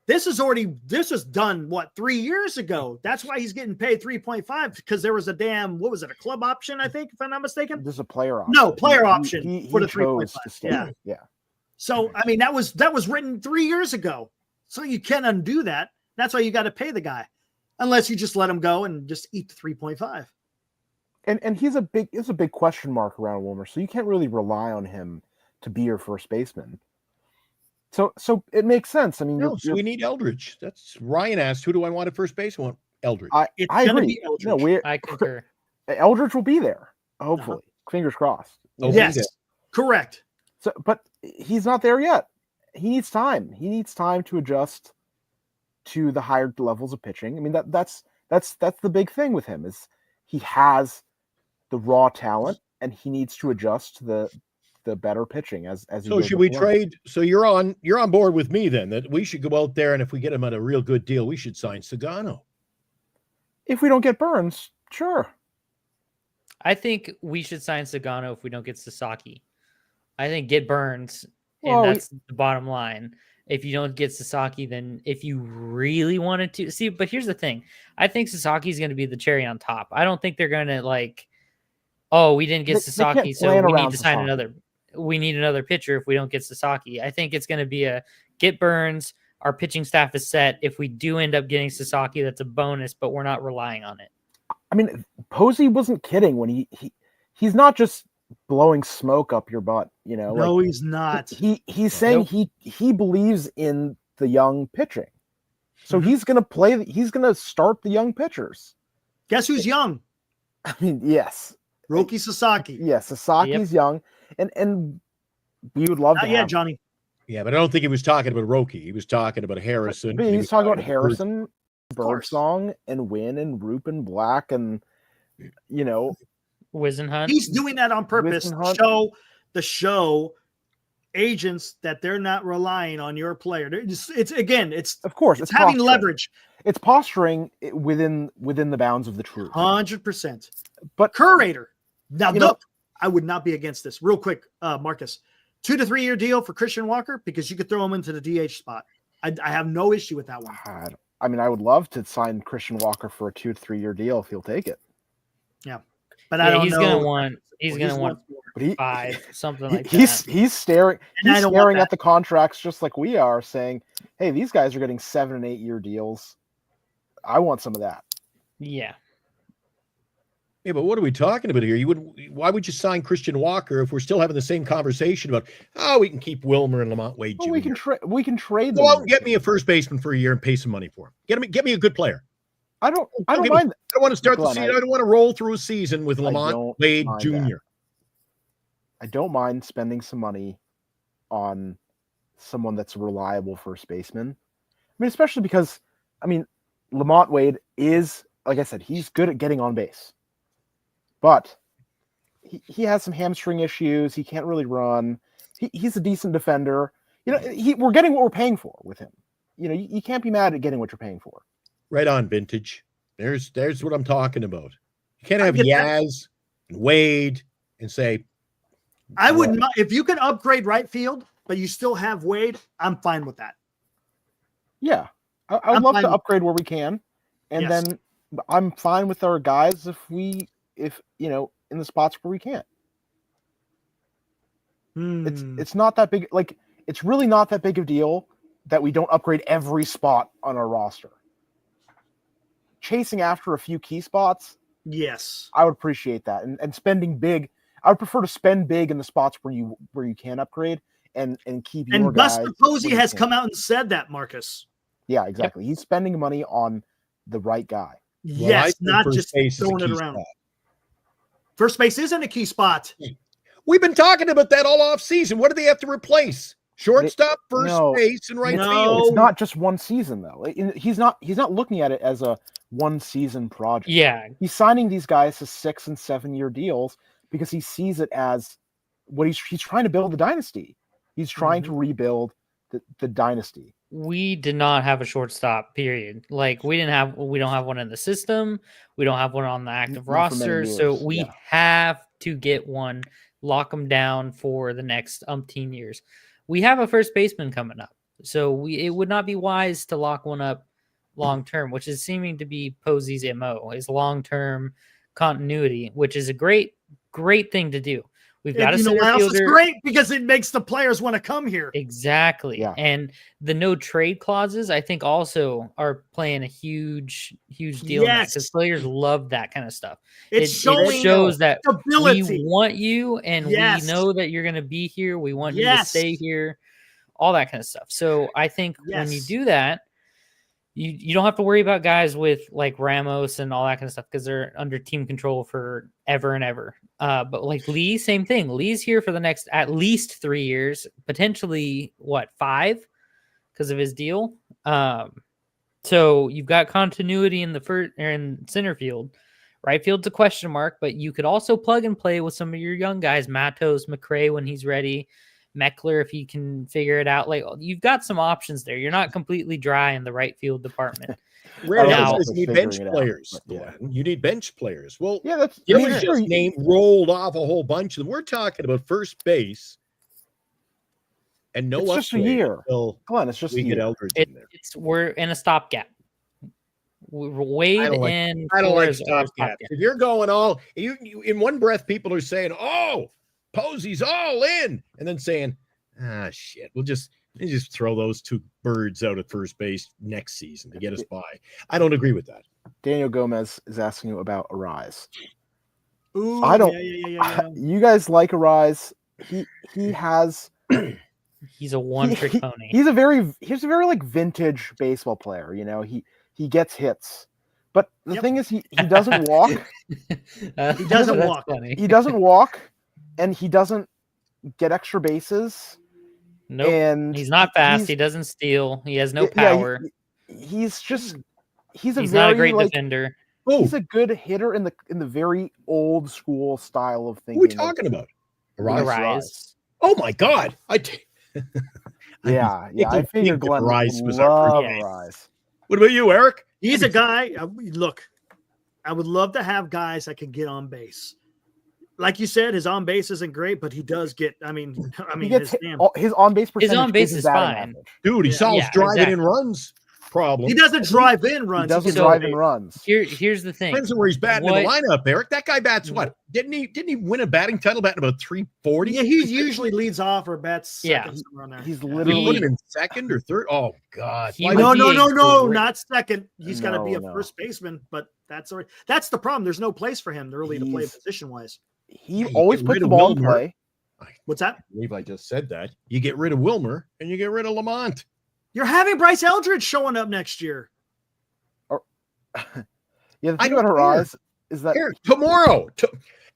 Speaker 3: This is done 3 years ago. That's why he's getting paid 3.5 because there was a a club option, I think, if I'm not mistaken.
Speaker 7: There's a player option.
Speaker 3: No, player option for the 3.5.
Speaker 7: Yeah.
Speaker 3: So I mean that was written 3 years ago. So you can't undo that. That's why you got to pay the guy. Unless you just let him go and just eat the 3.5.
Speaker 7: And he's a big question mark around Wilmer, so you can't really rely on him to be your first baseman. So it makes sense. I mean,
Speaker 4: so we need Eldridge. That's Ryan asked, who do I want at first base? I want Eldridge.
Speaker 7: I agree.
Speaker 6: I concur.
Speaker 7: Eldridge will be there, hopefully. Fingers crossed.
Speaker 3: Yes, correct.
Speaker 7: So, but he's not there yet. He needs time. He needs time to adjust to the higher levels of pitching. I mean, that's the big thing with him is he has the raw talent and he needs to adjust to the better pitching as
Speaker 4: so should we trade? So you're on board with me then that we should go out there and if we get him at a real good deal, we should sign Sagano.
Speaker 7: If we don't get Burnes, sure.
Speaker 6: I think we should sign Sagano if we don't get Sasaki. I think get Burnes, and that's the bottom line. If you don't get Sasaki, then if you really wanted to see, but here's the thing. I think Sasaki is going to be the cherry on top. I don't think they're going to we didn't get Sasaki, so we need to sign another. We need another pitcher if we don't get Sasaki. I think it's going to be a get Burnes. Our pitching staff is set. If we do end up getting Sasaki, that's a bonus, but we're not relying on it.
Speaker 7: I mean, Posey wasn't kidding when he's not just blowing smoke up your butt,
Speaker 3: No, he's not.
Speaker 7: He's saying he believes in the young pitching. So he's going to start the young pitchers.
Speaker 3: Guess who's young?
Speaker 7: I mean, yes.
Speaker 3: Roki Sasaki.
Speaker 7: Yeah, Sasaki's young, and we would love to
Speaker 3: Yeah,
Speaker 7: have.
Speaker 3: Johnny.
Speaker 4: Yeah, but I don't think he was talking about Roki. He was talking about Harrison.
Speaker 7: But he's talking about Harrison,
Speaker 3: course.
Speaker 7: Birdsong, and Wynn, and Rupin Black, and
Speaker 6: Wizenhunt.
Speaker 3: He's doing that on purpose
Speaker 7: Wizenhunt.
Speaker 3: to show agents that they're not relying on your player. It's
Speaker 7: of course
Speaker 3: it's having
Speaker 7: posturing.
Speaker 3: leverage.
Speaker 7: It's posturing within the bounds of the truth.
Speaker 3: 100%.
Speaker 7: But
Speaker 3: Curator. Now look, I would not be against this. Real quick, Marcus. 2 to 3 year deal for Christian Walker because you could throw him into the DH spot. I have no issue with that one.
Speaker 7: I mean, I would love to sign Christian Walker for a 2 to 3 year deal if he'll take it.
Speaker 3: Yeah, but I don't know.
Speaker 6: He's gonna want 5, something like that.
Speaker 7: He's staring. He's staring at the contracts just like we are, saying, "Hey, these guys are getting 7 and 8 year deals. I want some of that."
Speaker 6: Yeah.
Speaker 4: Yeah, but what are we talking about here? Why would you sign Christian Walker if we're still having the same conversation about we can keep Wilmer and Lamont Wade Jr.
Speaker 7: We can trade them.
Speaker 4: Go out and get me a first baseman for a year and pay some money for him. Get me a good player.
Speaker 7: I don't mind.
Speaker 4: I don't want to start the season. I don't want to roll through a season with Lamont Wade Jr.
Speaker 7: I don't mind spending some money on someone that's a reliable first baseman. I mean, especially because Lamont Wade is, like I said, he's good at getting on base. But he has some hamstring issues. He can't really run. He's a decent defender. We're getting what we're paying for with him. You can't be mad at getting what you're paying for.
Speaker 4: Right on, vintage. There's what I'm talking about. You can't have Yaz and Wade and say.
Speaker 3: I would not, if you can upgrade right field, but you still have Wade, I'm fine with that.
Speaker 7: Yeah. I would love to upgrade where we can. And then I'm fine with our guys if in the spots where we can't. It's not that big. Like, it's really not that big of a deal that we don't upgrade every spot on our roster. Chasing after a few key spots.
Speaker 3: Yes.
Speaker 7: I would appreciate that. And spending big. I would prefer to spend big in the spots where you can upgrade and keep your guys.
Speaker 3: And Buster Posey has come out and said that, Marcus.
Speaker 7: Yeah, exactly. Yep. He's spending money on the right guy.
Speaker 3: Yes, not just throwing it around. Spot. First base isn't a key spot.
Speaker 4: We've been talking about that all off season. What do they have to replace? Shortstop, first base, and right field.
Speaker 7: It's not just one season though. He's not looking at it as a one season project.
Speaker 6: Yeah.
Speaker 7: He's signing these guys to 6 and 7 year deals because he sees it as what he's trying to build the dynasty. He's trying to rebuild the dynasty.
Speaker 6: We did not have a shortstop, period. Like we don't have one in the system. We don't have one on the active roster. So we have to get one, lock them down for the next umpteen years. We have a first baseman coming up. So it would not be wise to lock one up long-term, which is seeming to be Posey's MO, is long-term continuity, which is a great thing to do. We've got a center fielder.
Speaker 3: It's great because it makes the players want to come here.
Speaker 6: Exactly.
Speaker 7: Yeah.
Speaker 6: And the no trade clauses, I think, also are playing a huge deal.
Speaker 3: Yes.
Speaker 6: Because players love that kind of stuff.
Speaker 3: It
Speaker 6: shows that
Speaker 3: stability.
Speaker 6: We want you and we know that you're going to be here. We want you to stay here, all that kind of stuff. So I think when you do that, you don't have to worry about guys with like Ramos and all that kind of stuff because they're under team control for ever and ever. But like Lee, same thing. Lee's here for the next at least 3 years, potentially 5 because of his deal. So you've got continuity in the first or in center field. Right field's a question mark, but you could also plug and play with some of your young guys, Matos, McRae when he's ready. Meckler, if he can figure it out. Like you've got some options there. You're not completely dry in the right field department.
Speaker 4: You need bench players. You need bench players. Well, that's just rolled off a whole bunch of them. We're talking about first base, and
Speaker 7: it's just a year. Glenn, it's just a year.
Speaker 6: We're in a stopgap. Wade and
Speaker 4: I don't like stopgaps. If you're going all you in one breath, people are saying, "Oh, Posey's all in," and then saying, shit, we'll just throw those two birds out at first base next season to get us by. I don't agree with that.
Speaker 7: Daniel Gomez is asking you about Arise.
Speaker 3: Ooh,
Speaker 7: I don't. You guys like Arise? He has.
Speaker 6: He's a one-trick pony.
Speaker 7: He's a very like vintage baseball player. He gets hits, But the thing is, he doesn't walk.
Speaker 3: He doesn't
Speaker 6: That's
Speaker 3: walk.
Speaker 6: funny.
Speaker 7: He doesn't walk, and he doesn't get extra bases.
Speaker 6: Nope.
Speaker 7: And
Speaker 6: He's not fast. He doesn't steal. He has no
Speaker 7: yeah,
Speaker 6: power.
Speaker 7: he's
Speaker 6: He's
Speaker 7: a
Speaker 6: not a
Speaker 7: very
Speaker 6: great
Speaker 7: like,
Speaker 6: defender.
Speaker 7: he's a good hitter in the very old school style of thinking.
Speaker 4: Who are we talking about?
Speaker 6: Arise.
Speaker 4: Oh my God!
Speaker 7: Yeah, I figured Glenn
Speaker 4: Arise
Speaker 7: would
Speaker 4: was our
Speaker 7: love
Speaker 6: first guess.
Speaker 7: Arise.
Speaker 4: What about you, Eric?
Speaker 3: He's a guy. Look, I would love to have guys that can get on base. Like you said, his on base isn't great, but he does get. I mean,
Speaker 7: He gets his on base percentage.
Speaker 6: His on base
Speaker 7: his
Speaker 6: is
Speaker 7: batting
Speaker 6: fine.
Speaker 7: average.
Speaker 4: Dude, he solves
Speaker 6: yeah,
Speaker 4: driving in
Speaker 6: exactly.
Speaker 4: runs problem.
Speaker 3: he doesn't drive in runs.
Speaker 7: He doesn't
Speaker 3: gets
Speaker 7: drive
Speaker 3: on
Speaker 7: in
Speaker 3: base.
Speaker 7: runs.
Speaker 6: Here's the thing.
Speaker 4: Depends on where he's batting in the lineup, Eric. That guy bats what? Didn't he win a batting title batting about 340?
Speaker 3: Yeah, he usually leads off or bats second, somewhere around there.
Speaker 7: He's
Speaker 4: He
Speaker 7: literally
Speaker 4: put him in second or third. Oh God!
Speaker 6: He
Speaker 4: Why
Speaker 6: would
Speaker 3: No,
Speaker 6: be
Speaker 3: no,
Speaker 6: a
Speaker 3: no, no,
Speaker 6: great-
Speaker 3: not second. He's got to be a
Speaker 7: No.
Speaker 3: first baseman, but that's the problem. There's no place for him really to play
Speaker 7: He's-
Speaker 3: position wise.
Speaker 7: he
Speaker 4: you
Speaker 7: always
Speaker 4: get
Speaker 7: puts
Speaker 4: rid
Speaker 7: the
Speaker 4: of
Speaker 7: ball in
Speaker 4: Wilmer.
Speaker 7: play.
Speaker 3: What's that?
Speaker 4: I believe I just said that. You get rid of Wilmer and you get rid of Lamont.
Speaker 3: You're having Bryce Eldridge showing up next year.
Speaker 7: Yeah, the
Speaker 4: I
Speaker 7: thing about
Speaker 4: don't
Speaker 7: Arise is that
Speaker 4: Eric, tomorrow,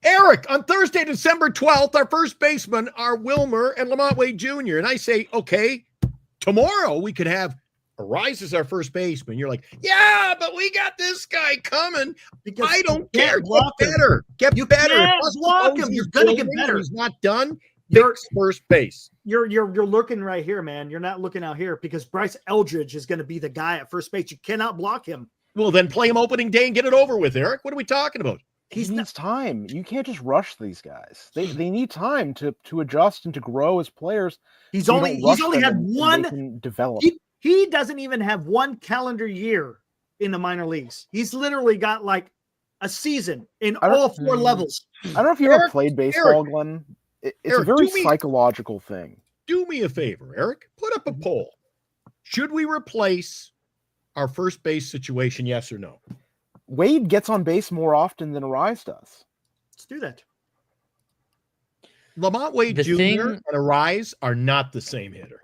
Speaker 4: Eric, on Thursday, December 12th, our first baseman are Wilmer and Lamont Wade Jr. And I say, okay, tomorrow we could have Arise as our first baseman. You're like, yeah, but we got this guy coming.
Speaker 3: Because
Speaker 4: I don't
Speaker 3: you
Speaker 4: care.
Speaker 3: can't block
Speaker 4: Get
Speaker 3: him.
Speaker 4: better. Get
Speaker 3: You
Speaker 4: better.
Speaker 3: can't
Speaker 4: If Buster
Speaker 3: block him.
Speaker 4: Posey's
Speaker 3: You're gonna get
Speaker 4: building and
Speaker 3: better.
Speaker 4: He's not done.
Speaker 3: You're-
Speaker 4: Fix first base.
Speaker 3: You're looking right here, man. You're not looking out here because Bryce Eldridge is going to be the guy at first base. You cannot block him.
Speaker 4: Well, then play him opening day and get it over with, Eric. What are we talking about?
Speaker 7: he
Speaker 3: He's
Speaker 7: needs time. You can't just rush these guys. They need time to adjust and to grow as players.
Speaker 3: He's
Speaker 7: So you
Speaker 3: only
Speaker 7: don't rush them
Speaker 3: had
Speaker 7: and they
Speaker 3: one.
Speaker 7: can develop.
Speaker 3: He doesn't even have one calendar year in the minor leagues. He's literally got like a season in
Speaker 7: I don't-
Speaker 3: all four levels.
Speaker 7: I don't know if you ever
Speaker 4: Eric,
Speaker 7: played baseball, Glenn. It's
Speaker 4: Eric,
Speaker 7: a very
Speaker 4: do me-
Speaker 7: psychological thing.
Speaker 4: Do me a favor, Eric. Put up a poll. Should we replace our first base situation, yes or no?
Speaker 7: Wade gets on base more often than Arise does.
Speaker 3: Let's do that.
Speaker 4: Lamont Wade
Speaker 6: The
Speaker 4: Jr.
Speaker 6: thing-
Speaker 4: and Arise are not the same hitter.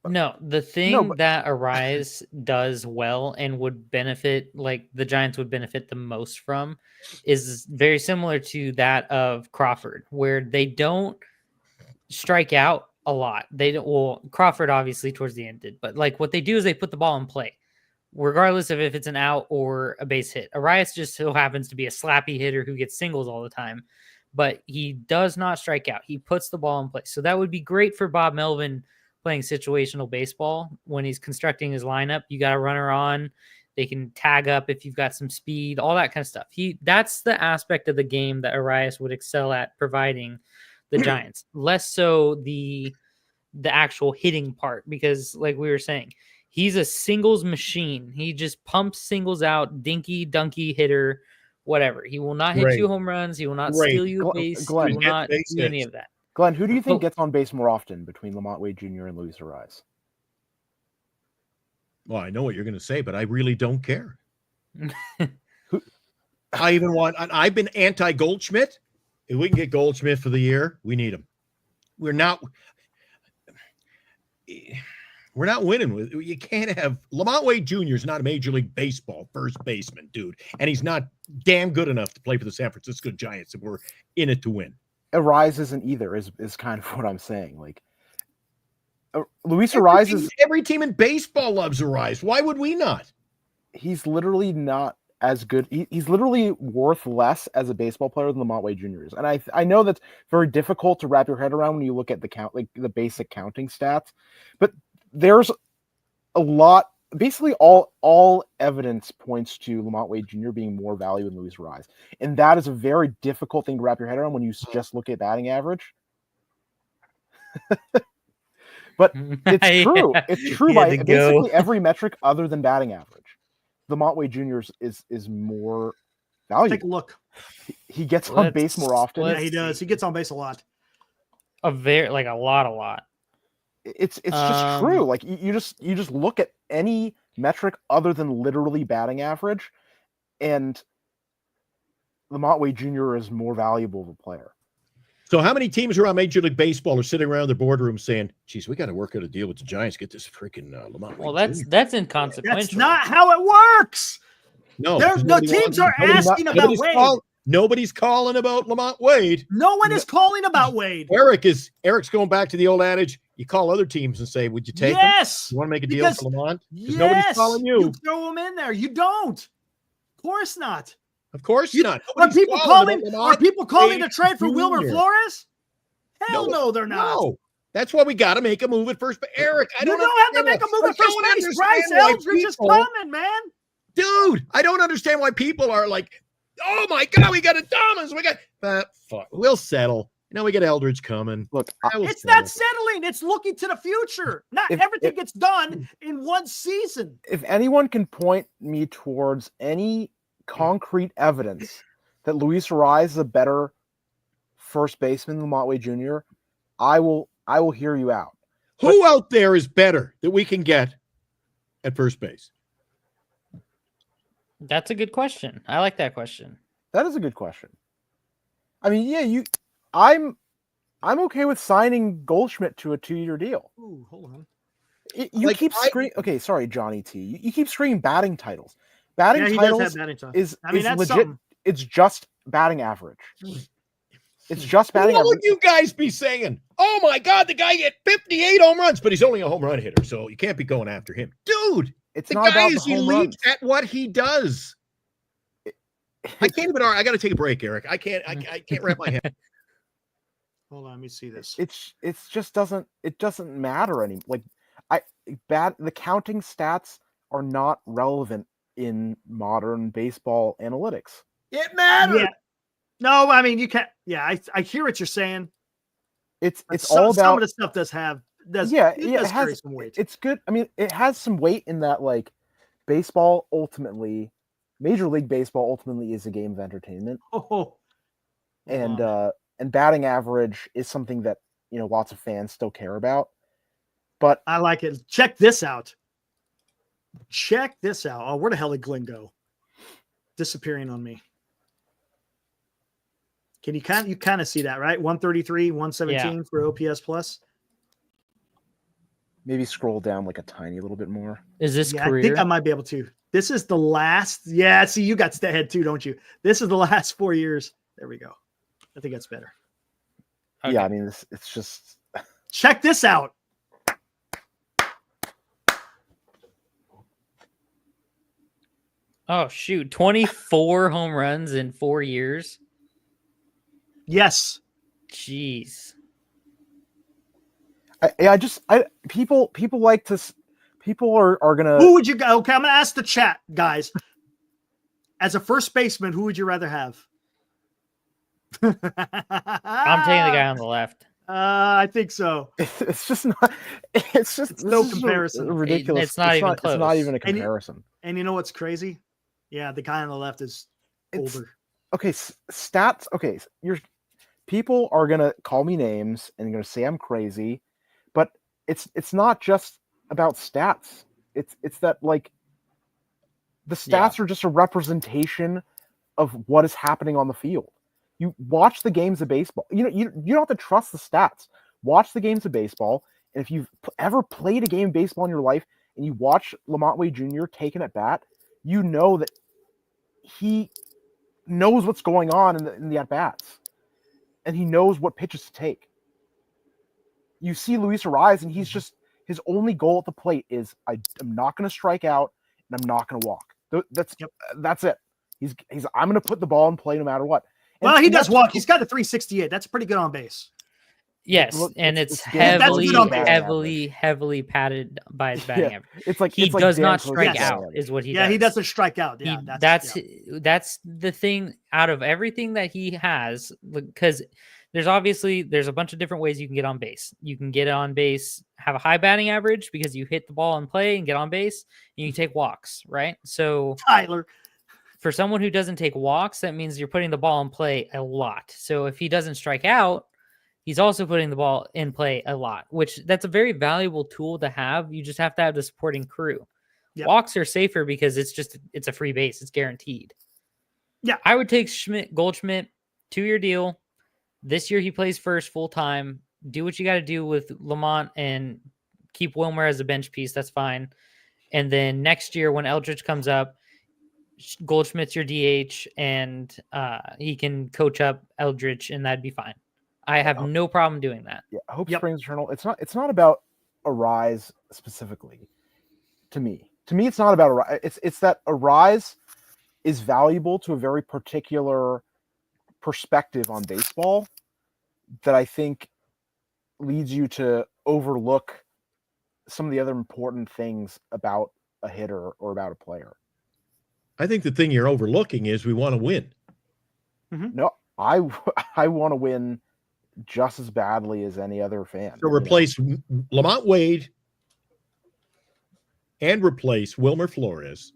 Speaker 6: No, the thing
Speaker 7: No, but-
Speaker 6: that Arise does well and would benefit, like the Giants would benefit the most from, is very similar to that of Crawford, where they don't strike out a lot. They don't. Well, Crawford obviously towards the end did, but like what they do is they put the ball in play, regardless of if it's an out or a base hit. Arias just so happens to be a slappy hitter who gets singles all the time, but he does not strike out. He puts the ball in play, so that would be great for Bob Melvin playing situational baseball when he's constructing his lineup. You got a runner on. They can tag up if you've got some speed, all that kind of stuff. That's the aspect of the game that Arias would excel at providing the Giants. Less so the actual hitting part, because like we were saying, he's a singles machine. He just pumps singles out, dinky dunky hitter, whatever. He will not hit
Speaker 4: Great.
Speaker 6: you home runs. He will not
Speaker 4: Great.
Speaker 6: steal you a base.
Speaker 7: Glenn,
Speaker 6: he will
Speaker 4: get
Speaker 6: not
Speaker 4: base
Speaker 6: do any
Speaker 4: hits.
Speaker 6: of that.
Speaker 7: Glenn, who do you think
Speaker 6: Oh.
Speaker 7: gets on base more often between Lamont Wade Jr. and Luis Arise?
Speaker 4: Well, I know what you're going to say, but I really don't care. I've been anti-Goldschmidt. If we can get Goldschmidt for the year, we need him. We're not winning with. You can't have Lamont Wade Jr. is not a Major League Baseball first baseman, dude, and he's not damn good enough to play for the San Francisco Giants if we're in it to win.
Speaker 7: Arise isn't either, is kind of what I'm saying. Like, Luis Arise is
Speaker 4: Every team in baseball loves Arise. Why would we not?
Speaker 7: he's literally not as good. He's literally worth less as a baseball player than Lamont Wade Jr. is. And I know that's very difficult to wrap your head around when you look at the count, like the basic counting stats, but there's a lot, basically all evidence points to Lamont Wade Jr. being more value than Luis Arise. And that is a very difficult thing to wrap your head around when you just look at batting average. But it's true. It's true
Speaker 6: He
Speaker 7: by
Speaker 6: had to
Speaker 7: basically
Speaker 6: go.
Speaker 7: every metric other than batting average. Lamont Wade Jr. is more valuable.
Speaker 3: Take a look.
Speaker 7: He gets on base more often.
Speaker 3: Yeah, he does. He gets on base a lot.
Speaker 6: A lot.
Speaker 7: It's just true. Like you just look at any metric other than literally batting average, and Lamont Wade Jr. is more valuable of a player.
Speaker 4: So how many teams around Major League Baseball are sitting around their boardroom saying, geez, we got to work out a deal with the Giants, get this freaking Lamont Wade
Speaker 6: Well,
Speaker 4: Jr.
Speaker 6: that's inconsequential.
Speaker 3: That's not how it works.
Speaker 4: No,
Speaker 3: There,
Speaker 4: 'cause
Speaker 3: no
Speaker 4: nobody
Speaker 3: teams
Speaker 4: wants
Speaker 3: are
Speaker 4: him.
Speaker 3: asking about Wade.
Speaker 4: Nobody's calling about Lamont Wade.
Speaker 3: No one is calling about Wade.
Speaker 4: Eric's going back to the old adage. You call other teams and say, "Would you take them?
Speaker 3: Yes.
Speaker 4: You want to make a deal
Speaker 3: Because-
Speaker 4: for Lamont?" Because
Speaker 3: Yes.
Speaker 4: nobody's calling you.
Speaker 3: You throw him in there. You don't. Of course not.
Speaker 4: Of course
Speaker 3: You-
Speaker 4: not.
Speaker 3: Are
Speaker 4: Nobody's
Speaker 3: people calling?
Speaker 4: about
Speaker 3: Are
Speaker 4: Lamont
Speaker 3: people calling to
Speaker 4: Wade
Speaker 3: trade for Wilmer
Speaker 4: Jr..
Speaker 3: Flores? Hell no, they're not.
Speaker 4: No. That's why we got to make a move at first. But Eric, I
Speaker 3: You
Speaker 4: don't
Speaker 3: don't have to make a move at first base. Bryce Eldridge is coming, man.
Speaker 4: Dude, I don't understand why people are like, "Oh my God, we got a Thomas. We got fuck. We'll settle. We get Eldridge coming."
Speaker 7: Look,
Speaker 3: It's not settling. It's looking to the future. Not everything gets done in one season.
Speaker 7: if anyone can point me towards any concrete evidence that Luis Arise is a better first baseman than Lamont Wade Jr., I will hear you out.
Speaker 4: Who out there is better that we can get at first base?
Speaker 6: That's a good question. I like that question.
Speaker 7: That is a good question. I mean, yeah, I'm okay with signing Goldschmidt to a 2-year deal.
Speaker 3: Ooh, hold on.
Speaker 7: You keep screaming. Okay, sorry, Johnny T. You keep screaming batting titles. Batting
Speaker 3: Yeah, he
Speaker 7: titles
Speaker 3: does have batting titles.
Speaker 7: is
Speaker 3: that's
Speaker 7: legit.
Speaker 3: something.
Speaker 7: It's just batting average. It's just batting
Speaker 4: What
Speaker 7: average.
Speaker 4: would you guys be saying? Oh my God, the guy hit 58 home runs, but he's only a home run hitter, so you can't be going after him. Dude,
Speaker 7: It's
Speaker 4: the
Speaker 7: not
Speaker 4: guy
Speaker 7: about
Speaker 4: is
Speaker 7: the home
Speaker 4: elite
Speaker 7: runs.
Speaker 4: at what he does. I can't even. I got to take a break, Eric. I can't wrap my head.
Speaker 3: Hold on, let me see this.
Speaker 7: It's just doesn't matter anymore. Like the counting stats are not relevant in modern baseball analytics.
Speaker 4: It matters.
Speaker 3: Yeah. No, I mean you can't. Yeah, I hear what you're saying.
Speaker 7: It's
Speaker 3: Some
Speaker 7: all
Speaker 3: of
Speaker 7: about
Speaker 3: the stuff does
Speaker 7: it
Speaker 3: carry
Speaker 7: has
Speaker 3: some weight.
Speaker 7: It's good. I mean, it has some weight in that like baseball ultimately, Major League Baseball ultimately is a game of entertainment.
Speaker 3: Oh,
Speaker 7: And batting average is something that lots of fans still care about. But
Speaker 3: I like it. Check this out. Oh, where the hell did Glenn go? Disappearing on me. Can you kind of see that, right? 133, 117 for OPS plus.
Speaker 7: maybe scroll down like a tiny little bit more.
Speaker 6: Is this
Speaker 3: Yeah,
Speaker 6: career?
Speaker 3: I think I might be able to. This is the last. Yeah, see, you got the head too, don't you? This is the last 4 years. There we go. I think that's better.
Speaker 6: Okay.
Speaker 7: Yeah, I mean, it's just
Speaker 3: Check this out.
Speaker 6: Oh shoot, 24 home runs in 4 years.
Speaker 3: Yes.
Speaker 6: Jeez.
Speaker 7: people like to. People are gonna.
Speaker 3: Who would you go? Okay, I'm gonna ask the chat, guys. As a first baseman, who would you rather have?
Speaker 6: I'm taking the guy on the left.
Speaker 3: I think so.
Speaker 7: It's just not. It's just
Speaker 3: no
Speaker 7: this is
Speaker 3: comparison.
Speaker 7: ridiculous.
Speaker 6: It's not even close.
Speaker 7: It's not even a
Speaker 3: And
Speaker 7: comparison.
Speaker 3: And you know what's crazy? Yeah, the guy on the left is
Speaker 7: It's-
Speaker 3: older.
Speaker 7: Okay, stats. Okay, people are gonna call me names and gonna say I'm crazy, but it's not just about stats. It's that like the stats are just a representation of what is happening on the field. You watch the games of baseball. You don't have to trust the stats. Watch the games of baseball, and if you've ever played a game of baseball in your life and you watch Lamont Wade Jr. taken at bat, you know that he knows what's going on in the at bats, and he knows what pitches to take. You see Luis Arise, and he's just his only goal at the plate is I'm not going to strike out and I'm not going to walk. That's it. He's I'm going to put the ball in play no matter what.
Speaker 3: Well, he does walk. He's got a 368. That's pretty good on base.
Speaker 6: Yes,
Speaker 7: Look,
Speaker 6: and
Speaker 7: it's
Speaker 6: it's
Speaker 7: good.
Speaker 3: That's good on base.
Speaker 6: heavily padded by his batting average.
Speaker 7: It's like
Speaker 6: He
Speaker 7: it's like
Speaker 6: does
Speaker 7: Dan
Speaker 6: not
Speaker 7: Close
Speaker 6: strike
Speaker 7: said.
Speaker 6: out, is what he
Speaker 3: Yeah,
Speaker 6: does.
Speaker 3: he doesn't strike out. Yeah,
Speaker 6: That's the thing out of everything that he has, because there's a bunch of different ways you can get on base. You can get on base, have a high batting average because you hit the ball in play and get on base, and you can take walks, right? So
Speaker 3: Tyler.
Speaker 6: for someone who doesn't take walks, that means you're putting the ball in play a lot. So if he doesn't strike out, he's also putting the ball in play a lot, which that's a very valuable tool to have. You just have to have the supporting crew.
Speaker 3: Yep.
Speaker 6: Walks are safer because it's a free base. It's guaranteed.
Speaker 3: Yeah.
Speaker 6: I would take Goldschmidt, 2-year deal. This year he plays first full time. Do what you got to do with Lamont and keep Wilmer as a bench piece. That's fine. And then next year when Eldridge comes up, Goldschmidt's your DH, and he can coach up Eldridge, and that'd be fine. I have no problem doing that.
Speaker 7: Yeah, hope springs eternal. It's not about Arise specifically. To me, it's not about Arise. It's that Arise is valuable to a very particular perspective on baseball that I think leads you to overlook some of the other important things about a hitter or about a player.
Speaker 4: I think the thing you're overlooking is we want to win.
Speaker 7: No, I want to win just as badly as any other fan.
Speaker 4: So replace Lamont Wade and replace Wilmer Flores.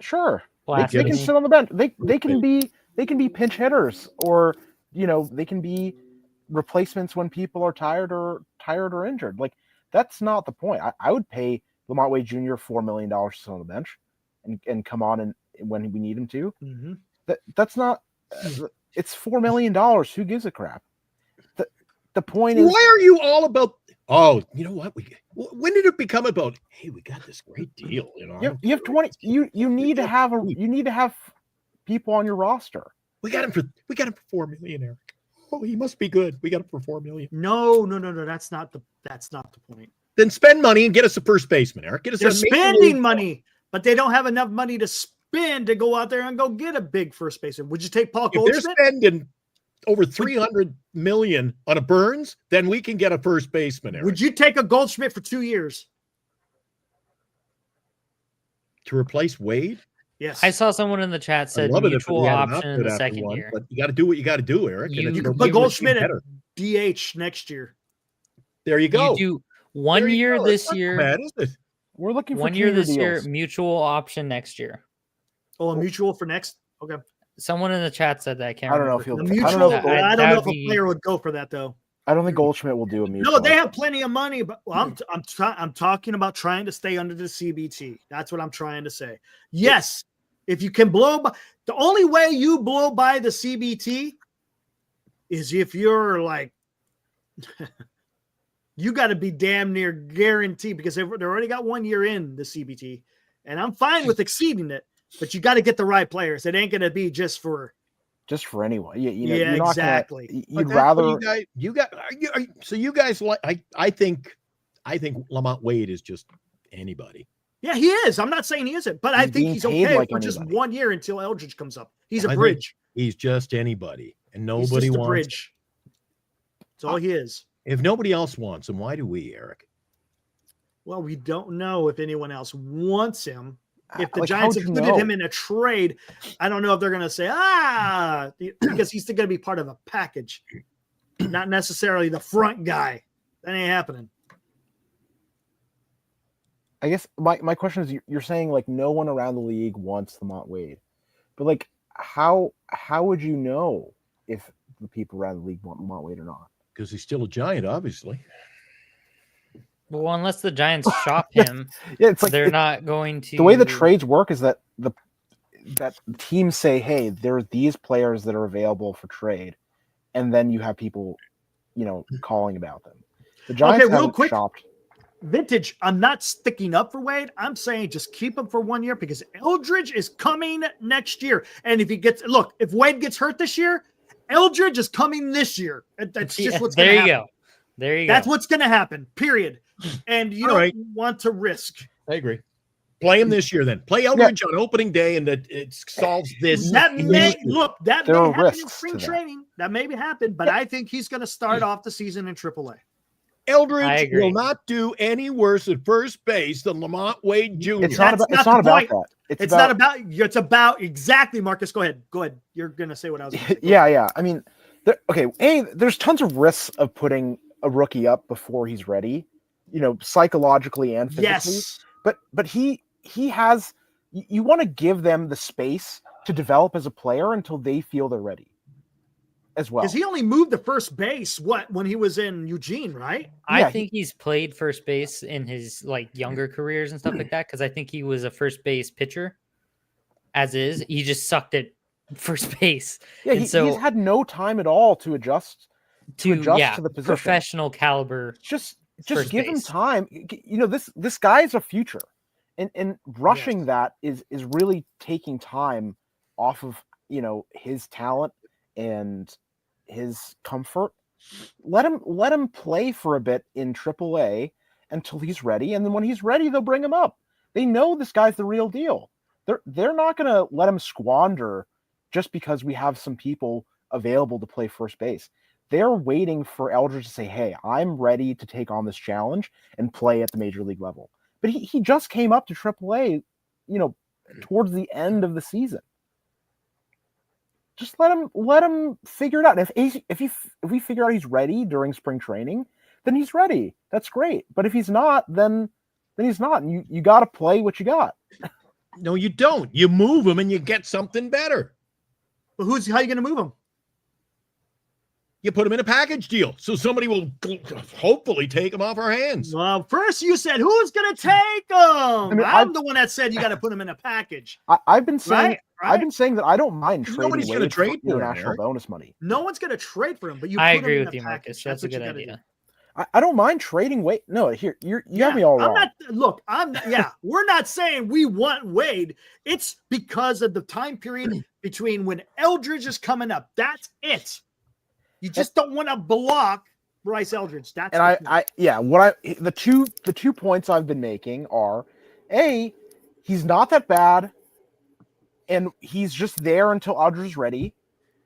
Speaker 7: Sure.
Speaker 6: They
Speaker 7: They can sit on the bench. They can be pinch hitters, or they can be replacements when people are tired or injured. Like, that's not the point. I would pay Lamont Wade Jr. $4 million to sit on the bench and come on and when we need him to. That's not. It's $4 million. Who gives a crap? The point is,
Speaker 4: why are you all about? Oh, you know what? When did it become about? Hey, we got this great deal.
Speaker 7: you have 20. You need to have people on your roster.
Speaker 4: We got him for $4 million, Eric. Oh, he must be good. We got him for $4 million.
Speaker 3: No. That's not the point.
Speaker 4: Then spend money and get us a first baseman, Eric. Get us.
Speaker 3: They're spending money, but they don't have enough money to spend to go out there and go get a big first baseman. Would you take Paul Goldschmidt?
Speaker 4: If they're spending over $300 million on a Burnes, then we can get a first baseman, Eric.
Speaker 3: Would you take a Goldschmidt for 2 years
Speaker 4: to replace Wade?
Speaker 3: Yes.
Speaker 6: I saw someone in the chat said mutual option in the second year.
Speaker 4: But you got to do what you got to do, Eric.
Speaker 3: You can put Goldschmidt at DH next year.
Speaker 4: There you go.
Speaker 6: You do 1 year this year.
Speaker 4: Bad, is it?
Speaker 7: We're looking for
Speaker 6: 1 year this year,
Speaker 7: deals.
Speaker 6: mutual option next year.
Speaker 3: Oh, a mutual for next? Okay.
Speaker 6: Someone in the chat said that.
Speaker 7: I don't know if he'll.
Speaker 3: The mutual, I don't know if a player would go for that, though.
Speaker 7: I don't think Goldschmidt will do a mutual.
Speaker 3: No, they have plenty of money, but I'm talking about trying to stay under the CBT. That's what I'm trying to say. Yes, if you can blow by, the only way you blow by the CBT is if you're like, you got to be damn near guaranteed, because they already got 1 year in the CBT, and I'm fine with exceeding it, but you got to get the right players. It ain't going to be just for
Speaker 7: anyone. Yeah,
Speaker 3: you're exactly.
Speaker 7: You'd rather
Speaker 4: so you guys like. I think Lamont Wade is just anybody.
Speaker 3: Yeah, he is. I'm not saying he isn't, but I think he's okay for just 1 year until Eldridge comes up. He's a bridge.
Speaker 4: He's just anybody, and nobody wants.
Speaker 3: A bridge. That's all he is.
Speaker 4: If nobody else wants him, why do we, Eric?
Speaker 3: Well, we don't know if anyone else wants him. If the
Speaker 7: Like,
Speaker 3: Giants
Speaker 7: how'd you
Speaker 3: included
Speaker 7: know?
Speaker 3: him in a trade, I don't know if they're going to say, because he's still going to be part of a package, not necessarily the front guy. That ain't happening.
Speaker 7: I guess my question is, you're saying like no one around the league wants Lamont Wade, but like how would you know if the people around the league want Lamont Wade or not?
Speaker 4: Because he's still a Giant, obviously.
Speaker 6: Well, unless the Giants shop him,
Speaker 7: Yeah, it's like
Speaker 6: they're not going to.
Speaker 7: The way the trades work is that that teams say, hey, there are these players that are available for trade, and then you have people, calling about them. The Giants
Speaker 3: real
Speaker 7: haven't
Speaker 3: quick.
Speaker 7: shopped.
Speaker 3: Vintage, I'm not sticking up for Wade. I'm saying just keep him for 1 year, because Eldridge is coming next year. And if if Wade gets hurt this year, Eldridge is coming this year. That's just what's going to happen.
Speaker 6: There you go.
Speaker 3: That's what's going to happen, period. And you don't want to risk.
Speaker 4: I agree. Play him this year then. Play Eldridge on opening day, and it solves this.
Speaker 3: That may happen in
Speaker 7: risks
Speaker 3: spring
Speaker 7: to that.
Speaker 3: training. That may happen, but I think he's going to start off the season in AAA.
Speaker 4: Eldridge will not do any worse at first base than Lamont Wade Jr.
Speaker 7: It's not about that.
Speaker 3: It's about exactly, Marcus. Go ahead. You're going to say what I was going to say.
Speaker 7: Yeah. I mean, there's tons of risks of putting a rookie up before he's ready, psychologically and physically.
Speaker 3: Yes.
Speaker 7: But he has, you want to give them the space to develop as a player until they feel they're ready as well.
Speaker 3: Because he only moved to first base when he was in Eugene, right?
Speaker 6: I think he's played first base in his younger careers and stuff like that, because I think he was a first base pitcher. As is, he just sucked at first base.
Speaker 7: Yeah, he's had no time at all to adjust to the position.
Speaker 6: Professional caliber.
Speaker 7: Just give him time. This guy is a future, And rushing that is really taking time off of, his talent and his comfort. Let him play for a bit in AAA until he's ready, and then when he's ready, they'll bring him up. They know this guy's the real deal. They're not going to let him squander just because we have some people available to play first base. They're waiting for Eldridge to say, "Hey, I'm ready to take on this challenge and play at the major league level." But he just came up to AAA, towards the end of the season. Just let him figure it out. And if we figure out he's ready during spring training, then he's ready. That's great. But if he's not, then he's not. And you got to play what you got.
Speaker 4: No, you don't. You move him and you get something better.
Speaker 3: But how are you going to move him?
Speaker 4: You put him in a package deal, so somebody will hopefully take him off our hands.
Speaker 3: Well, first you said, who's going to take him? I'm the one that said you got to put him in a package.
Speaker 7: I've been saying
Speaker 3: Right?
Speaker 7: I've been saying that I don't mind trading
Speaker 4: Nobody's gonna
Speaker 7: Wade
Speaker 4: trade
Speaker 7: for
Speaker 4: for him,
Speaker 7: international
Speaker 4: Eric.
Speaker 7: bonus money.
Speaker 3: No one's going to trade for him, but you
Speaker 6: I
Speaker 3: put
Speaker 6: agree
Speaker 3: him in
Speaker 6: with
Speaker 3: a
Speaker 6: you, Marcus.
Speaker 3: package.
Speaker 6: That's a
Speaker 3: what you
Speaker 6: good
Speaker 3: gotta
Speaker 6: idea.
Speaker 3: do.
Speaker 7: I don't mind trading Wade. No, here you have me all wrong.
Speaker 3: We're not saying we want Wade. It's because of the time period between when Eldridge is coming up. That's it. You just don't want to block Bryce Eldridge. That's
Speaker 7: And the two points I've been making are, A, he's not that bad, and he's just there until Eldridge is ready,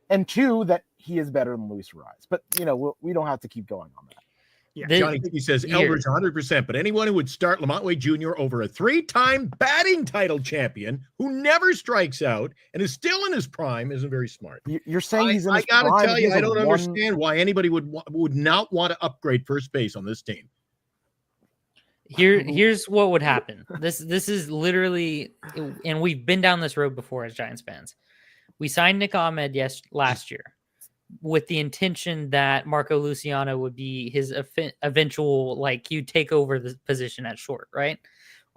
Speaker 7: and two, that he is better than Luis Ariz. But we don't have to keep going on that.
Speaker 3: Yeah.
Speaker 4: Johnny Hickey says Eldridge 100%, but anyone who would start Lamont Wade Jr. over a 3-time batting title champion who never strikes out and is still in his prime isn't very smart.
Speaker 7: You're saying he's in his
Speaker 4: I gotta
Speaker 7: prime,
Speaker 4: tell you, I don't
Speaker 7: one...
Speaker 4: understand why anybody would not want to upgrade first base on this team.
Speaker 6: Here's what would happen. This is literally, and we've been down this road before as Giants fans. We signed Nick Ahmed last year with the intention that Marco Luciano would be his eventual, you take over the position at short, right?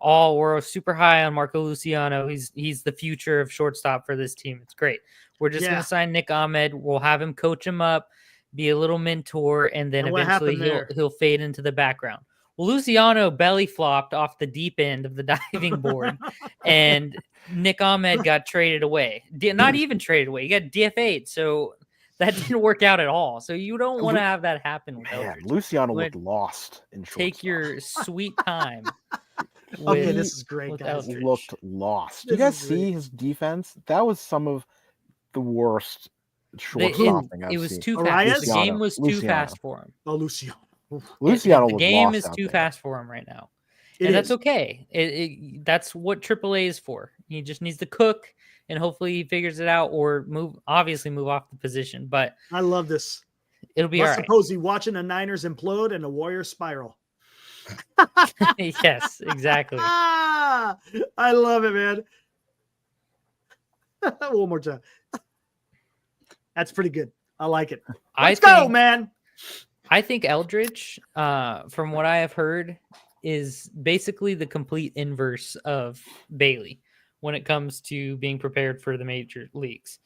Speaker 6: We're super high on Marco Luciano. He's the future of shortstop for this team. It's great. We're just going to sign Nick Ahmed. We'll have him coach him up, be a little mentor, and then eventually he'll fade into the background. Well, Luciano belly flopped off the deep end of the diving board, and Nick Ahmed got traded away. Not even traded away. He got DFA'd. So that didn't work out at all. So you don't want to have that happen with Eldridge.
Speaker 7: Luciano looked lost in shortstop.
Speaker 6: Take your sweet time.
Speaker 3: Okay, this is great, guys.
Speaker 7: He looked lost. Do you guys see his defense? That was some of the worst shortstopping I've
Speaker 6: It was
Speaker 7: seen.
Speaker 6: too fast. The game was too
Speaker 7: Luciano.
Speaker 6: fast for him.
Speaker 3: Oh, Luciano.
Speaker 7: Luciano
Speaker 6: the
Speaker 7: was
Speaker 6: game
Speaker 7: lost
Speaker 6: is
Speaker 7: out
Speaker 6: too
Speaker 7: there.
Speaker 6: fast for him right now. That's
Speaker 3: It is.
Speaker 6: okay. That's what AAA is for. He just needs to cook, and hopefully he figures it out, or move off the position. But
Speaker 3: I love this.
Speaker 6: it'll be all right.
Speaker 3: Posey watching the Niners implode and the Warriors spiral.
Speaker 6: Yes, exactly.
Speaker 3: I love it, man. One more time. That's pretty good. I like it. Let's go, man.
Speaker 6: I think Eldridge, from what I have heard, is basically the complete inverse of Bailey when it comes to being prepared for the major leagues.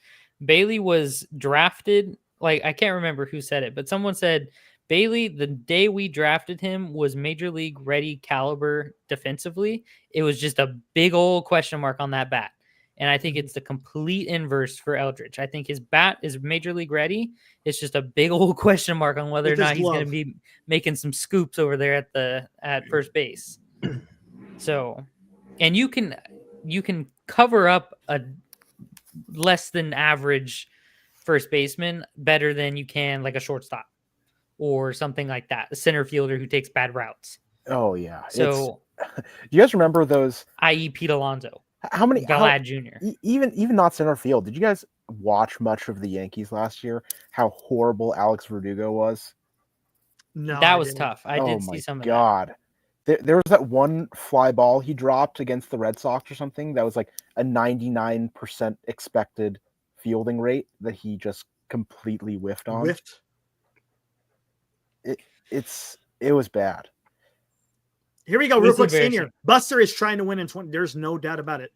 Speaker 6: Bailey was drafted, I can't remember who said it, but someone said Bailey, the day we drafted him, was major league ready caliber defensively. It was just a big old question mark on that bat. And I think it's the complete inverse for Eldridge. I think his bat is major league ready. It's just a big old question mark on whether or not he's going to be making some scoops over there at first base. So, and you can cover up a less than average first baseman better than you can like a shortstop or something like that. A center fielder who takes bad routes.
Speaker 7: Oh yeah.
Speaker 6: So,
Speaker 7: do you guys remember those?
Speaker 6: I.e. Pete Alonso.
Speaker 7: How many?
Speaker 6: Galad Jr.
Speaker 7: Even not center field. Did you guys watch much of the Yankees last year? How horrible Alex Verdugo was.
Speaker 3: No,
Speaker 6: that was tough. I did see some of that.
Speaker 7: God. There was that one fly ball he dropped against the Red Sox or something that was like a 99% expected fielding rate that he just completely whiffed on. It was bad.
Speaker 3: Here we go, real quick, Senior. Buster is trying to win in 20. There's no doubt about it.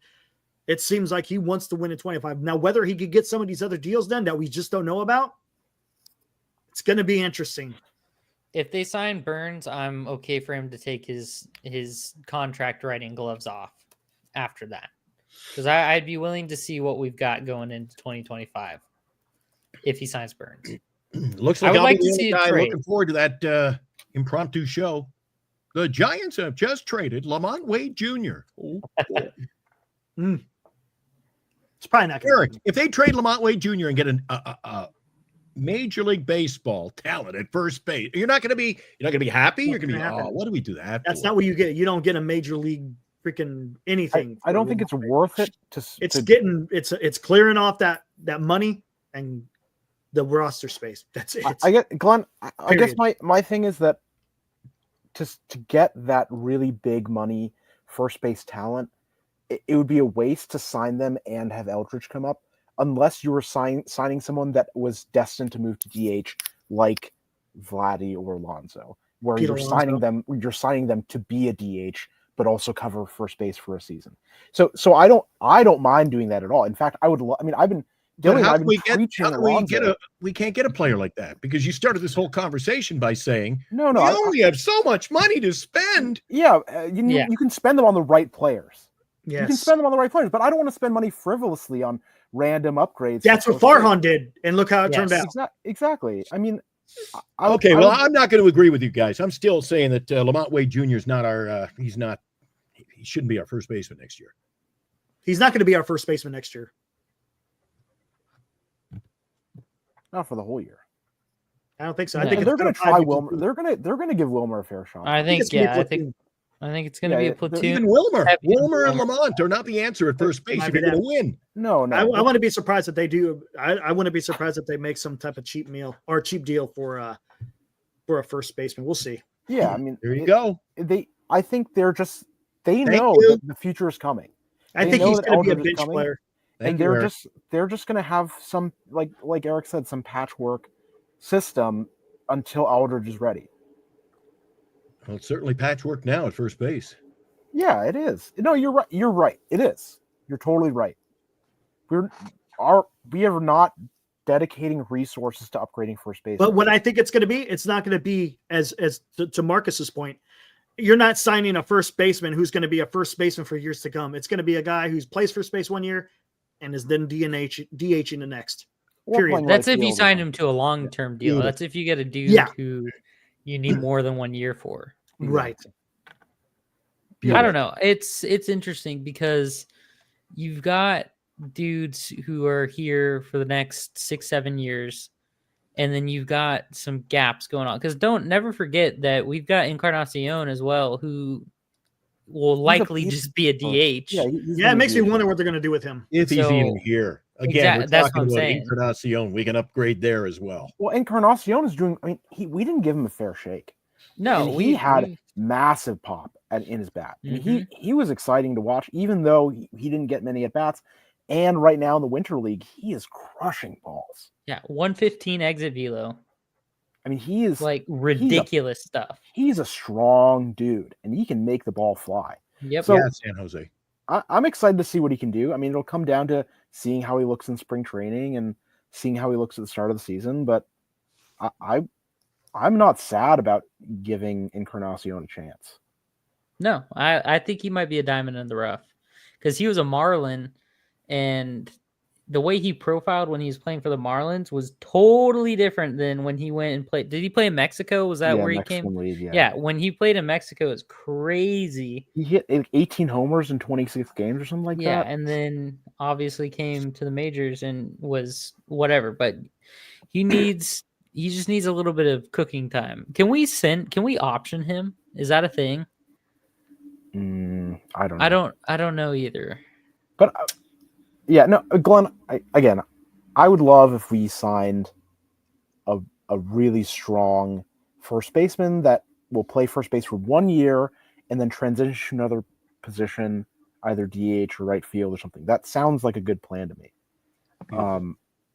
Speaker 3: It seems like he wants to win in 25. Now, whether he could get some of these other deals done that we just don't know about, it's going to be interesting.
Speaker 6: If they sign Burnes, I'm okay for him to take his contract writing gloves off after that. Because I'd be willing to see what we've got going into 2025 if he signs Burnes.
Speaker 4: Looks like
Speaker 6: I would
Speaker 4: I'll
Speaker 6: like
Speaker 4: be
Speaker 6: to
Speaker 4: the
Speaker 6: see
Speaker 4: only
Speaker 6: a
Speaker 4: guy
Speaker 6: trade.
Speaker 4: looking forward to that impromptu show. The Giants have just traded Lamont Wade Jr. Oh, boy.
Speaker 3: It's probably not going
Speaker 4: Eric, if they trade Lamont Wade Jr. and get a Major League Baseball talent at first base, you're not going to be happy. You're going to be, what do we do that?
Speaker 3: That's
Speaker 4: for?
Speaker 3: not what you get. You don't get a major league freaking anything.
Speaker 7: I don't think it's worth it to.
Speaker 3: It's clearing off that money and the roster space. That's it.
Speaker 7: I get Glenn. I guess
Speaker 3: Period.
Speaker 7: my thing is that to get that really big money first base talent, it would be a waste to sign them and have Eldridge come up unless you were signing someone that was destined to move to DH like Vladdy or Alonso, where
Speaker 3: Pete
Speaker 7: you're
Speaker 3: Alonso.
Speaker 7: signing them to be a DH but also cover first base for a season. So I don't mind doing that at all. In fact, I would. I've been.
Speaker 4: But how
Speaker 7: I've
Speaker 4: can
Speaker 7: been
Speaker 4: we
Speaker 7: preaching
Speaker 4: get we can't get a player like that because you started this whole conversation by saying
Speaker 7: no.
Speaker 4: We only have so much money to spend.
Speaker 7: Yeah, you can spend them on the right players.
Speaker 3: Yes.
Speaker 7: You can spend them on the right players, but I don't want to spend money frivolously on random upgrades.
Speaker 3: That's what Farhan did, and look how it turned out.
Speaker 7: Exactly. I mean,
Speaker 4: I'm not going to agree with you guys. I'm still saying that Lamont Wade Jr. is not our. He shouldn't be our first baseman next year.
Speaker 3: He's not going to be our first baseman next year.
Speaker 7: Not for the whole year.
Speaker 3: I don't think so.
Speaker 6: No.
Speaker 3: I think
Speaker 7: They're going to try Wilmer.
Speaker 3: Wilmer.
Speaker 7: They're going to give Wilmer a fair shot.
Speaker 6: I think it's going to be a platoon.
Speaker 4: Even Wilmer and Lamont are not the answer at first base if you're going to win.
Speaker 7: No.
Speaker 3: I wouldn't be surprised if they do. I wouldn't be surprised if they make some type of cheap deal for a first baseman. We'll see.
Speaker 7: Yeah, I mean,
Speaker 4: there you go.
Speaker 7: I think they know that the future is coming.
Speaker 3: I think he's going to be a bench player.
Speaker 7: They're just going to have some like Eric said, some patchwork system until Aldridge is ready.
Speaker 4: Well, it's certainly patchwork now at first base.
Speaker 7: Yeah, it is. No, you're right. You're right. It is. You're totally right. We are not dedicating resources to upgrading first base.
Speaker 3: But what I think it's going to be, it's not going to be as to Marcus's point. You're not signing a first baseman who's going to be a first baseman for years to come. It's going to be a guy who's plays first base 1 year and is then DHing the next. Period.
Speaker 6: That's if you sign him to a long-term deal.
Speaker 3: Yeah.
Speaker 6: That's if you get a dude who you need more than 1 year for.
Speaker 3: Right.
Speaker 6: I don't know. It's interesting because you've got dudes who are here for the next 6-7 years, and then you've got some gaps going on. Because never forget that we've got Encarnacion as well, who will likely just be a DH.
Speaker 3: Yeah, it makes me wonder what they're going to do with him.
Speaker 4: If he's even here. Again,
Speaker 6: that's what I'm saying.
Speaker 4: Encarnacion, we can upgrade there as well.
Speaker 7: Well, Encarnacion is doing. I mean, we didn't give him a fair shake.
Speaker 6: No,
Speaker 7: he had massive pop in his bat.
Speaker 6: Mm-hmm.
Speaker 7: He was exciting to watch, even though he didn't get many at bats. And right now in the Winter League, he is crushing balls.
Speaker 6: Yeah, 115 exit velo.
Speaker 7: I mean, he is
Speaker 6: like ridiculous stuff.
Speaker 7: He's a strong dude, and he can make the ball fly.
Speaker 6: Yep.
Speaker 7: So
Speaker 4: San Jose.
Speaker 7: I'm excited to see what he can do. I mean, it'll come down to seeing how he looks in spring training and seeing how he looks at the start of the season. But I'm not sad about giving Encarnacion a chance.
Speaker 6: No, I think he might be a diamond in the rough because he was a Marlin, and the way he profiled when he was playing for the Marlins was totally different than when he went and played. Did he play in Mexico? Was that where he
Speaker 7: Mexican
Speaker 6: came?
Speaker 7: League,
Speaker 6: yeah, when he played in Mexico, it's crazy.
Speaker 7: He hit 18 homers in 26 games or something like that.
Speaker 6: Yeah, and then obviously came to the majors and was whatever. But he just needs a little bit of cooking time. Can we option him? Is that a thing?
Speaker 7: I don't know.
Speaker 6: I don't know either.
Speaker 7: But yeah, no, Glenn, I would love if we signed a really strong first baseman that will play first base for 1 year and then transition to another position, either DH or right field or something. That sounds like a good plan to me.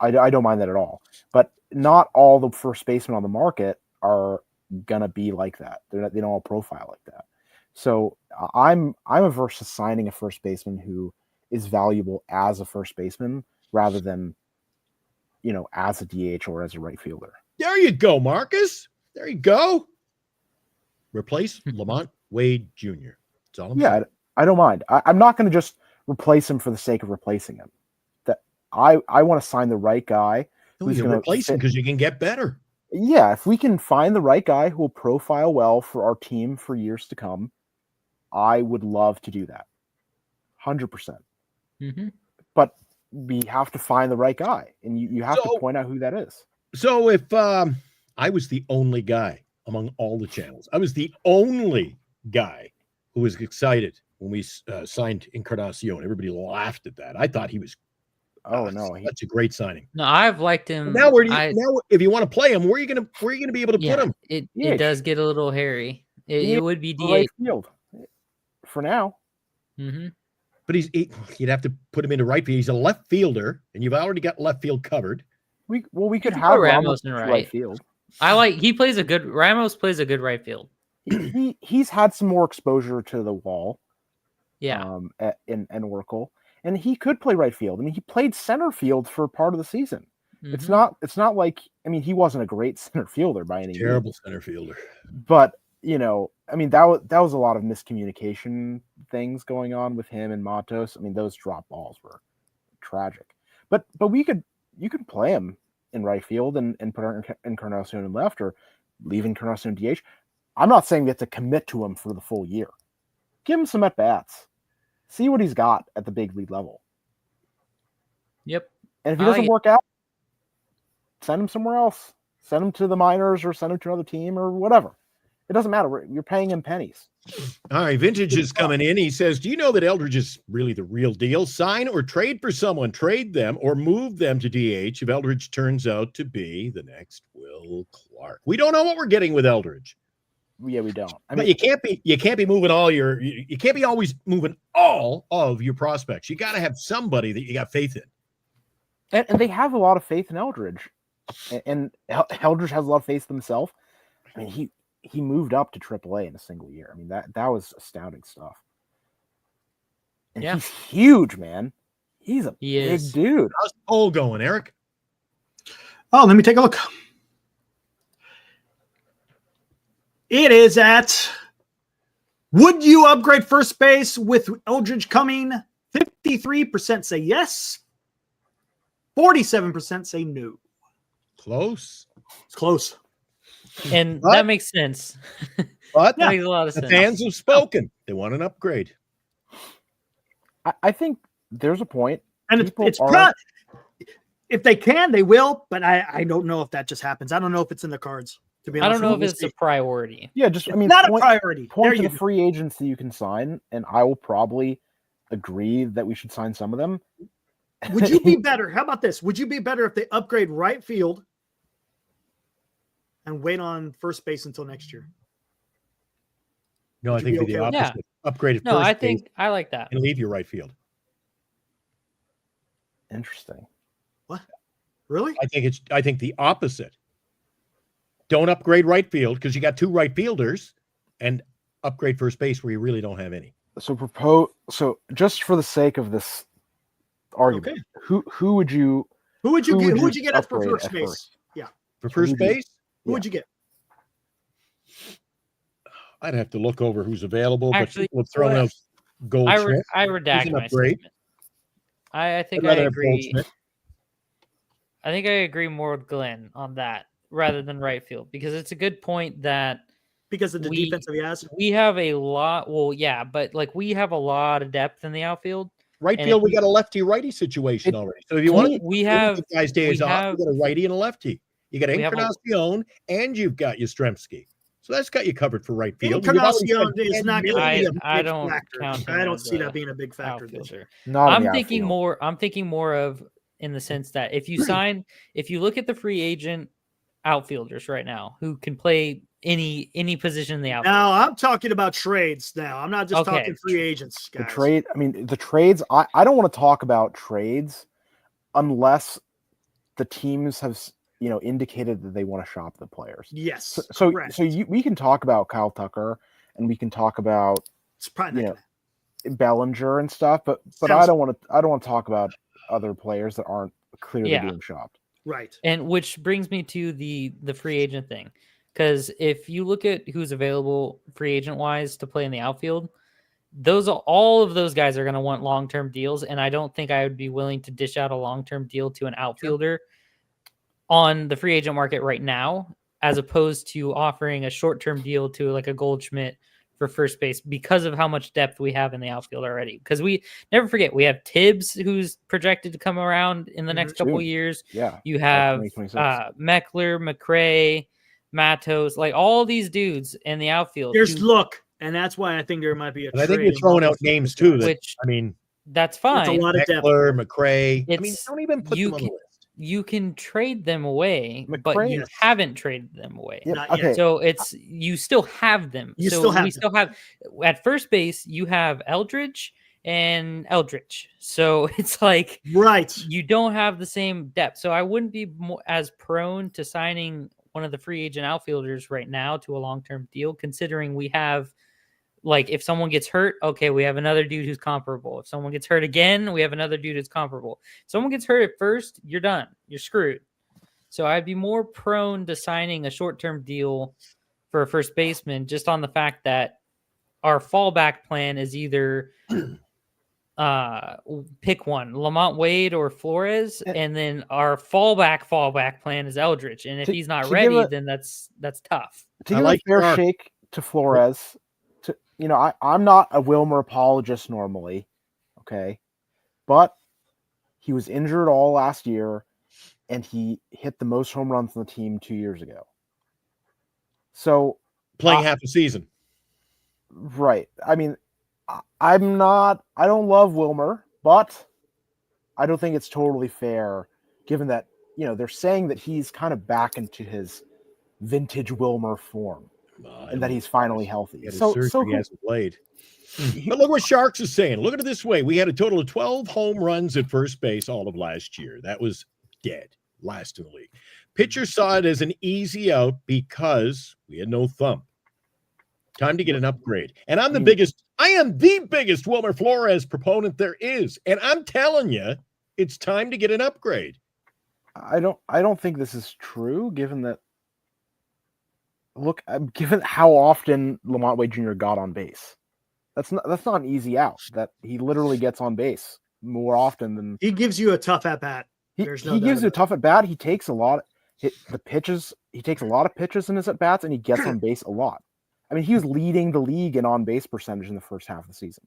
Speaker 7: I don't mind that at all. But not all the first basemen on the market are gonna be like that. They don't all profile like that. So I'm averse to signing a first baseman who is valuable as a first baseman rather than, as a DH or as a right fielder.
Speaker 4: There you go, Marcus. There you go. Replace Lamont Wade Jr. That's all I'm saying.
Speaker 7: I don't mind. I'm not going to just replace him for the sake of replacing him. That I want to sign the right guy who's
Speaker 4: You're
Speaker 7: going to
Speaker 4: replacing because you can get better.
Speaker 7: Yeah, if we can find the right guy who will profile well for our team for years to come, I would love to do that. 100%.
Speaker 6: Mm-hmm.
Speaker 7: But we have to find the right guy, and you have to point out who that is.
Speaker 4: So if I was the only guy among all the channels, I was the only guy who was excited when we signed Encarnacion. Everybody laughed at that. I thought he was that's a great signing.
Speaker 6: No, I've liked him.
Speaker 4: Now now if you want to play him, where are you gonna be able to put him?
Speaker 6: It does get a little hairy. It would be DH
Speaker 7: right field for now.
Speaker 6: Mm-hmm.
Speaker 4: But you'd have to put him into right field. He's a left fielder, and you've already got left field covered.
Speaker 7: We could have
Speaker 6: Ramos in
Speaker 7: right field.
Speaker 6: Ramos plays a good right field.
Speaker 7: He's had some more exposure to the wall.
Speaker 6: Yeah.
Speaker 7: In Oracle. And he could play right field. I mean, he played center field for part of the season.
Speaker 6: Mm-hmm.
Speaker 7: It's not like, I mean, he wasn't a great center fielder by any
Speaker 4: terrible
Speaker 7: means.
Speaker 4: Center fielder.
Speaker 7: But, I mean, that was a lot of miscommunication things going on with him and Matos. I mean, those drop balls were tragic. But you could play him in right field and put Encarnacion in left, or leave Encarnacion DH. I'm not saying we have to commit to him for the full year. Give him some at-bats. See what he's got at the big league level.
Speaker 6: Yep.
Speaker 7: And if he doesn't work out, send him somewhere else. Send him to the minors or send him to another team or whatever. It doesn't matter. You're paying him pennies.
Speaker 4: All right, Vintage is coming in. He says, do you know that Eldridge is really the real deal? Sign or trade for someone. Trade them or move them to DH if Eldridge turns out to be the next Will Clark. We don't know what we're getting with Eldridge.
Speaker 7: Yeah, we don't.
Speaker 4: But you can't be moving you can't be always moving all of your prospects. You got to have somebody that you got faith in.
Speaker 7: And they have a lot of faith in Eldridge. And Eldridge has a lot of faith in himself. I mean, he moved up to AAA in a single year. I mean, that was astounding stuff. And he's huge, man. He's a big dude.
Speaker 4: How's the poll going, Eric?
Speaker 3: Oh, let me take a look. It is at, would you upgrade first base with Eldridge coming? 53% say yes. 47% say no.
Speaker 4: Close.
Speaker 3: It's close.
Speaker 6: And that makes sense.
Speaker 4: But
Speaker 6: that makes a lot of sense.
Speaker 4: The fans have spoken. They want an upgrade.
Speaker 7: I think there's a point.
Speaker 3: And it's not, if they can, they will. But I don't know if that just happens. I don't know if it's in the cards. To be honest,
Speaker 6: I don't know if it's a priority.
Speaker 7: Yeah, it's
Speaker 3: not a priority.
Speaker 7: Point to the free agents that you can sign, and I will probably agree that we should sign some of them.
Speaker 3: Would you be better? How about this? Would you be better if they upgrade right field and wait on first base until next year?
Speaker 4: No, I think the opposite.
Speaker 6: Yeah.
Speaker 4: Upgraded
Speaker 6: No,
Speaker 4: first
Speaker 6: I
Speaker 4: base
Speaker 6: think I like that.
Speaker 4: and leave your right field.
Speaker 7: Interesting.
Speaker 3: What? Really?
Speaker 4: I think the opposite. Don't upgrade right field because you got two right fielders, and upgrade first base where you really don't have any.
Speaker 7: So just for the sake of this argument, who would you
Speaker 3: get at for first base? Yeah.
Speaker 4: For first base?
Speaker 3: Who would you get?
Speaker 4: I'd have to look over who's available,
Speaker 6: Actually,
Speaker 4: but we'll throw out Goldschmidt.
Speaker 6: I redact my
Speaker 4: upgrade.
Speaker 6: statement. I think I agree. I think I agree more with Glenn on that rather than right field, because it's a good point that
Speaker 3: because of the defense he has.
Speaker 6: We have a lot. Well, yeah, but like we have a lot of depth in the outfield.
Speaker 4: Right field, we got a lefty-righty situation already. So if you want guys days off, you got a righty and a lefty. You got Encarnacion and you've got Yastrzemski. So that's got you covered for right field.
Speaker 3: Encarnacion is not going to be a big
Speaker 6: I don't
Speaker 3: factor. I don't see that being a big factor this year.
Speaker 6: I'm thinking more of in the sense that if you look at the free agent outfielders right now who can play any position in the outfield.
Speaker 3: Now I'm talking about trades. Now I'm not just talking free agents, guys.
Speaker 7: The trades. I don't want to talk about trades unless the teams have indicated that they want to shop the players.
Speaker 3: Yes.
Speaker 7: So we can talk about Kyle Tucker and we can talk about Bellinger and stuff, but I don't want to talk about other players that aren't clearly being shopped.
Speaker 3: Right.
Speaker 6: And which brings me to the free agent thing. Because if you look at who's available free agent wise to play in the outfield, all of those guys are going to want long-term deals, and I don't think I would be willing to dish out a long-term deal to an outfielder on the free agent market right now, as opposed to offering a short-term deal to like a Goldschmidt for first base because of how much depth we have in the outfield already. Because we never forget, we have Tibbs, who's projected to come around in the next couple years.
Speaker 7: Yeah.
Speaker 6: You have Meckler, McRae, Matos, like all these dudes in the outfield.
Speaker 3: Look, and that's why I think there might be a
Speaker 4: And I
Speaker 3: trade.
Speaker 4: think you're throwing out names too.
Speaker 6: That's fine.
Speaker 3: It's a lot of depth.
Speaker 4: Meckler, McRae. Don't even put them on the list.
Speaker 6: You can trade them away, but you haven't traded them away.
Speaker 7: Yeah, okay.
Speaker 6: So you still have them. Still have at first base, you have Eldridge and Eldridge. So it's like you don't have the same depth. So I wouldn't be as prone to signing one of the free agent outfielders right now to a long-term deal, considering we have, like, if someone gets hurt, okay, we have another dude who's comparable. If someone gets hurt again, we have another dude who's comparable. If someone gets hurt at first, you're done. You're screwed. So I'd be more prone to signing a short-term deal for a first baseman just on the fact that our fallback plan is either pick one, Lamont Wade or Flores, and then our fallback plan is Eldridge. And if he's not ready, then that's tough.
Speaker 7: To give a fair shake to Flores, I'm not a Wilmer apologist normally, okay? But he was injured all last year, and he hit the most home runs on the team 2 years ago. So
Speaker 4: playing half a season.
Speaker 7: Right. I mean, I don't love Wilmer, but I don't think it's totally fair given that, they're saying that he's kind of back into his vintage Wilmer form. And that he's finally healthy.
Speaker 4: He hasn't played. But look what Sharks is saying. Look at it this way. We had a total of 12 home runs at first base all of last year. That was dead. Last in the league. Pitchers saw it as an easy out because we had no thump. Time to get an upgrade. And I am the biggest Wilmer Flores proponent there is. And I'm telling you, it's time to get an upgrade.
Speaker 7: I don't think this is true, given that given how often Lamont Wade Jr. got on base. That's not an easy out. That he literally gets on base more often than
Speaker 3: he gives you a tough at bat.
Speaker 7: He gives you a tough at bat. He takes a lot He takes a lot of pitches in his at bats, and he gets on base a lot. I mean, he was leading the league in on base percentage in the first half of the season.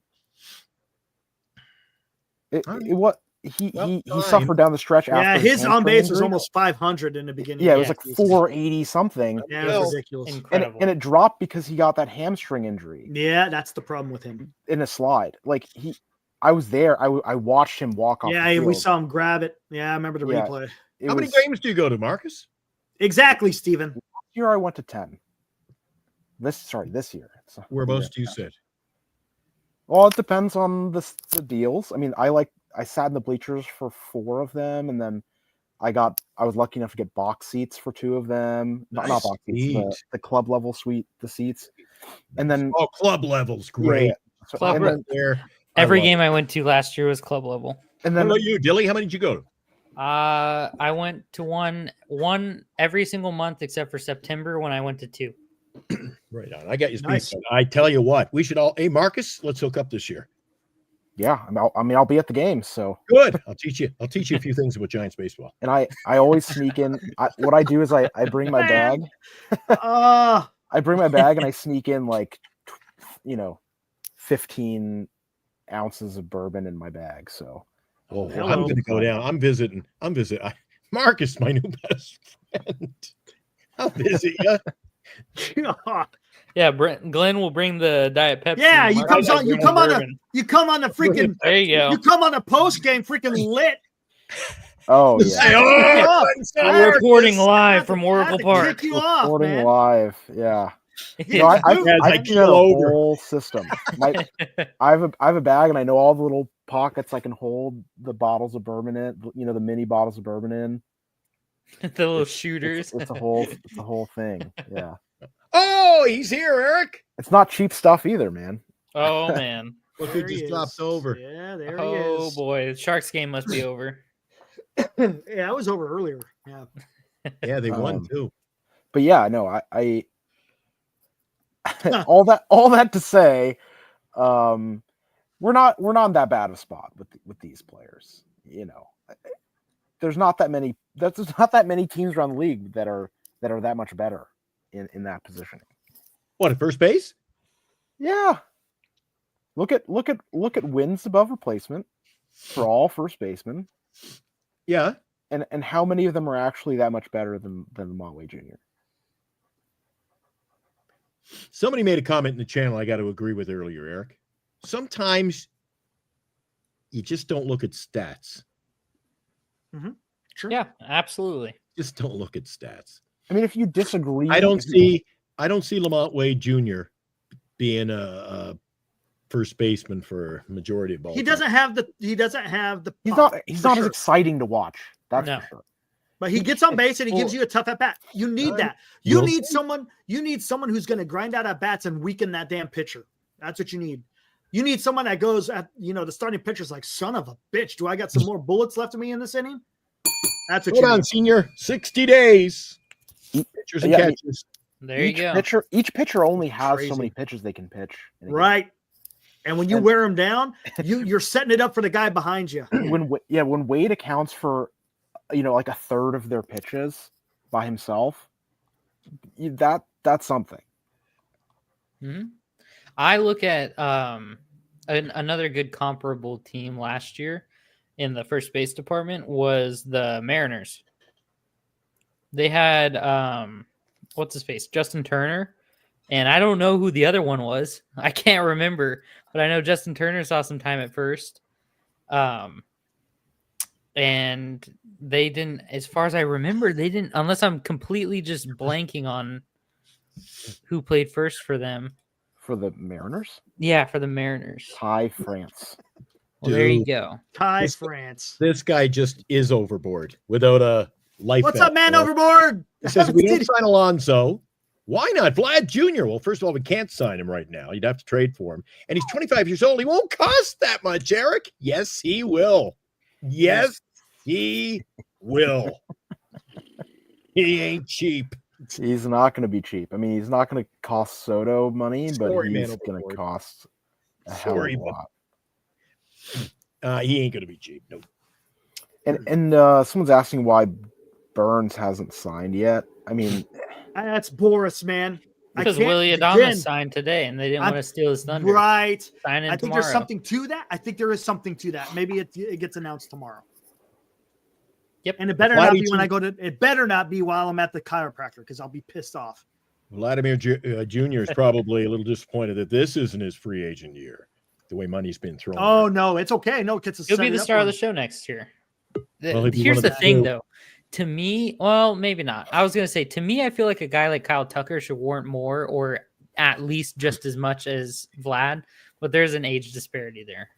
Speaker 7: He suffered down the stretch.
Speaker 3: Yeah, his on base was almost 500 in the beginning.
Speaker 7: Yeah, it was like 480 something.
Speaker 3: Yeah, it was ridiculous.
Speaker 7: And it dropped because he got that hamstring injury.
Speaker 3: Yeah, that's the problem with him.
Speaker 7: In a slide, I was there. I watched him walk off.
Speaker 3: Yeah, we saw him grab it. Yeah, I remember the replay.
Speaker 4: How many games do you go to, Marcus?
Speaker 3: Exactly, Steven.
Speaker 7: Last year I went to 10. This year. So,
Speaker 4: whereabouts do you sit?
Speaker 7: Well, it depends on the deals. I mean, I sat in the bleachers for 4 of them, and then I was lucky enough to get box seats for 2 of them. Not box seats, the club level suite, the seats. And then
Speaker 4: club levels, great.
Speaker 7: Yeah.
Speaker 6: Club there. Every game I went to last year was club level.
Speaker 4: And then what about you, Dilly? How many did you go to?
Speaker 6: I went to one every single month except for September when I went to 2.
Speaker 4: Right on. I got you. Nice. I tell you what, we should all. Hey, Marcus, let's hook up this year.
Speaker 7: Yeah, I'll be at the game. So
Speaker 4: good. I'll teach you a few things about Giants baseball.
Speaker 7: And I always sneak in. What I do is I bring my bag. I bring my bag and I sneak in 15 ounces of bourbon in my bag. So.
Speaker 4: I'm going to go down. I'm visiting. Marcus, my new best friend. I'll visit you.
Speaker 6: Yeah, Glenn will bring the Diet Pepsi.
Speaker 3: Yeah, you come on the freaking.
Speaker 6: There you go.
Speaker 3: You come on the post game, freaking lit.
Speaker 7: Oh yeah.
Speaker 6: We're reporting live from Oracle Park.
Speaker 7: Reporting live. Yeah.
Speaker 4: I
Speaker 7: kill over whole system. I have a bag, and I know all the little pockets I can hold the bottles of bourbon in. The mini bottles of bourbon in.
Speaker 6: The little shooters.
Speaker 7: It's a whole thing. Yeah.
Speaker 4: Oh, he's here, Eric.
Speaker 7: It's not cheap stuff either, man.
Speaker 6: Oh man.
Speaker 4: Look who just dropped over.
Speaker 3: Yeah, there
Speaker 6: he
Speaker 3: is.
Speaker 6: Oh boy, the Sharks game must be over.
Speaker 3: Yeah, I was over earlier. Yeah.
Speaker 4: Yeah, they won too.
Speaker 7: But yeah, no, I all that to say, we're not in that bad of a spot with these players. There's not that many. There's not that many teams around the league that are that much better in that positioning.
Speaker 4: What, at first base?
Speaker 7: Yeah. Look at wins above replacement for all first basemen.
Speaker 4: Yeah.
Speaker 7: And how many of them are actually that much better than Montway Jr.?
Speaker 4: Somebody made a comment in the channel I got to agree with earlier, Eric. Sometimes you just don't look at stats.
Speaker 3: Mm-hmm. Sure.
Speaker 6: Yeah, absolutely.
Speaker 4: Just don't look at stats.
Speaker 7: I mean, if you disagree,
Speaker 4: I don't see Lamont Wade Jr. being a first baseman for a majority of ball.
Speaker 3: He doesn't have the.
Speaker 7: He's not as exciting to watch. That's for sure.
Speaker 3: But he gets on base and he gives you a tough at bat. You need that. You need someone who's going to grind out at bats and weaken that damn pitcher. That's what you need. You need someone that goes at the starting pitcher's like, son of a bitch. Do I got some more bullets left of me in this inning? That's what
Speaker 4: Hold
Speaker 3: you
Speaker 4: on,
Speaker 3: need.
Speaker 4: Senior. 60 days. Pitchers and catchers.
Speaker 6: There you go.
Speaker 7: Each pitcher only has so many pitches they can pitch.
Speaker 3: Right. And when you wear them down, you're setting it up for the guy behind you.
Speaker 7: When Wade accounts for, like a third of their pitches by himself, that's something.
Speaker 6: Mm-hmm. I look at another good comparable team last year in the first base department was the Mariners. They had what's his face, Justin Turner, and I don't know who the other one was. I can't remember, but I know Justin Turner saw some time at first. And they didn't, as far as I remember, they didn't, unless I'm completely just blanking on who played first for them.
Speaker 7: For the Mariners?
Speaker 6: Yeah, for the Mariners.
Speaker 7: Ty France.
Speaker 6: Well, there you go.
Speaker 3: France.
Speaker 4: This guy just is overboard without a life.
Speaker 3: What's up, man? Overboard.
Speaker 4: He says we don't sign Alonso. Why not? Vlad Jr. Well, first of all, we can't sign him right now. You'd have to trade for him. And he's 25 years old. He won't cost that much, Eric. Yes, he will. Yes, he will. He ain't cheap.
Speaker 7: He's not going to be cheap. I mean, he's not going to cost Soto money, but he's going to cost a hell of a lot.
Speaker 4: He ain't going to be cheap. Nope.
Speaker 7: And someone's asking why Burnes hasn't signed yet. I mean,
Speaker 3: that's Boris, man.
Speaker 6: Because Willie Adames signed today, and they didn't want to steal his thunder.
Speaker 3: Right.
Speaker 6: Sign in
Speaker 3: I think
Speaker 6: tomorrow.
Speaker 3: there's something to that. I think there is something to that. Maybe it gets announced tomorrow.
Speaker 6: Yep.
Speaker 3: And it better not be when I go to. It better not be while I'm at the chiropractor because I'll be pissed off.
Speaker 4: Vladimir Jr. is probably a little disappointed that this isn't his free agent year. The way money's been thrown.
Speaker 3: Oh no, it's okay. No,
Speaker 6: he'll be the star of the show next year.
Speaker 4: Well,
Speaker 6: here's the thing, though. To me, well, maybe not. I was going to say, to me, I feel like a guy like Kyle Tucker should warrant more or at least just as much as Vlad, but there's an age disparity there.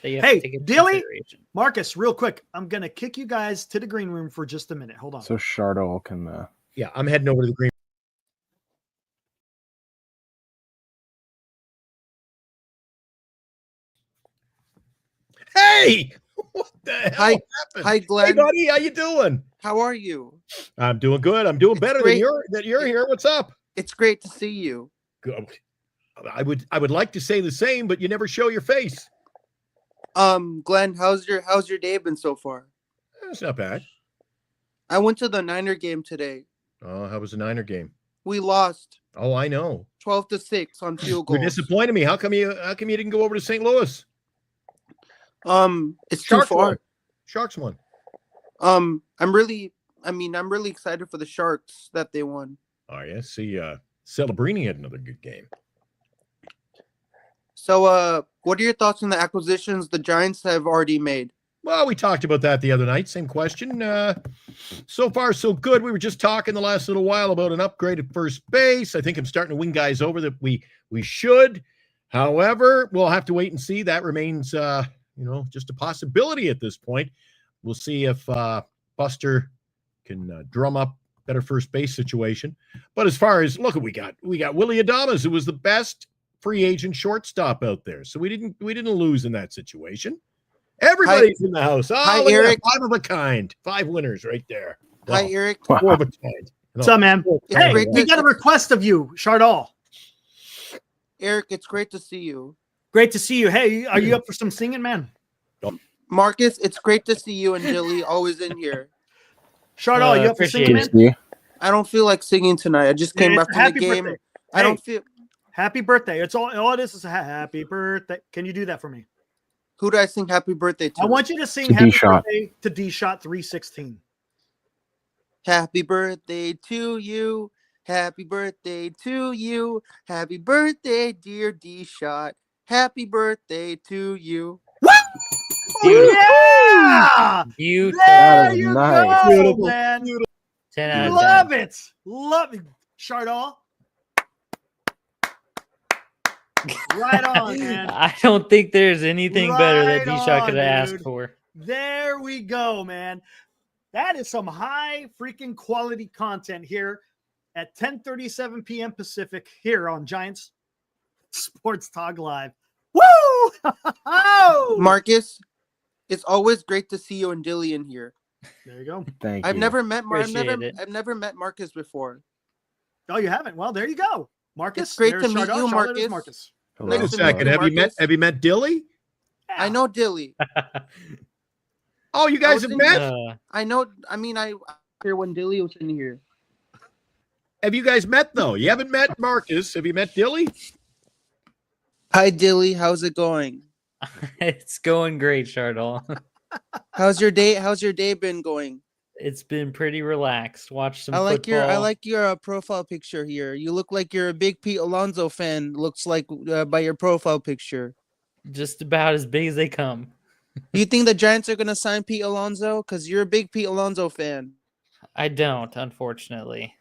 Speaker 3: Hey, Dilly, Marcus, real quick. I'm going to kick you guys to the green room for just a minute. Hold on.
Speaker 7: So Shardo can...
Speaker 4: Yeah, I'm heading over to the green. Hey! What the hell happened?
Speaker 8: Hi, Glenn.
Speaker 4: Hey, buddy, how you doing?
Speaker 8: How are you?
Speaker 4: I'm doing good. I'm doing better than you're here. What's up?
Speaker 8: It's great to see you.
Speaker 4: Good. I would like to say the same, but you never show your face.
Speaker 8: Glenn, how's your day been so far?
Speaker 4: It's not bad.
Speaker 8: I went to the Niner game today.
Speaker 4: Oh, how was the Niner game?
Speaker 8: We lost.
Speaker 4: Oh, I know.
Speaker 8: 12-6 on field goals.
Speaker 4: You're disappointing me. How come you didn't go over to St. Louis?
Speaker 8: It's too far.
Speaker 4: Sharks won.
Speaker 8: I'm really excited for the Sharks that they won.
Speaker 4: Oh, yeah. See, Celebrini had another good game.
Speaker 8: So, what are your thoughts on the acquisitions the Giants have already made?
Speaker 4: Well, we talked about that the other night. Same question. So far, so good. We were just talking the last little while about an upgraded first base. I think I'm starting to win guys over that we should. However, we'll have to wait and see. That remains, just a possibility at this point. We'll see if Buster can drum up better first base situation. But as far as look, we got Willie Adames, who was the best free agent shortstop out there. So we didn't lose in that situation. Everybody's in the house. Oh,
Speaker 8: hi, Eric.
Speaker 4: 5 of a kind. 5 winners right there.
Speaker 8: Hi, Eric.
Speaker 4: 4 of a kind.
Speaker 3: What's up, man? Hey, we got a request of you, Chardal.
Speaker 8: Eric, it's great to see you.
Speaker 3: Great to see you. Hey, are you up for some singing, man?
Speaker 8: Marcus, it's great to see you and Dilly always in here.
Speaker 3: Chardol, you up for singing,
Speaker 6: appreciate
Speaker 3: man?
Speaker 6: it.
Speaker 8: I don't feel like singing tonight. I just came
Speaker 3: Yeah,
Speaker 8: back from the
Speaker 3: happy
Speaker 8: game.
Speaker 3: birthday.
Speaker 8: I
Speaker 3: Hey.
Speaker 8: don't feel.
Speaker 3: Happy birthday. It's all it is a happy birthday. Can you do that for me?
Speaker 8: Who do I sing happy birthday to?
Speaker 3: I want you to sing
Speaker 7: To
Speaker 3: happy
Speaker 7: D-Shot.
Speaker 3: birthday to D-Shot 316.
Speaker 8: Happy birthday to you. Happy birthday to you. Happy birthday, dear D-Shot. Happy birthday to you.
Speaker 3: Yeah!
Speaker 6: Beautiful.
Speaker 3: There
Speaker 7: That is
Speaker 3: you
Speaker 7: nice.
Speaker 3: go,
Speaker 4: Beautiful.
Speaker 3: man.
Speaker 6: 10 out of 10.
Speaker 3: Love it. Love it. Chardol. Right on, man.
Speaker 6: I don't think there's anything better that
Speaker 3: Right
Speaker 6: D-Shot could
Speaker 3: on,
Speaker 6: have asked
Speaker 3: dude.
Speaker 6: for.
Speaker 3: There we go, man. That is some high freaking quality content here at 10:37 p.m. Pacific here on Giants Sports Talk Live. Woo!
Speaker 8: Marcus, it's always great to see you and Dilly in here.
Speaker 3: There you go.
Speaker 7: Thank
Speaker 8: I've
Speaker 7: you.
Speaker 8: never met
Speaker 6: Appreciate it.
Speaker 8: I've never met Marcus before.
Speaker 3: Oh, you haven't? Well, there you go. Marcus.
Speaker 8: It's great
Speaker 3: there's
Speaker 8: to meet
Speaker 3: Chardol.
Speaker 8: you,
Speaker 3: Charlotte is
Speaker 8: Marcus.
Speaker 3: Marcus.
Speaker 7: Hello.
Speaker 4: Wait a
Speaker 8: Nice to meet
Speaker 4: second.
Speaker 8: you,
Speaker 4: Have you met Dilly?
Speaker 8: I know Dilly.
Speaker 4: Oh, you guys have
Speaker 8: was in-
Speaker 4: met?
Speaker 8: I know. I mean, I here when Dilly was in here.
Speaker 4: Have you guys met though? You haven't met Marcus. Have you met Dilly?
Speaker 8: Hi, Dilly. How's it going?
Speaker 6: It's going great, Chardol.
Speaker 8: How's your day? How's your day been going?
Speaker 6: It's been pretty relaxed. Watch some
Speaker 8: I like
Speaker 6: football.
Speaker 8: your profile picture here. You look like you're a big Pete Alonso fan. Looks like by your profile picture.
Speaker 6: Just about as big as they come.
Speaker 8: Do you think the Giants are gonna sign Pete Alonso? Because you're a big Pete Alonso fan.
Speaker 6: I don't, unfortunately.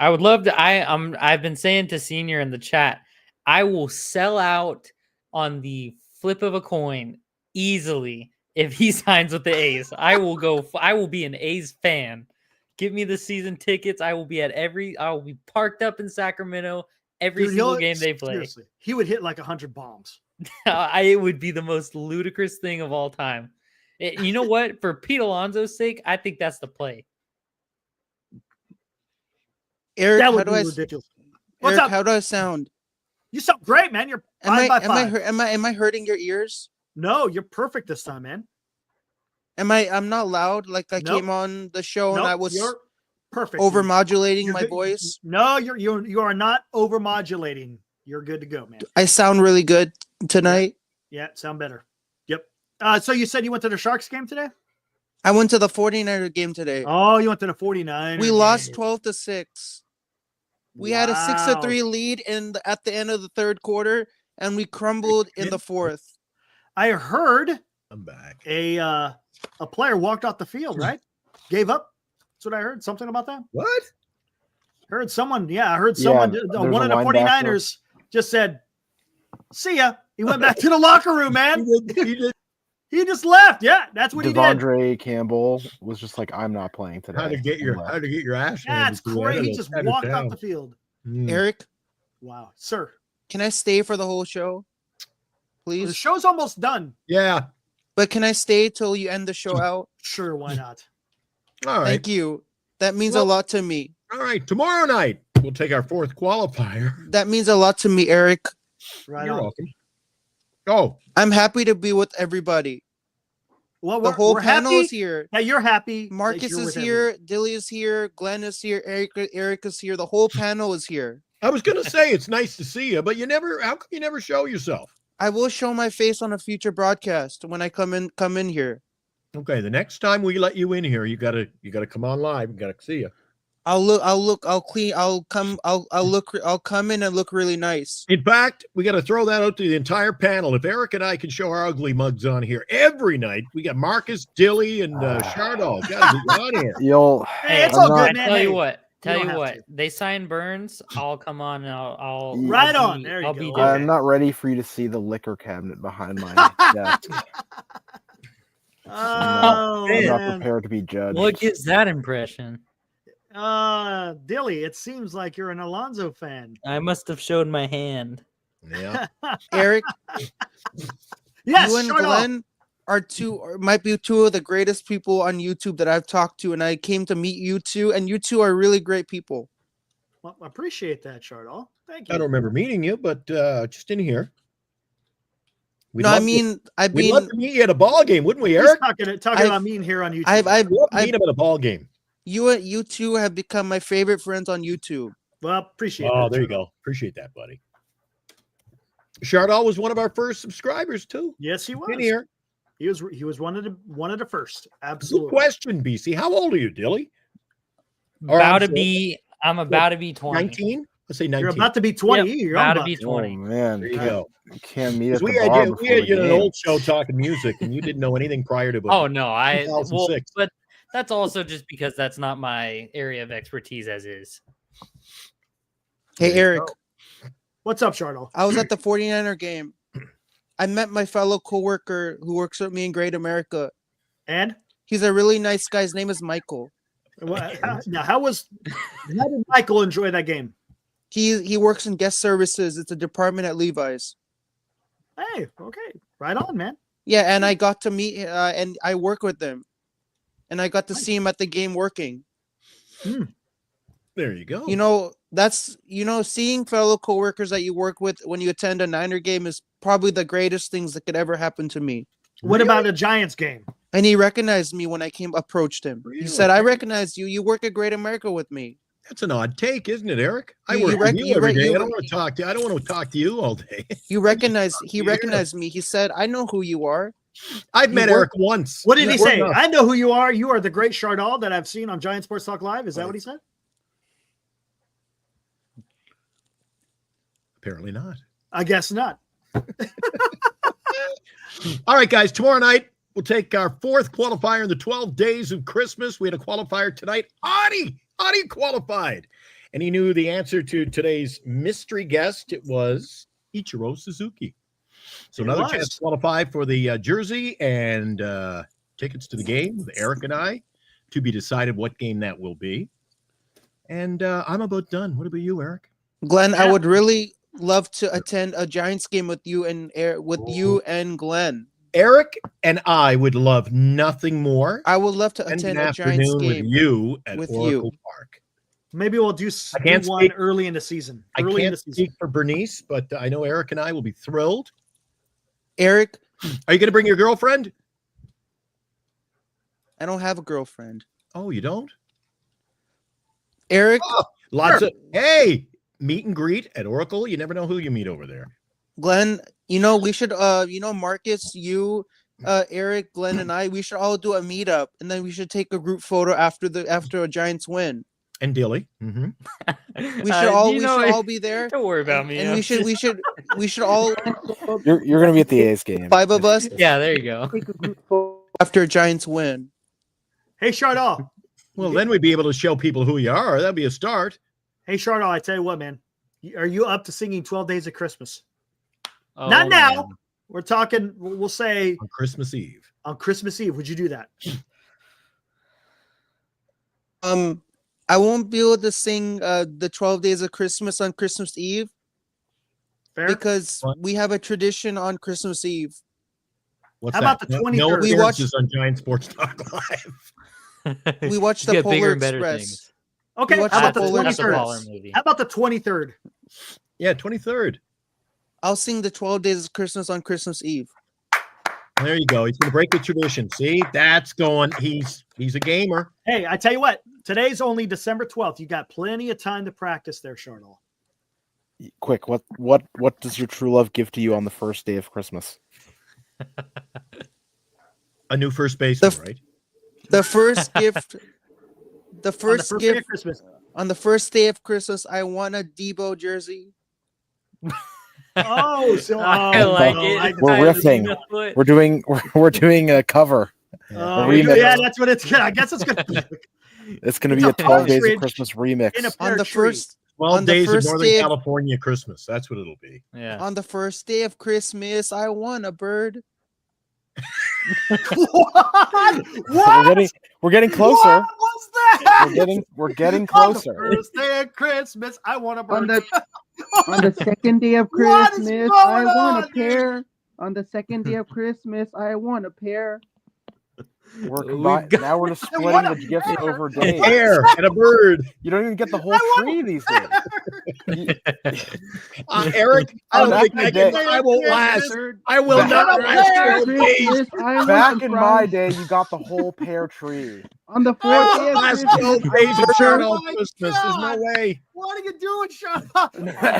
Speaker 6: I would love to. I've been saying to Senior in the chat, I will sell out on the flip of a coin easily if he signs with the A's. I will be an A's fan. Give me the season tickets. I will be parked up in Sacramento every
Speaker 3: Dude,
Speaker 6: single game they play.
Speaker 3: Seriously, he would hit like 100 bombs.
Speaker 6: It would be the most ludicrous thing of all time. You know what? For Pete Alonso's sake, I think that's the play.
Speaker 8: Eric,
Speaker 3: That
Speaker 8: how
Speaker 3: would
Speaker 8: do
Speaker 3: be
Speaker 8: I?
Speaker 3: ridiculous. What's
Speaker 8: Eric,
Speaker 3: up?
Speaker 8: how do I sound?
Speaker 3: You sound great, man. You're
Speaker 8: Am
Speaker 3: 5 by 5.
Speaker 8: am I hurting your ears?
Speaker 3: No, you're perfect this time, man.
Speaker 8: I'm not loud. Like I
Speaker 3: Nope.
Speaker 8: came on the show and
Speaker 3: Nope,
Speaker 8: I was
Speaker 3: you're perfect.
Speaker 8: overmodulating
Speaker 3: You're
Speaker 8: my
Speaker 3: good.
Speaker 8: voice.
Speaker 3: No, you are not overmodulating. You're good to go, man.
Speaker 8: I sound really good tonight.
Speaker 3: Yeah, sound better. Yep. So you said you went to the Sharks game today?
Speaker 8: I went to the 49er game today.
Speaker 3: Oh, you went to the 49ers.
Speaker 8: We lost
Speaker 3: game.
Speaker 8: 12-6. We had a 6-3
Speaker 3: Wow.
Speaker 8: lead at the end of the third quarter, and we crumbled in the fourth.
Speaker 3: I heard
Speaker 4: I'm back.
Speaker 3: a player walked off the field, right? Gave up. That's what I heard. Something about that.
Speaker 4: What?
Speaker 3: Heard someone. Yeah, I heard someone.
Speaker 7: there's
Speaker 3: One
Speaker 7: a
Speaker 3: of the
Speaker 7: linebacker.
Speaker 3: 49ers just said, "See ya." He went back to the locker room, man.
Speaker 4: He did.
Speaker 3: He just left. Yeah, that's what he did.
Speaker 7: Devondre Campbell was just like, I'm not playing today.
Speaker 4: How to get your ass?
Speaker 3: That's
Speaker 4: handed to you
Speaker 3: great.
Speaker 4: out
Speaker 3: He
Speaker 4: of
Speaker 3: just
Speaker 4: the-
Speaker 3: walked
Speaker 4: out
Speaker 3: off
Speaker 4: of
Speaker 3: the
Speaker 4: town.
Speaker 3: field.
Speaker 4: Mm.
Speaker 8: Eric,
Speaker 3: Wow, sir.
Speaker 8: can I stay for the whole show?
Speaker 3: The
Speaker 8: Please?
Speaker 3: show's almost done.
Speaker 4: Yeah.
Speaker 8: But can I stay till you end the show out?
Speaker 3: Sure, why not?
Speaker 4: All right.
Speaker 8: Thank you. That means a
Speaker 4: Well-
Speaker 8: lot to me.
Speaker 4: All right. Tomorrow night we'll take our fourth qualifier.
Speaker 8: That means a lot to me, Eric.
Speaker 3: Right
Speaker 4: You're
Speaker 3: on.
Speaker 4: welcome. Oh,
Speaker 8: I'm happy to be with everybody.
Speaker 3: Well,
Speaker 8: The whole
Speaker 3: we're
Speaker 8: panel
Speaker 3: happy.
Speaker 8: is here.
Speaker 3: Yeah, you're happy. that
Speaker 8: Marcus
Speaker 3: you're
Speaker 8: is
Speaker 3: with
Speaker 8: here. Dilly is here. Glenn is here. Eric is here. The whole panel is here.
Speaker 4: I was gonna say it's nice to see you, but how come you never show yourself?
Speaker 8: I will show my face on a future broadcast when I come in here.
Speaker 4: Okay, the next time we let you in here, you gotta come on live. We gotta see you.
Speaker 8: I'll come in and look really nice.
Speaker 4: In fact, we got to throw that out to the entire panel. If Eric and I can show our ugly mugs on here every night, we got Marcus, Dilly, and Chardol. Got to be on here.
Speaker 7: You'll
Speaker 3: Hey, it's
Speaker 7: I'm
Speaker 3: all
Speaker 7: not-
Speaker 3: good, man.
Speaker 6: Tell
Speaker 3: Hey,
Speaker 6: you what.
Speaker 3: don't
Speaker 6: Tell you
Speaker 3: have
Speaker 6: what.
Speaker 3: to.
Speaker 6: They sign Burns. I'll come on and I'll
Speaker 3: Right
Speaker 6: I'll
Speaker 3: on.
Speaker 6: be-
Speaker 3: There you
Speaker 6: I'll
Speaker 3: go.
Speaker 6: be
Speaker 3: Okay.
Speaker 6: there.
Speaker 7: I'm not ready for you to see the liquor cabinet behind my desk.
Speaker 3: Oh,
Speaker 7: I'm not
Speaker 3: man.
Speaker 7: prepared to be judged.
Speaker 6: What gives that impression?
Speaker 3: Dilly, it seems like you're an Alonso fan.
Speaker 6: I must have showed my hand.
Speaker 4: Yeah.
Speaker 8: Eric,
Speaker 3: Yes,
Speaker 8: you and
Speaker 3: short off.
Speaker 8: Glenn might be two of the greatest people on YouTube that I've talked to, and I came to meet you two, and you two are really great people.
Speaker 3: Well, I appreciate that, Chardol. Thank
Speaker 4: I
Speaker 3: you.
Speaker 4: don't remember meeting you, but just in here. We'd
Speaker 8: No, I
Speaker 4: love to-
Speaker 8: mean, I've
Speaker 4: we'd love
Speaker 8: been,
Speaker 4: to meet you at a ball game, wouldn't we,
Speaker 3: He's
Speaker 4: Eric?
Speaker 3: talking
Speaker 8: I've-
Speaker 3: about me here on YouTube.
Speaker 8: I've,
Speaker 4: We'd love to
Speaker 8: I've,
Speaker 4: meet him at a ball game.
Speaker 8: you two have become my favorite friends on YouTube.
Speaker 3: well, appreciate
Speaker 4: Oh,
Speaker 3: that.
Speaker 4: there you
Speaker 3: Charles.
Speaker 4: go. Appreciate that, buddy. Chardal was one of our first subscribers too.
Speaker 3: Yes, he was.
Speaker 4: In here.
Speaker 3: He was one of the first.
Speaker 4: Good
Speaker 3: Absolutely.
Speaker 4: question, BC. How old are you, Dilly? Or
Speaker 6: About
Speaker 4: I'm
Speaker 6: to be. I'm about to be 20.
Speaker 4: 19? Let's say 19.
Speaker 3: You're about to be 20.
Speaker 6: Yep,
Speaker 3: You're
Speaker 6: about to
Speaker 3: about
Speaker 6: be
Speaker 7: Oh
Speaker 6: 20.
Speaker 7: man,
Speaker 4: There you go.
Speaker 7: you can't meet at
Speaker 4: 'Cause
Speaker 7: the bar
Speaker 4: we
Speaker 7: before
Speaker 4: had
Speaker 7: the
Speaker 4: you in an
Speaker 7: game.
Speaker 4: old show talking music, and you didn't know anything prior to.
Speaker 6: Oh no, I well,
Speaker 4: 2006.
Speaker 6: but that's also just because that's not my area of expertise as is.
Speaker 8: Hey, Eric,
Speaker 3: What's up, Charlo?
Speaker 8: I was at the 49er game. I met my fellow coworker who works with me in Great America.
Speaker 3: And
Speaker 8: He's a really nice guy. His name is Michael.
Speaker 3: now, how did Michael enjoy that game?
Speaker 8: He works in guest services. It's a department at Levi's.
Speaker 3: Hey, okay, right on, man.
Speaker 8: Yeah, and I got to meet and I work with him, and I got to see him at the game working.
Speaker 4: There you go.
Speaker 8: You know, seeing fellow coworkers that you work with when you attend a Niner game is probably the greatest things that could ever happen to me.
Speaker 3: What about a Giants game?
Speaker 8: And he recognized me when I approached him. He said, "I recognize you. You work at Great America with me."
Speaker 4: That's an odd take, isn't it, Eric? I
Speaker 8: You-
Speaker 4: work
Speaker 8: you
Speaker 4: with
Speaker 8: rec-
Speaker 4: you
Speaker 8: you
Speaker 4: every
Speaker 8: rec-
Speaker 4: day.
Speaker 8: you
Speaker 4: I don't
Speaker 8: rec-
Speaker 4: want to talk to you. I don't want to talk to you all day.
Speaker 8: He recognized me. He said, "I know who you are."
Speaker 4: I've met
Speaker 8: work-
Speaker 4: Eric once.
Speaker 3: What did he
Speaker 4: We're
Speaker 3: say?
Speaker 4: not-
Speaker 3: I know who you are. You are the great Chardal that I've seen on Giant Sports Talk Live. Is that what he said?
Speaker 4: Apparently not.
Speaker 3: I guess not.
Speaker 4: All right, guys. Tomorrow night, we'll take our fourth qualifier in the 12 days of Christmas. We had a qualifier tonight. Audie qualified. And he knew the answer to today's mystery guest. It was Ichiro Suzuki. So
Speaker 3: It
Speaker 4: another
Speaker 3: was.
Speaker 4: chance to qualify for the jersey and tickets to the game with Eric and I, to be decided what game that will be. And I'm about done. What about you, Eric?
Speaker 8: Glenn, I
Speaker 3: Yeah.
Speaker 8: would really love to attend a Giants game with you and Glenn.
Speaker 4: Eric and I would love nothing more
Speaker 8: I would love to
Speaker 4: than
Speaker 8: attend
Speaker 4: an
Speaker 8: a Giants
Speaker 4: afternoon with
Speaker 8: game.
Speaker 4: you at
Speaker 8: with
Speaker 4: Oracle
Speaker 8: you.
Speaker 4: Park.
Speaker 3: Maybe we'll do
Speaker 4: I can't
Speaker 3: one
Speaker 4: speak-
Speaker 3: early in the season.
Speaker 4: I
Speaker 3: Early in the
Speaker 4: can't
Speaker 3: season.
Speaker 4: speak for Bernice, but I know Eric and I will be thrilled.
Speaker 8: Eric,
Speaker 4: Are you going to bring your girlfriend?
Speaker 8: I don't have a girlfriend.
Speaker 4: Oh, you don't?
Speaker 8: Eric,
Speaker 4: Lots of, hey, meet and greet at Oracle. You never know who you meet over there.
Speaker 8: Glenn, we should Marcus, you, Eric, Glenn, and I, we should all do a meetup, and then we should take a group photo after a Giants win.
Speaker 4: And Dilly. Mm-hmm.
Speaker 8: We should all be there.
Speaker 6: Don't worry about me.
Speaker 8: And
Speaker 6: I'm
Speaker 8: we should
Speaker 6: just-
Speaker 8: all
Speaker 7: You're gonna be at the A's game.
Speaker 8: 5 of us
Speaker 6: Yeah, there you go.
Speaker 8: take a group photo after a Giants win.
Speaker 3: Hey, Chardal.
Speaker 4: Well, then we'd be able to show people who you are. That'd be a start.
Speaker 3: Hey, Chardal, I tell you what, man. Are you up to singing 12 Days of Christmas?
Speaker 6: Oh,
Speaker 3: Not now.
Speaker 6: man.
Speaker 3: We're talking, we'll say
Speaker 4: On Christmas Eve.
Speaker 3: on Christmas Eve. Would you do that?
Speaker 8: I won't be able to sing the 12 Days of Christmas on Christmas Eve
Speaker 3: Fair?
Speaker 8: because
Speaker 4: What?
Speaker 8: we have a tradition on Christmas Eve.
Speaker 4: What's
Speaker 3: How
Speaker 4: that?
Speaker 3: about the
Speaker 4: No
Speaker 3: 23rd?
Speaker 8: We
Speaker 4: appearances on Giant Sports Talk Live.
Speaker 8: We watched
Speaker 6: He's
Speaker 8: the
Speaker 6: got bigger
Speaker 8: Polar
Speaker 6: and better
Speaker 8: Express.
Speaker 6: things.
Speaker 3: Okay,
Speaker 8: watched
Speaker 3: how about
Speaker 8: the
Speaker 3: the
Speaker 8: Polar
Speaker 6: That's a
Speaker 3: 23rd?
Speaker 6: baller movie.
Speaker 3: How about the 23rd?
Speaker 4: Yeah, 23rd.
Speaker 8: I'll sing the 12 Days of Christmas on Christmas Eve.
Speaker 4: There you go. He's going to break the tradition. See, that's going. He's a gamer.
Speaker 3: Hey, I tell you what, today's only December 12th. You got plenty of time to practice there, Chardal.
Speaker 7: Quick, what does your true love give to you on the first day of Christmas?
Speaker 4: A new first baseman,
Speaker 8: The-
Speaker 4: right?
Speaker 8: The first gift, the
Speaker 3: On the
Speaker 8: first
Speaker 3: first day
Speaker 8: gift
Speaker 3: of Christmas.
Speaker 8: on the first day of Christmas, I want a Debo jersey.
Speaker 3: Oh, so
Speaker 6: I like
Speaker 3: no,
Speaker 6: it.
Speaker 3: I-
Speaker 7: We're
Speaker 6: I
Speaker 7: riffing.
Speaker 6: love it.
Speaker 7: we're doing a cover.
Speaker 3: Oh,
Speaker 7: remix.
Speaker 3: yeah, that's what it's gonna. I guess it's gonna be
Speaker 7: It's going to
Speaker 3: It's
Speaker 7: be
Speaker 3: a
Speaker 7: a 12 Days
Speaker 3: partridge
Speaker 7: of Christmas remix.
Speaker 3: in a
Speaker 8: On
Speaker 3: pear
Speaker 8: the
Speaker 3: tree.
Speaker 8: first
Speaker 4: 12
Speaker 8: on the
Speaker 4: days of
Speaker 8: first
Speaker 4: Northern
Speaker 8: day of-
Speaker 4: California Christmas. That's what it'll be.
Speaker 6: Yeah.
Speaker 8: on the first day of Christmas, I want a bird.
Speaker 3: What? What?
Speaker 7: We're getting closer.
Speaker 3: What was that?
Speaker 7: We're getting
Speaker 3: On the
Speaker 7: closer.
Speaker 3: first day of Christmas, I want a bird.
Speaker 9: On the second day of
Speaker 3: What is
Speaker 9: Christmas,
Speaker 3: going
Speaker 9: I want
Speaker 3: on,
Speaker 9: a pair. On the second day of Christmas, I want a pair.
Speaker 7: We're
Speaker 6: We've
Speaker 7: combined.
Speaker 6: got-
Speaker 7: Now we're just
Speaker 3: I want
Speaker 7: splitting the gifts
Speaker 3: a pair.
Speaker 7: over
Speaker 4: A
Speaker 7: days.
Speaker 4: hare and a bird.
Speaker 7: You don't even get the whole
Speaker 3: I want
Speaker 7: tree these days.
Speaker 4: Eric, I don't think I won't last. I will not last 12 days.
Speaker 7: Back in my day, you got the whole pear tree.
Speaker 9: On the fourth day of
Speaker 4: Last
Speaker 9: Christmas,
Speaker 4: 12 days of Charlotte
Speaker 3: Oh my
Speaker 4: Christmas. There's no
Speaker 3: God.
Speaker 4: way.
Speaker 3: What are you doing? Shut up.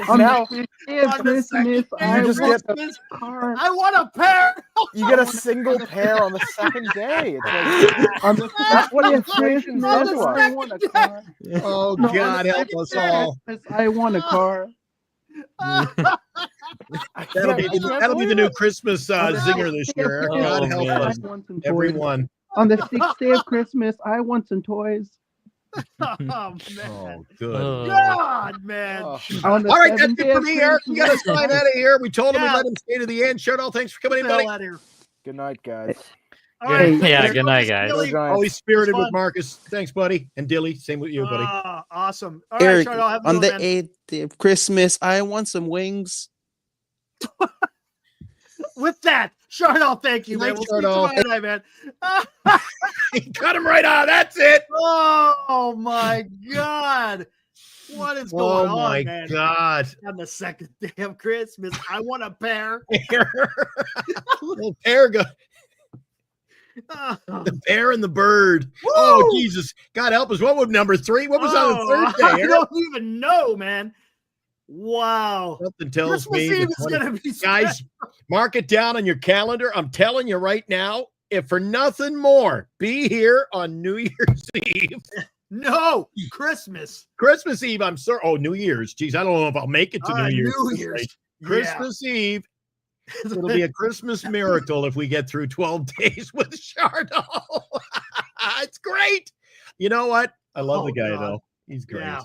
Speaker 9: on
Speaker 7: Now
Speaker 9: the fifth day of
Speaker 3: On the second
Speaker 9: Christmas,
Speaker 3: day
Speaker 9: I
Speaker 3: of
Speaker 7: just
Speaker 9: want
Speaker 7: get-
Speaker 3: Christmas,
Speaker 9: a car.
Speaker 3: I want a pair.
Speaker 7: you get a single pear on the second day. It's like,
Speaker 9: On the
Speaker 7: that's what
Speaker 9: fifth day of
Speaker 7: inflation
Speaker 3: on
Speaker 7: says
Speaker 3: the
Speaker 7: to us.
Speaker 9: I want a car.
Speaker 4: Oh,
Speaker 9: No, on
Speaker 4: God,
Speaker 9: the
Speaker 4: help
Speaker 9: second
Speaker 4: us
Speaker 9: day of
Speaker 4: all.
Speaker 9: Christmas, I want a car.
Speaker 4: That'll be the new Christmas
Speaker 9: On the
Speaker 4: zinger
Speaker 9: sixth
Speaker 4: this
Speaker 9: day of
Speaker 4: year.
Speaker 9: Christmas,
Speaker 4: God
Speaker 6: Oh,
Speaker 4: help
Speaker 6: man.
Speaker 9: I
Speaker 4: us,
Speaker 9: want some toys.
Speaker 4: everyone.
Speaker 9: On the sixth day of Christmas, I want some toys.
Speaker 3: Oh, man.
Speaker 4: Oh, good.
Speaker 3: God, man.
Speaker 7: Oh.
Speaker 9: On the
Speaker 4: All right, that's
Speaker 9: seventh
Speaker 4: it
Speaker 9: day
Speaker 4: for
Speaker 9: of
Speaker 4: me, Eric. We got to
Speaker 9: Christmas,
Speaker 4: sign out of here. We told him
Speaker 3: Yeah.
Speaker 4: we'd let him stay to the end. Sherdal, thanks for coming
Speaker 3: Get
Speaker 4: in,
Speaker 3: the hell
Speaker 4: buddy.
Speaker 3: out of here.
Speaker 7: Good night, guys.
Speaker 3: All right.
Speaker 6: Yeah,
Speaker 3: There
Speaker 6: good night,
Speaker 3: goes
Speaker 6: guys.
Speaker 3: Billy.
Speaker 7: Go Giants.
Speaker 4: Always spirited
Speaker 3: Fun.
Speaker 4: with Marcus. Thanks, buddy. And Dilly, same with you, buddy.
Speaker 3: Awesome. All right,
Speaker 8: Eric,
Speaker 3: Charlotte, I'll have a
Speaker 8: on
Speaker 3: good
Speaker 8: the
Speaker 3: one, man.
Speaker 8: 8th day of Christmas, I want some wings.
Speaker 3: With that, Charlotte, thank you,
Speaker 4: Good
Speaker 3: man.
Speaker 4: night,
Speaker 3: We'll see you
Speaker 4: Charlotte.
Speaker 3: tomorrow night, man.
Speaker 4: Cut him right out. That's it.
Speaker 3: Oh my God. What is going
Speaker 4: Oh,
Speaker 3: on,
Speaker 4: my
Speaker 3: man?
Speaker 4: God.
Speaker 3: On the second day of Christmas, I want a pair.
Speaker 4: Little pear go.
Speaker 3: Oh,
Speaker 4: The bear and the bird. Oh, Jesus. God help us. What was number 3? What was on the third
Speaker 3: I
Speaker 4: day, Eric?
Speaker 3: don't even know, man. Wow.
Speaker 4: Something tells
Speaker 3: Christmas
Speaker 4: me.
Speaker 3: Eve
Speaker 4: the
Speaker 3: is
Speaker 4: 20
Speaker 3: going to be
Speaker 4: Guys, mark it down on your calendar. I'm telling you right now, if for nothing more, be here on New Year's Eve.
Speaker 3: No, Christmas.
Speaker 4: Christmas Eve, I'm sorry. Oh, New Year's. Geez, I don't know if I'll make it to New Year's.
Speaker 3: New Year's.
Speaker 4: Christmas Eve. It'll be a Christmas miracle if we get through 12 days with Chardonnay. It's great. You know what? I love the guy,
Speaker 3: God.
Speaker 4: though. He's great.
Speaker 3: Yeah.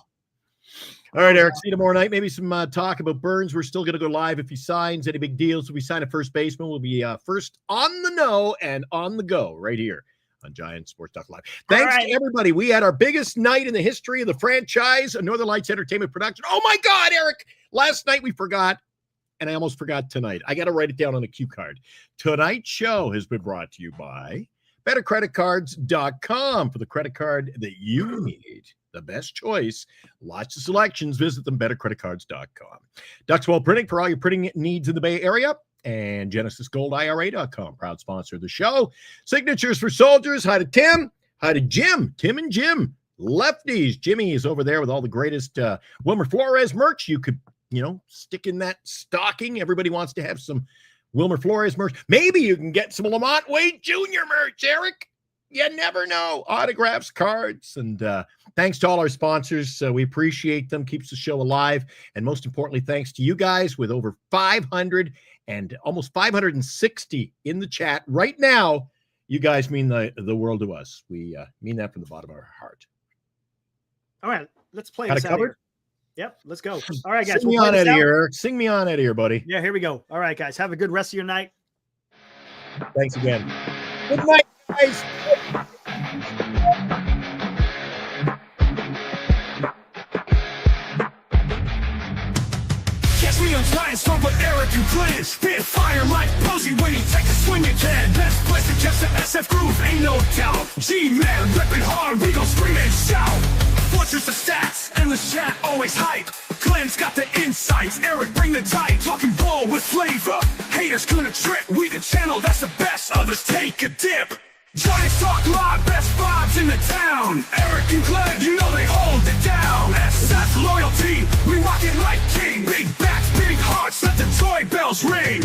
Speaker 4: All right, Eric. See you tomorrow night. Maybe some talk about Burnes. We're still going to go live if he signs any big deals. If we sign a first baseman, we'll be first on the know and on the go right here on Giant Sports Talk Live. Thanks to everybody. We had our biggest night in the history of the franchise, Northern Lights Entertainment Production. Oh, my God, Eric. Last night we forgot, and I almost forgot tonight. I got to write it down on a cue card. Tonight's show has been brought to you by BetterCreditCards.com for the credit card that you need. The best choice. Lots of selections. Visit them, BetterCreditCards.com. Duxwell Printing for all your printing needs in the Bay Area. And GenesisGoldIRA.com, proud sponsor of the show. Signatures for Soldiers. Hi to Tim. Hi to Jim. Tim and Jim. Lefties. Jimmy is over there with all the greatest Wilmer Flores merch. You could, stick in that stocking. Everybody wants to have some Wilmer Flores merch. Maybe you can get some Lamont Wade Jr. merch, Eric. You never know. Autographs, cards, and thanks to all our sponsors. We appreciate them. Keeps the show alive. And most importantly, thanks to you guys with over 500 and almost 560 in the chat right now. You guys mean the world to us. We mean that from the bottom of our heart.
Speaker 3: All right, let's play
Speaker 4: Got
Speaker 3: this
Speaker 4: it
Speaker 3: out
Speaker 4: covered?
Speaker 3: here. Yep, let's go. All right, guys.
Speaker 4: Sing me
Speaker 3: we'll
Speaker 4: on
Speaker 3: play
Speaker 4: out
Speaker 3: this
Speaker 4: of
Speaker 3: out.
Speaker 4: here, Eric. Sing me on out of here, buddy.
Speaker 3: Yeah, here we go. All right, guys. Have a good rest of your night.
Speaker 4: Thanks again. Good night, guys.
Speaker 5: Catch me on Giants Talk with Eric and Glenn. Spit fire like Posey when he take a swing again. Best place to catch the SF groove, ain't no doubt. G-Man, ripping hard, we gon' scream and shout. Fortress of stats, endless chat, always hype. Glenn's got the insights, Eric bring the type. Talking ball with flavor, haters gonna trip. We the channel that's the best, others take a dip. Giants Talk Live, best vibes in the town. Eric and Glenn, you know they hold it down. SF loyalty, we rock it like king. Big backs, big hearts, let the toy bells ring.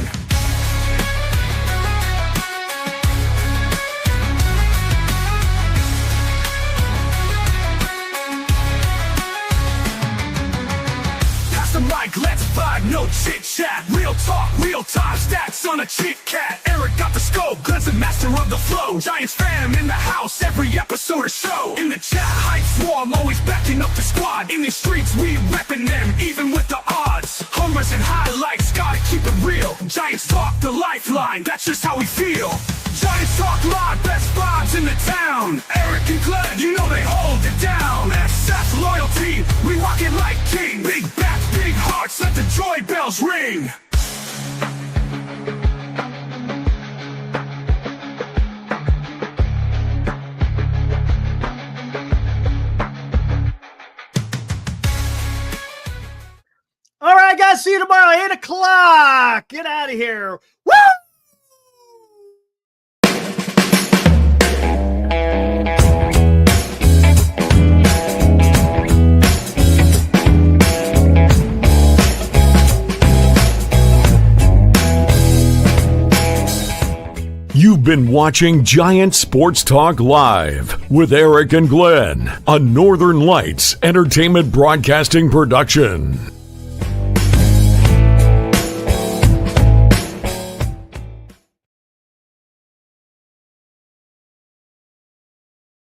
Speaker 5: Pass the mic, let's vibe, no chit chat. Real talk, real time, stats on a chit cat. Eric got the scope, Glenn's the master of the flow. Giants fam in the house, every episode of show. In the chat, hype swarm, always backing up the squad. In the streets, we repping them, even with the odds. Homers and highlights, gotta keep it real. Giants Talk, the lifeline, that's just how we feel. Giants Talk Live, best vibes in the town. Eric and Glenn, you know they hold it down. SF loyalty, we rock it like king. Big backs, big hearts, let the joy bells ring.
Speaker 3: See you tomorrow, 8 o'clock. Get out of here. Woo!
Speaker 1: You've been watching Giant Sports Talk Live with Eric and Glenn, a Northern Lights Entertainment Broadcasting production.